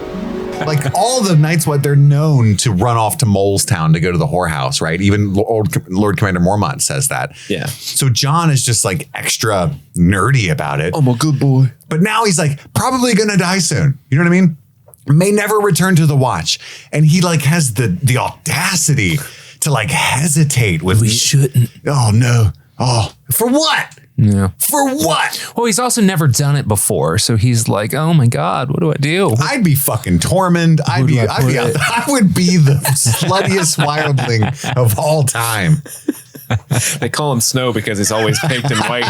Like all the Night's Watch, they're known to run off to Molestown to go to the whorehouse, right? Even Lord Commander Mormont says that. Yeah. So John is just like extra nerdy about it. I'm a good boy. But now he's like probably going to die soon. You know what I mean? May never return to the watch. And he like has the audacity to like hesitate with. We shouldn't. Oh no. Oh, for what? Yeah. For what? Well, he's also never done it before. So he's like, oh my God, what do I do? I'd be fucking Tormund. I would be the sluttiest wildling of all time. They call him Snow because he's always baked in white.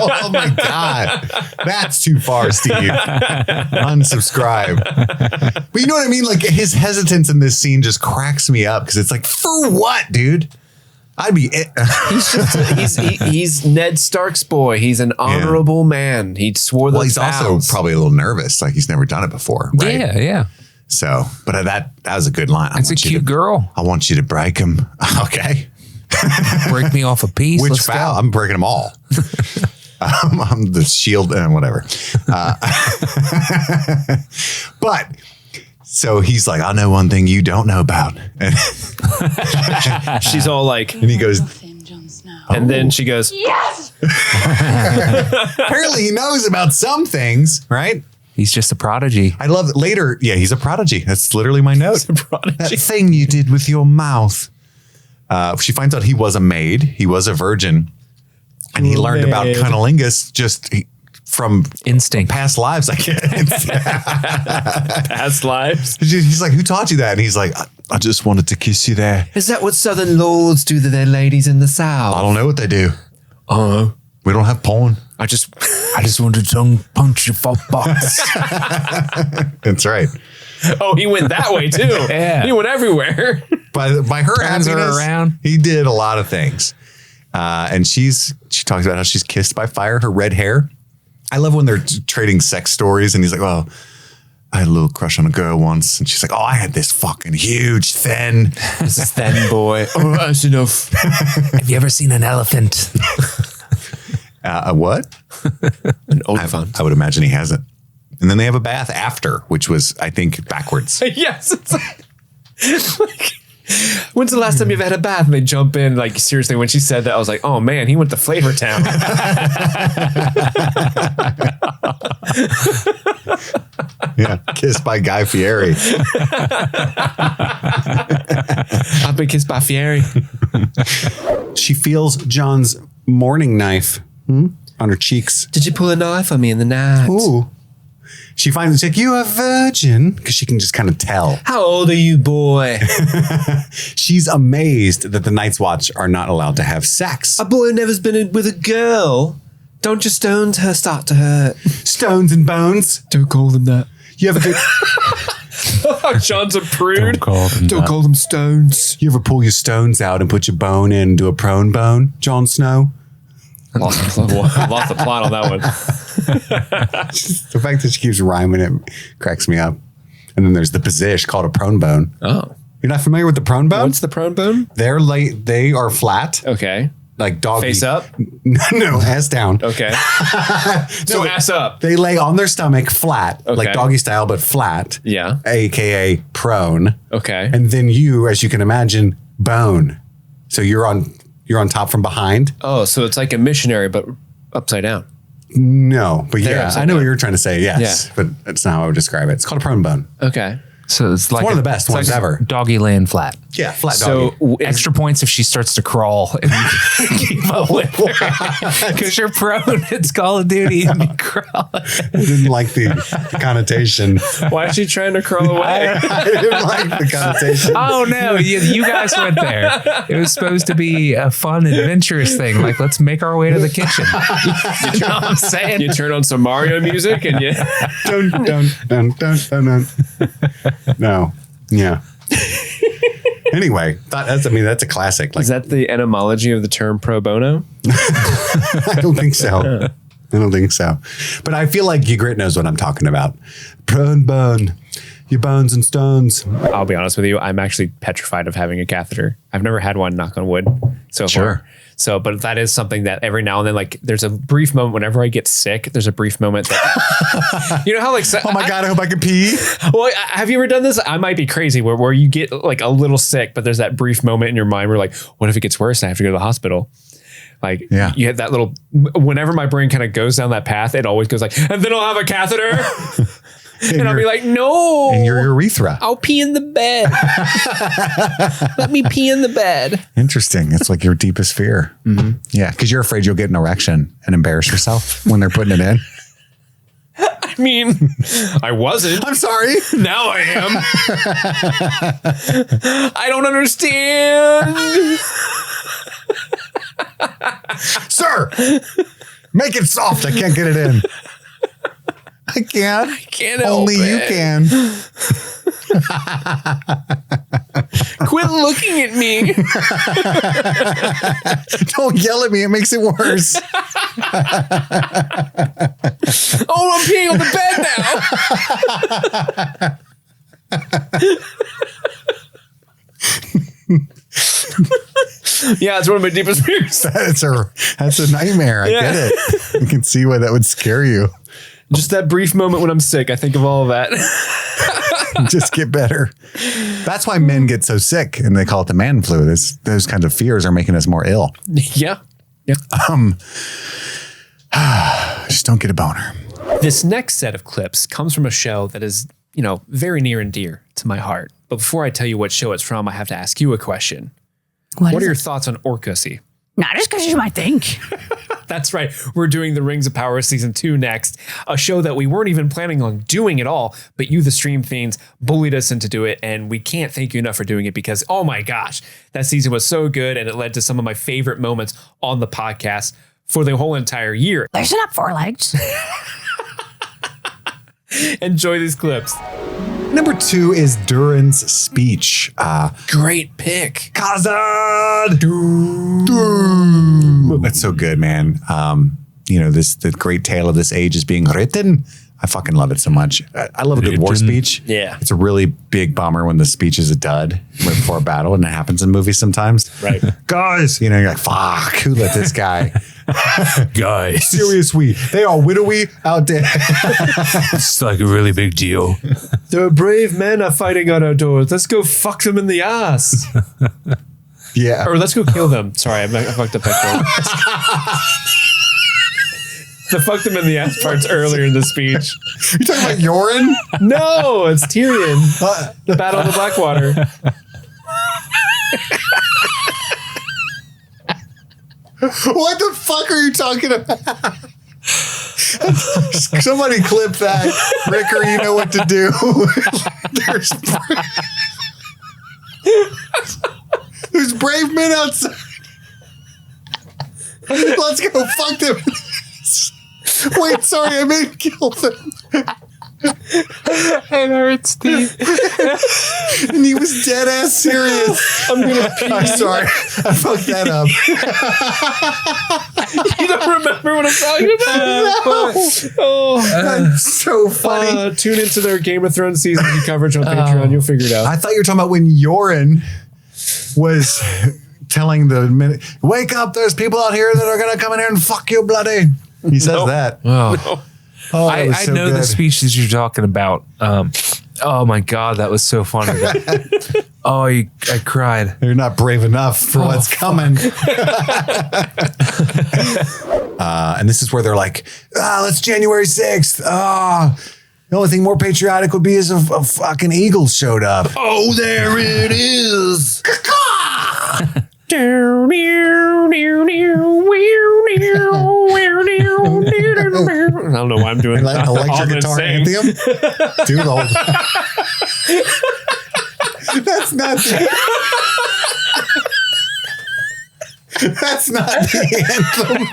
Oh my God. That's too far, Steve. Unsubscribe. But you know what I mean? Like his hesitance in this scene just cracks me up because it's like, for what, dude? I'd be he's Ned Stark's boy. He's an honorable man. He swore the he's vows. also probably a little nervous. Like he's never done it before. Right? Yeah. So, but that was a good line. It's a cute girl. I want you to break him. Okay. Break me off a piece. Which Let's foul? go. I'm breaking them all. I'm the shield and whatever. But so he's like, I know one thing you don't know about. And she's all like, and he goes, and then she goes, Yes! apparently he knows about some things, right? He's just a prodigy. I love it. Later. Yeah, he's a prodigy. That's literally my note. That thing you did with your mouth. She finds out he was a maid. He was a virgin. And he learned about cunnilingus from instinct, past lives, I guess. Past lives. He's like, who taught you that? And he's like, I just wanted to kiss you there. Is that what Southern lords do to their ladies in the South? I don't know what they do. We don't have porn. I just wanted to tongue punch your fuck box. That's right. Oh, he went that way too. Yeah. He went everywhere. By her Turns happiness, her around. He did a lot of things. And she talks about how she's kissed by fire, her red hair. I love when they're trading sex stories and he's like, well, I had a little crush on a girl once. And she's like, oh, I had this fucking huge, thin. This is thin boy. Oh, that's enough. Have you ever seen an elephant? A what? An elephant. I would imagine he hasn't. And then they have a bath after, which was, I think, backwards. Yes. It's like, when's the last time you've had a bath? And they jump in. Like, seriously, when she said that, I was like, oh man, he went to Flavor Town. Yeah. Kissed by Guy Fieri. I've been kissed by Fieri. She feels John's morning knife on her cheeks. Did you pull a knife on me in the night? Ooh. She finds it's like, you a virgin? Because she can just kind of tell. How old are you, boy? She's amazed that the Night's Watch are not allowed to have sex. A boy who never's been with a girl. Don't your stones start to hurt? Stones and bones. Don't call them that. You ever John's a prude. Don't call them stones. You ever pull your stones out and put your bone in and do a prone bone, Jon Snow? I lost the plot on that one. The fact that she keeps rhyming it cracks me up. And then there's the position called a prone bone. Oh. You're not familiar with the prone bone? What's the prone bone? They are flat. Okay. Like doggy. Face up? No, ass down. Okay. So ass up. They lay on their stomach flat, Okay. like doggy style, but flat. Yeah. AKA prone. Okay. And then you, as you can imagine, bone. So you're on top from behind. Oh, so it's like a missionary, but upside down. No, but They're yeah, upside I know down. what you're trying to say. Yes, but that's not how I would describe it. It's called a prone bone. Okay. So it's like one of the best ones ever. Doggy laying flat. Yeah, flat So doggy. Extra points if she starts to crawl and keep up with her. Because you're prone. It's Call of Duty and you crawl. I didn't like the connotation. Why is she trying to crawl away? I didn't like the connotation. Oh no, you guys went there. It was supposed to be a fun, adventurous thing. Like, let's make our way to the kitchen. You know what I'm saying? You turn on some Mario music and you... Dun, dun, dun, dun, dun, dun. No. Yeah. Anyway, that's a classic. Like, Is that the etymology of the term pro bono? I don't think so. I don't think so. But I feel like Ygritte knows what I'm talking about. Prone bone. Your bones and stones. I'll be honest with you. I'm actually petrified of having a catheter. I've never had one, knock on wood, so Sure. far. So, but that is something that every now and then, like, there's a brief moment whenever I get sick. There's a brief moment that, you know how, like, Oh my God, I hope I can pee. well, have you ever done this? I might be crazy where you get like a little sick, but there's that brief moment in your mind where, like, what if it gets worse and I have to go to the hospital? Like, Yeah. you have that little, whenever my brain kind of goes down that path, it always goes like, and then I'll have a catheter. And I'll be like, no. In your urethra. I'll pee in the bed. Let me pee in the bed. Interesting. It's like your deepest fear. Mm-hmm. Yeah, because you're afraid you'll get an erection and embarrass yourself when they're putting it in. I mean, I wasn't. I'm sorry. Now I am. I don't understand. Make it soft. I can't get it in. I can't. I can't help Only you it. can. Quit looking at me. Don't yell at me. It makes it worse. Oh, I'm peeing on the bed now. Yeah, it's one of my deepest fears. That's a nightmare. I get it. I can see why that would scare you. Just that brief moment when I'm sick, I think of all of that. Just get better. That's why men get so sick, and they call it the man flu. Those kinds of fears are making us more ill. Yeah. Yeah. Just don't get a boner. This next set of clips comes from a show that is, very near and dear to my heart. But before I tell you what show it's from, I have to ask you a question. What are your thoughts on Orcussy? Not just because you might think. That's right. We're doing the Rings of Power Season 2 next, a show that we weren't even planning on doing at all, but you, the Stream Fiends, bullied us into do it, and we can't thank you enough for doing it because, oh my gosh, that season was so good, and it led to some of my favorite moments on the podcast for the whole entire year. Listen up, four legs. Enjoy these clips. Number 2 is Durin's speech. Great pick. Cousin Dune. That's so good, man. The great tale of this age is being written. I fucking love it so much. I love a good war speech. Yeah. It's a really big bummer when the speech is a dud right before a battle, and it happens in movies sometimes. Right. Guys, you're like, fuck, who let this guy? Guys. Seriously, they are widowy out there. It's like a really big deal. The brave men are fighting on our doors. Let's go fuck them in the ass. Yeah. Or let's go kill them. Sorry, I fucked up that quote. The fuck them in the ass part's earlier in the speech. You talking about Yoren? No, it's Tyrion. The Battle of the Blackwater. What the fuck are you talking about? Somebody clip that. Ricker, you know what to do. There's brave men outside. Let's go fuck them. Wait, sorry, I meant kill them. It hurts, Steve. And he was dead ass serious. I'm gonna pee. I'm sorry. I fucked that up. You don't remember what I'm talking about? No. Oh, That's so funny. Tune into their Game of Thrones season coverage on Patreon. You'll figure it out. I thought you were talking about when Yoren was telling the minute, wake up, there's people out here that are going to come in here and fuck you bloody. He says that. Oh. Oh, that was I so know good. the speeches you're talking about. Oh my God, that was so funny. I cried. You're not brave enough for what's coming. And this is where they're like, let's January 6th. The only thing more patriotic would be is if a fucking eagle showed up. Oh, there it is. I don't know why I'm doing that. Electric guitar anthem? Dude, that's not that's not the anthem.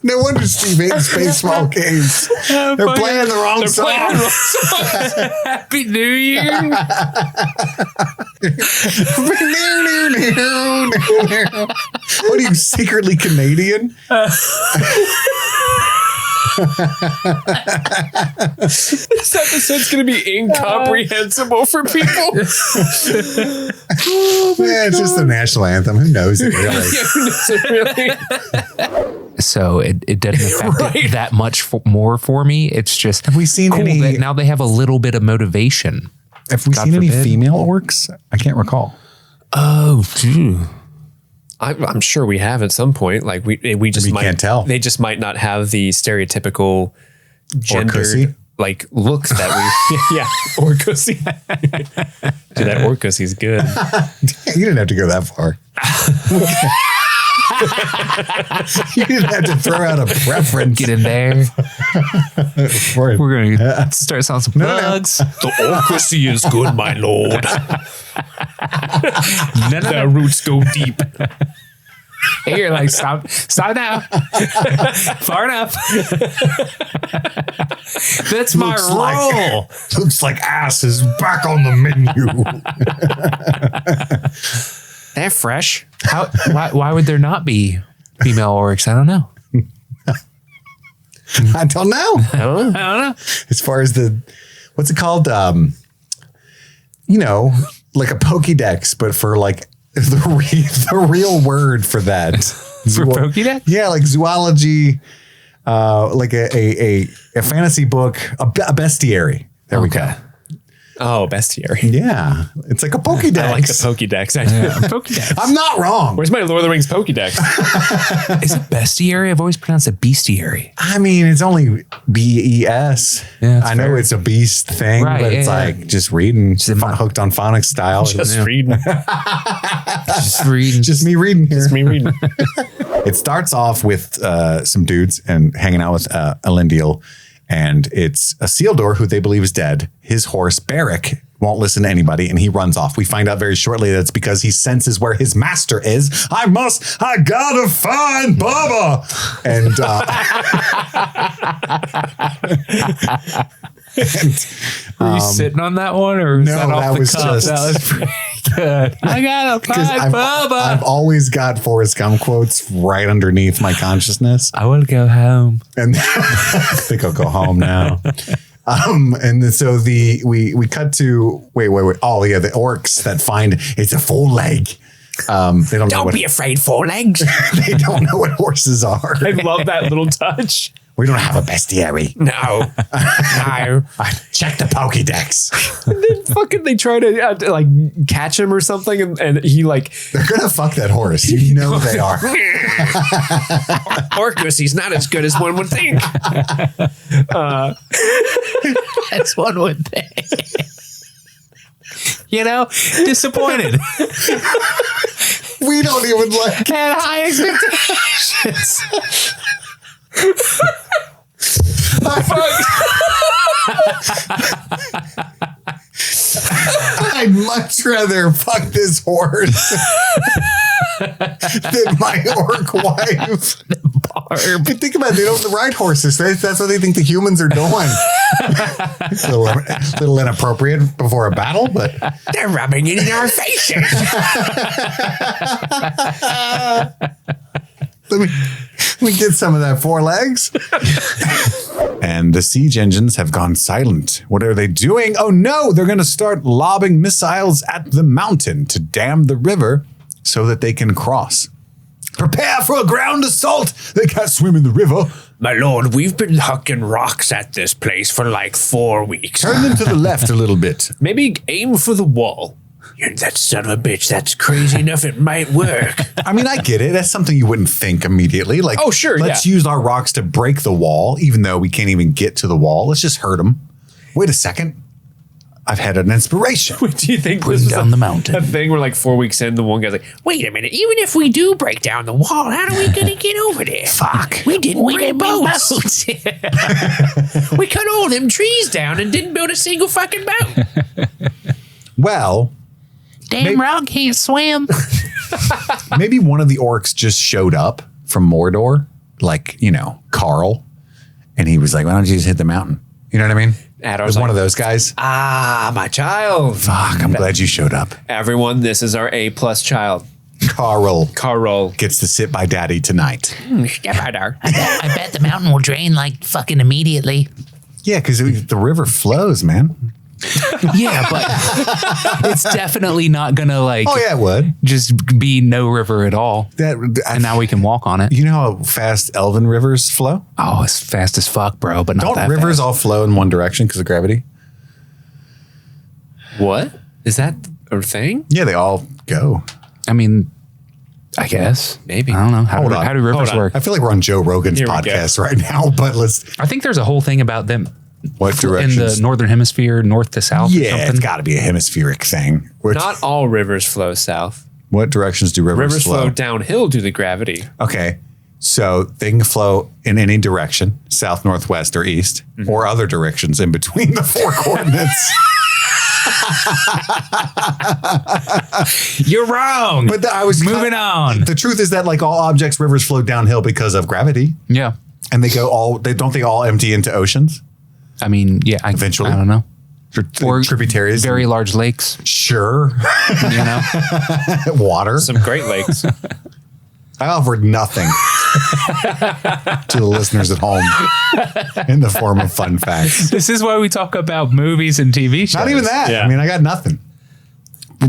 No wonder Steve hates baseball games. They're playing the wrong song. Happy New Year. What are you, secretly Canadian? This episode's going to be incomprehensible for people. Yeah, it's just the national anthem. Who knows it really? So it doesn't affect it that much more for me. It's just, have we seen cool any? That now they have a little bit of motivation. Have we God seen any forbid. female orcs? I can't recall. Oh, dude. I'm sure we have at some point. Like we just might can't tell. They just might not have the stereotypical gendered Orcussy? like looks that we yeah Orcussy. Dude, that Orcussy's good. You didn't have to go that far. You didn't have to throw out a preference. Get in there. We're going to start selling some plugs. The Orcussy is good, my lord. Their roots go deep. You're like, stop now. Far enough. That's my role. Looks like ass is back on the menu. They're fresh. Why would there not be female orcs? I don't know. I don't know. I don't know. As far as what's it called? Like a Pokédex, but for like the real word for that. For Pokédex? Yeah, like zoology, like a fantasy book, a bestiary. There we go. Oh, bestiary. Yeah. It's like a Pokédex. I like the Pokédex. Pokédex. I'm not wrong. Where's my Lord of the Rings Pokédex? Is it bestiary? I've always pronounced it bestiary. I mean, it's only BES. Yeah, I know it's a beast thing, Right, but it's yeah, like just reading, hooked on phonics style. Just reading. Just reading. Just me reading here. Just me reading. It starts off with some dudes and hanging out with Elendil, and it's a Sealdor who they believe is dead. His horse, Barrick, won't listen to anybody, and he runs off. We find out very shortly that it's because he senses where his master is. I gotta find Bubba! And Were you sitting on that one, or was no, that off that the was cuff? just That was pretty good. I gotta find Bubba. I've always got Forrest Gump quotes right underneath my consciousness. I want to go home. And I think I'll go home now. And then so we cut to wait. Oh yeah, the orcs that find it's a four leg. They don't be afraid, four legs. They don't know what horses are. I love that little touch. We don't have a bestiary. No. Check the Pokédex. And then they try to like catch him or something, and he like they're gonna fuck that horse. You know they are. Orcus, he's not as good as one would think. That's one would think. Disappointed. We don't even like had high expectations. I'd much rather fuck this horse than my orc wife. Barb. Think about it, they don't ride horses. That's what they think the humans are doing. It's a little inappropriate before a battle, but they're rubbing it in our faces. Let me get some of that four legs. And the siege engines have gone silent. What are they doing? Oh no, they're going to start lobbing missiles at the mountain to dam the river so that they can cross. Prepare for a ground assault. They can't swim in the river. My lord, we've been hucking rocks at this place for like 4 weeks. Turn them to the left a little bit. Maybe aim for the wall. You're that son of a bitch. That's crazy enough. It might work. I mean, I get it. That's something you wouldn't think immediately. Like, oh, sure. Let's use our rocks to break the wall, even though we can't even get to the wall. Let's just hurt them. Wait a second. I've had an inspiration. What do you think? Bring this was down the mountain. A thing where like 4 weeks in, the one guy's like, wait a minute. Even if we do break down the wall, how are we going to get over there? Fuck. We didn't bring boats. We cut all them trees down and didn't build a single fucking boat. Well... Damn rock can't swim. Maybe one of the orcs just showed up from Mordor, like, Carl, and he was like, why don't you just hit the mountain? You know what I mean? It was one of those guys. Ah, my child. Fuck, I'm glad you showed up. Everyone, this is our A+ child. Carl gets to sit by daddy tonight. I bet the mountain will drain like fucking immediately. Yeah, because the river flows, man. Yeah, but it's definitely not gonna like. Oh yeah, it would just be no river at all. And now we can walk on it. You know how fast elven rivers flow? Oh, it's fast as fuck, bro. But not that rivers fast. all flow in one direction because of gravity? What? Is that a thing? Yeah, they all go. I mean, I guess maybe. I don't know how do rivers work. I feel like we're on Joe Rogan's podcast right now, but I think there's a whole thing about them. What directions? In the northern hemisphere, north to south? Yeah, or something? it's got to be a hemispheric thing. Not all rivers flow south. What directions do rivers flow? Rivers flow downhill due to gravity. Okay. So they can flow in any direction, south, northwest, or east, or other directions in between the four coordinates. You're wrong. But I was moving on. The truth is that like all objects, rivers flow downhill because of gravity. Yeah. And they all empty into oceans? I mean, yeah. Eventually. I don't know. Or tributaries. Very large lakes. Sure. You know? Water. Some Great Lakes. I offered nothing to the listeners at home in the form of fun facts. This is why we talk about movies and TV shows. Not even that. Yeah. I mean, I got nothing.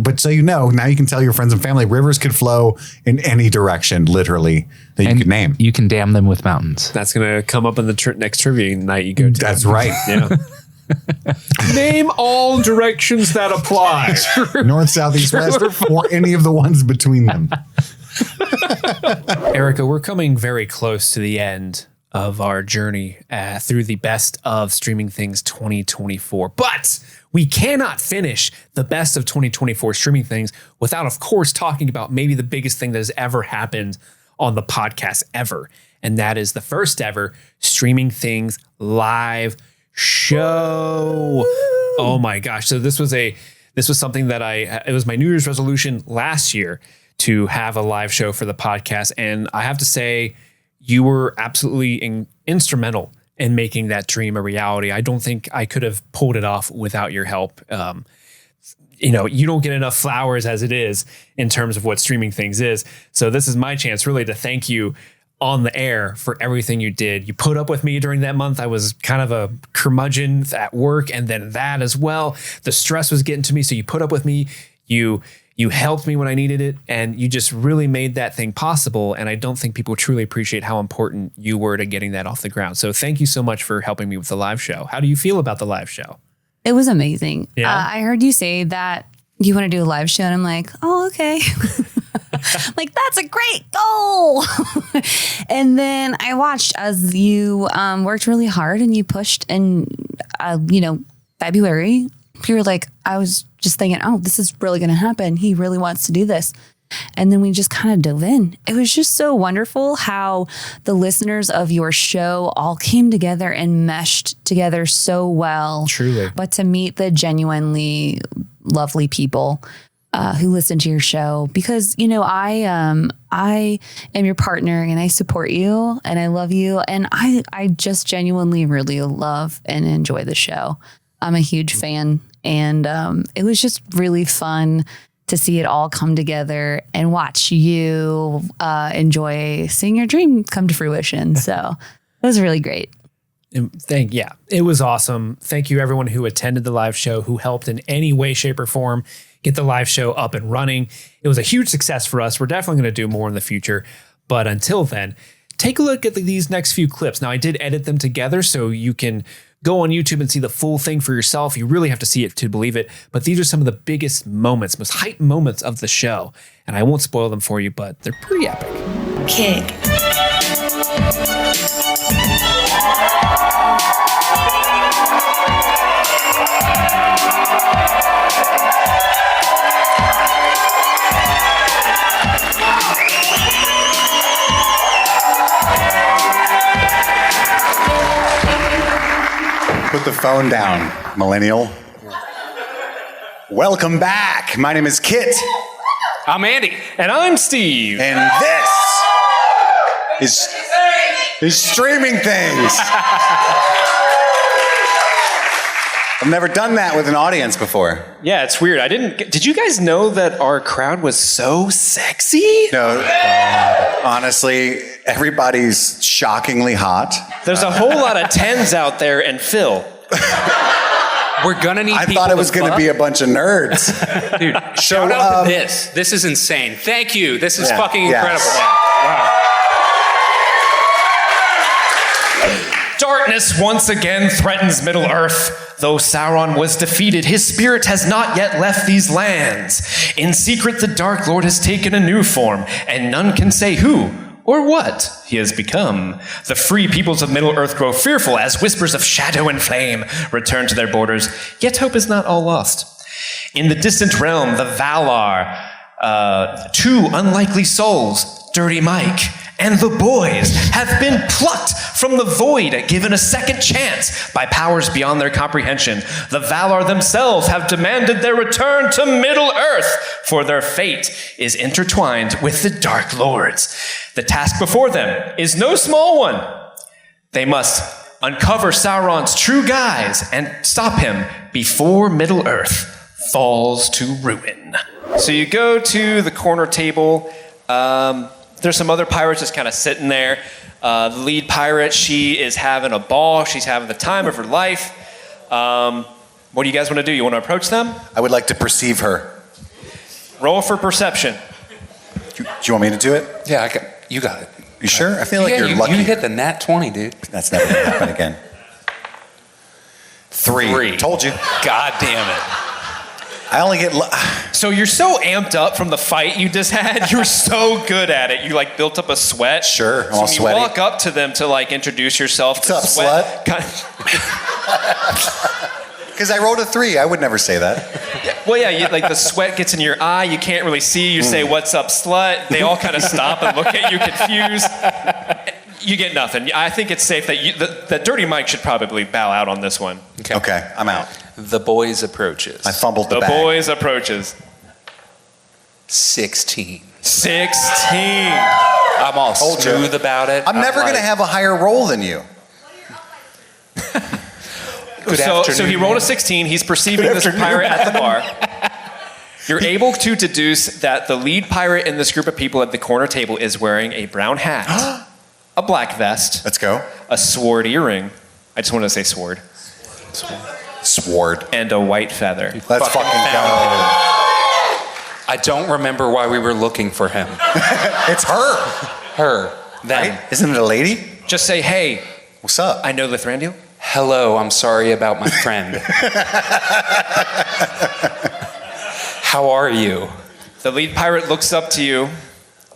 But so you know, now you can tell your friends and family rivers could flow in any direction, literally, that you could name. You can dam them with mountains. That's going to come up in the next trivia night you go to. That's right. Yeah. Name all directions that apply. North, south, east, west, or any of the ones between them. Erica, we're coming very close to the end of our journey through the best of Streaming Things 2024. But we cannot finish the best of 2024 Streaming Things without, of course, talking about maybe the biggest thing that has ever happened on the podcast ever. And that is the first ever Streaming Things live show. Oh my gosh. So this was something that it was my New Year's resolution last year to have a live show for the podcast. And I have to say, you were absolutely instrumental in making that dream a reality. I don't think I could have pulled it off without your help. You don't get enough flowers as it is in terms of what Streaming Things is. So this is my chance really to thank you on the air for everything you did. You put up with me during that month. I was kind of a curmudgeon at work, and then that as well. The stress was getting to me. So you put up with me. You helped me when I needed it, and you just really made that thing possible. And I don't think people truly appreciate how important you were to getting that off the ground. So thank you so much for helping me with the live show. How do you feel about the live show? It was amazing. Yeah. I heard you say that you want to do a live show, and I'm like, oh, okay. Like, that's a great goal. And then I watched as you worked really hard and you pushed in, February. You were like, I was just thinking, oh, this is really going to happen. He really wants to do this. And then we just kind of dove in. It was just so wonderful how the listeners of your show all came together and meshed together so well. Truly. But to meet the genuinely lovely people who listen to your show, because, I am your partner and I support you and I love you. And I just genuinely really love and enjoy the show. I'm a huge fan, and it was just really fun to see it all come together and watch you enjoy seeing your dream come to fruition. So it was really great. It was awesome. Thank you everyone who attended the live show, who helped in any way, shape, or form get the live show up and running. It was a huge success for us. We're definitely going to do more in the future. But until then, take a look at these next few clips. Now, I did edit them together so you can go on YouTube and see the full thing for yourself. You really have to see it to believe it. But these are some of the biggest moments, most hype moments of the show. And I won't spoil them for you, but they're pretty epic. Kick. Put the phone down, millennial. Welcome back. My name is Kit. I'm Andy. And I'm Steve. And this is Streaming Things. I've never done that with an audience before. Yeah, it's weird. Did you guys know that our crowd was so sexy? No, honestly, everybody's shockingly hot. There's a whole lot of 10s out there, and Phil. We're gonna need. I thought it was gonna be a bunch of nerds. Dude, shout out to this. This is insane. Thank you. This is fucking incredible. Wow. Darkness once again threatens Middle-earth. Though Sauron was defeated, his spirit has not yet left these lands. In secret, the Dark Lord has taken a new form, and none can say who or what he has become. The free peoples of Middle-earth grow fearful as whispers of shadow and flame return to their borders, yet hope is not all lost. In the distant realm, the Valar, two unlikely souls, Dirty Mike and the boys, have been plucked from the void, given a second chance by powers beyond their comprehension. The Valar themselves have demanded their return to Middle-earth, for their fate is intertwined with the Dark Lords. The task before them is no small one. They must uncover Sauron's true guise and stop him before Middle-earth falls to ruin. So you go to the corner table. There's some other pirates just kind of sitting there. The lead pirate, she is having a ball. She's having the time of her life. What do you guys want to do? You want to approach them? I would like to perceive her. Roll for perception. Do you want me to do it? Yeah, you got it. You sure? I feel like you're lucky. You hit the nat 20, dude. That's never going to happen again. 3. Told you. God damn it. I only get... So you're so amped up from the fight you just had. You're so good at it. You like built up a sweat. Sure, I'm all so sweaty. You walk up to them to like introduce yourself. What's up, slut? Because I rolled a 3. I would never say that. Well, yeah, like the sweat gets in your eye. You can't really see. You say, "What's up, slut?" They all kind of stop and look at you confused. You get nothing. I think it's safe that that Dirty Mike should probably bow out on this one. Okay, I'm out. The boys approaches. I fumbled the bag. The boys approaches. 16. 16. I'm all smooth about it. I'm never going to have a higher roll than you. So he rolled a 16. He's perceiving this pirate at the bar. You're able to deduce that the lead pirate in this group of people at the corner table is wearing a brown hat, a black vest. Let's go. A sword earring. I just want to say sword. Sword. And a white feather. Let's fucking go. I don't remember why we were looking for him. It's her. Her. Them. Right? Isn't it a lady? Just say, "Hey. What's up? I know Lithrandiel." Hello, I'm sorry about my friend. How are you? The lead pirate looks up to you.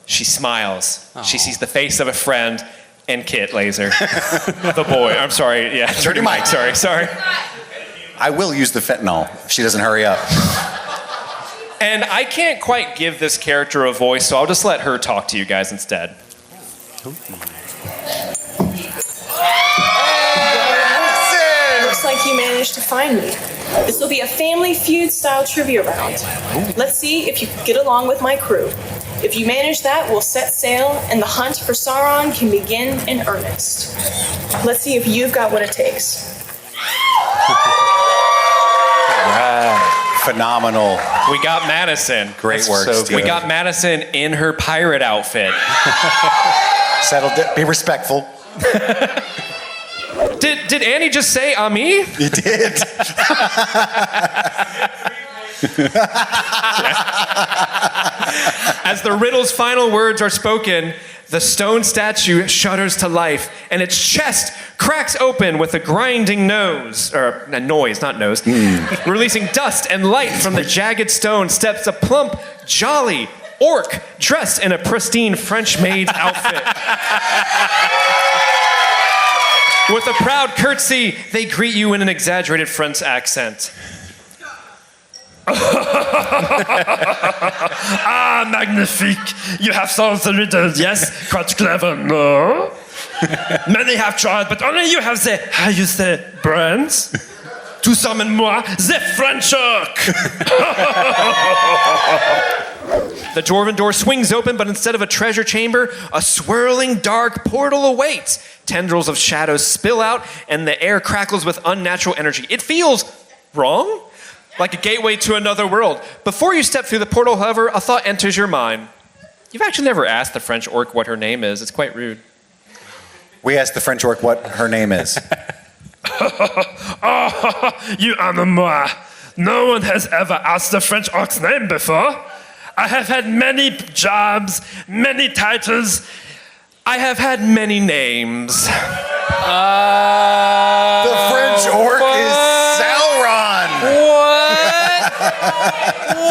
She smiles. Oh. She sees the face of a friend and Kit Laser. The boy. I'm sorry. Yeah. Dirty Mike. Sorry. I will use the fentanyl if she doesn't hurry up. And I can't quite give this character a voice, so I'll just let her talk to you guys instead. Looks like you managed to find me. This will be a Family Feud style trivia round. Let's see if you can get along with my crew. If you manage that, we'll set sail and the hunt for Sauron can begin in earnest. Let's see if you've got what it takes. Right. Phenomenal. We got Madison. Great work, Steve. We got Madison in her pirate outfit. Settled it. Be respectful. Did Annie just say Ami? You did. As the riddle's final words are spoken, the stone statue shudders to life, and its chest cracks open with a grinding noise, releasing dust and light from the jagged stone. Steps a plump, jolly orc dressed in a pristine French-made outfit. With a proud curtsy, they greet you in an exaggerated French accent. Ah, magnifique. You have solved the riddle, yes? Quite clever, no? Many have tried, but only you have the, how you say, brains? To summon moi, the French orc! The dwarven door swings open, but instead of a treasure chamber, a swirling dark portal awaits. Tendrils of shadows spill out, and the air crackles with unnatural energy. It feels wrong, like a gateway to another world. Before you step through the portal, however, a thought enters your mind. You've actually never asked the French orc what her name is. It's quite rude. We asked the French orc what her name is. Oh, you honor moi. No one has ever asked the French orc's name before. I have had many jobs, many titles. I have had many names. The French orc is Sauron.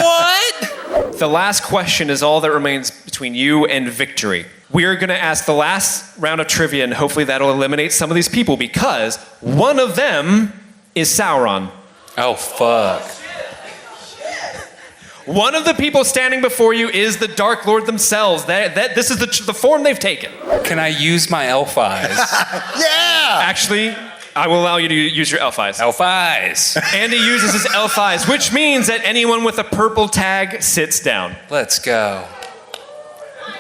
What? The last question is all that remains between you and victory. We are going to ask the last round of trivia, and hopefully that'll eliminate some of these people, because one of them is Sauron. Oh, fuck. One of the people standing before you is the Dark Lord themselves. This is the form they've taken. Can I use my elf eyes? Yeah! Actually, I will allow you to use your elf eyes. Elf eyes. Andy uses his elf eyes, which means that anyone with a purple tag sits down. Let's go.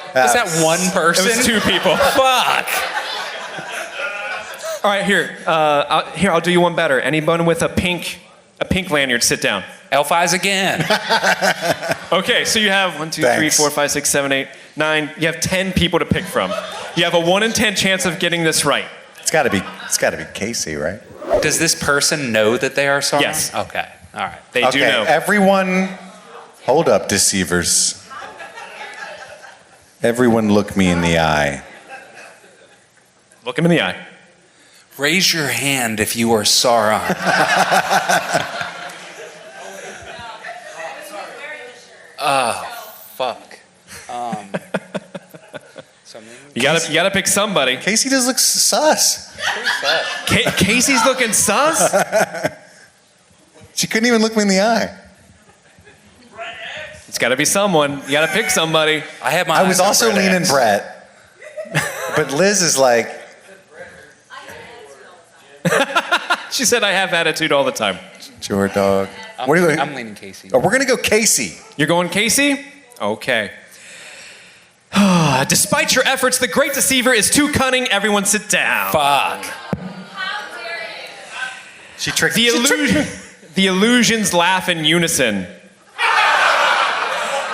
Is that one person? It was 2 people. Fuck. All right, here. I'll do you one better. Anyone with a pink lanyard, sit down. Elf eyes again. Okay, so you have 1, 2, 3, 4, 5, 6, 7, 8, 9. You have 10 people to pick from. You have a 1 in 10 chance of getting this right. It's got to be Casey, right? Does this person know that they are Sauron? Yes. Okay. All right. They do know. Everyone, hold up, deceivers. Everyone look me in the eye. Look him in the eye. Raise your hand if you are Sauron. Oh, fuck. You gotta pick somebody. Casey just looks sus. Casey's looking sus? She couldn't even look me in the eye. It's gotta be someone. You gotta pick somebody. I was also leaning Brett. But Liz is like... She said I have attitude all the time. Sure, dog. I'm leaning Casey. Oh, we're going to go Casey. You're going Casey? Okay. Despite your efforts, the great deceiver is too cunning. Everyone sit down. Fuck. She tricked me. The illusions laugh in unison,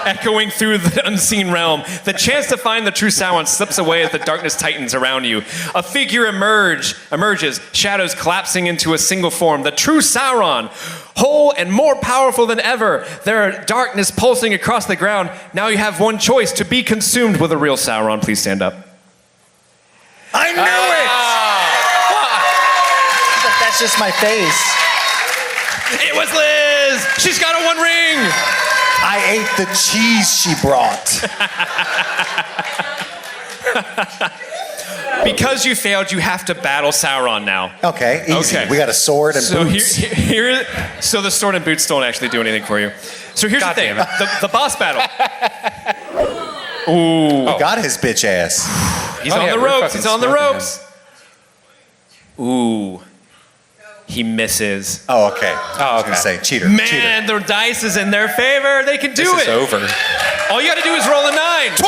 echoing through the unseen realm. The chance to find the true Sauron slips away as the darkness tightens around you. A figure emerges, shadows collapsing into a single form. The true Sauron, whole and more powerful than ever. There are darkness pulsing across the ground. Now you have one choice: to be consumed with a real Sauron. Please stand up. I knew it! That's just my face. It was Liz! She's got a 1 ring! I ate the cheese she brought. Because you failed, you have to battle Sauron now. Okay, easy. Okay. We got a sword and boots. So the sword and boots don't actually do anything for you. So here's the thing. The boss battle. Ooh. Oh. Got his bitch ass. He's on the ropes. He's on the ropes. Ooh. He misses. Oh, okay. I was going to say, cheater. Man, the dice is in their favor. They can do it. This is over. All you got to do is roll a 9. 20!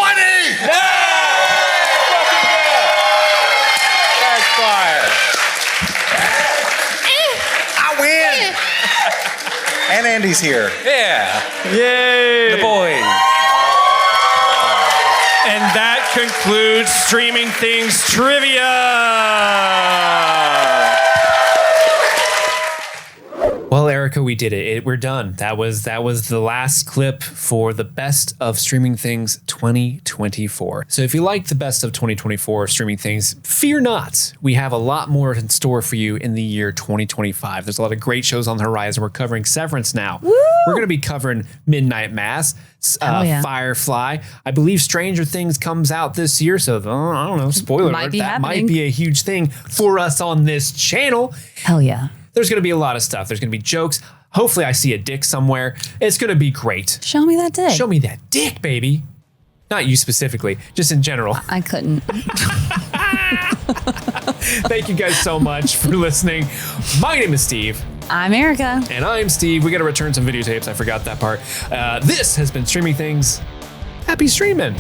No! That's fire. I win! And Andy's here. Yeah. Yay! The boys. And that concludes Streaming Things Trivia. Well, Erica, we did it. We're done. That was the last clip for the Best of Streaming Things 2024. So if you liked the Best of 2024 Streaming Things, fear not. We have a lot more in store for you in the year 2025. There's a lot of great shows on the horizon. We're covering Severance now. Woo! We're going to be covering Midnight Mass, Firefly. I believe Stranger Things comes out this year, so I don't know, spoiler alert, that might be a huge thing for us on this channel. Hell yeah. There's going to be a lot of stuff. There's going to be jokes. Hopefully I see a dick somewhere. It's going to be great. Show me that dick. Show me that dick, baby. Not you specifically, just in general. I couldn't. Thank you guys so much for listening. My name is Steve. I'm Erica. And I'm Steve. We got to return some videotapes. I forgot that part. This has been Streaming Things. Happy streaming.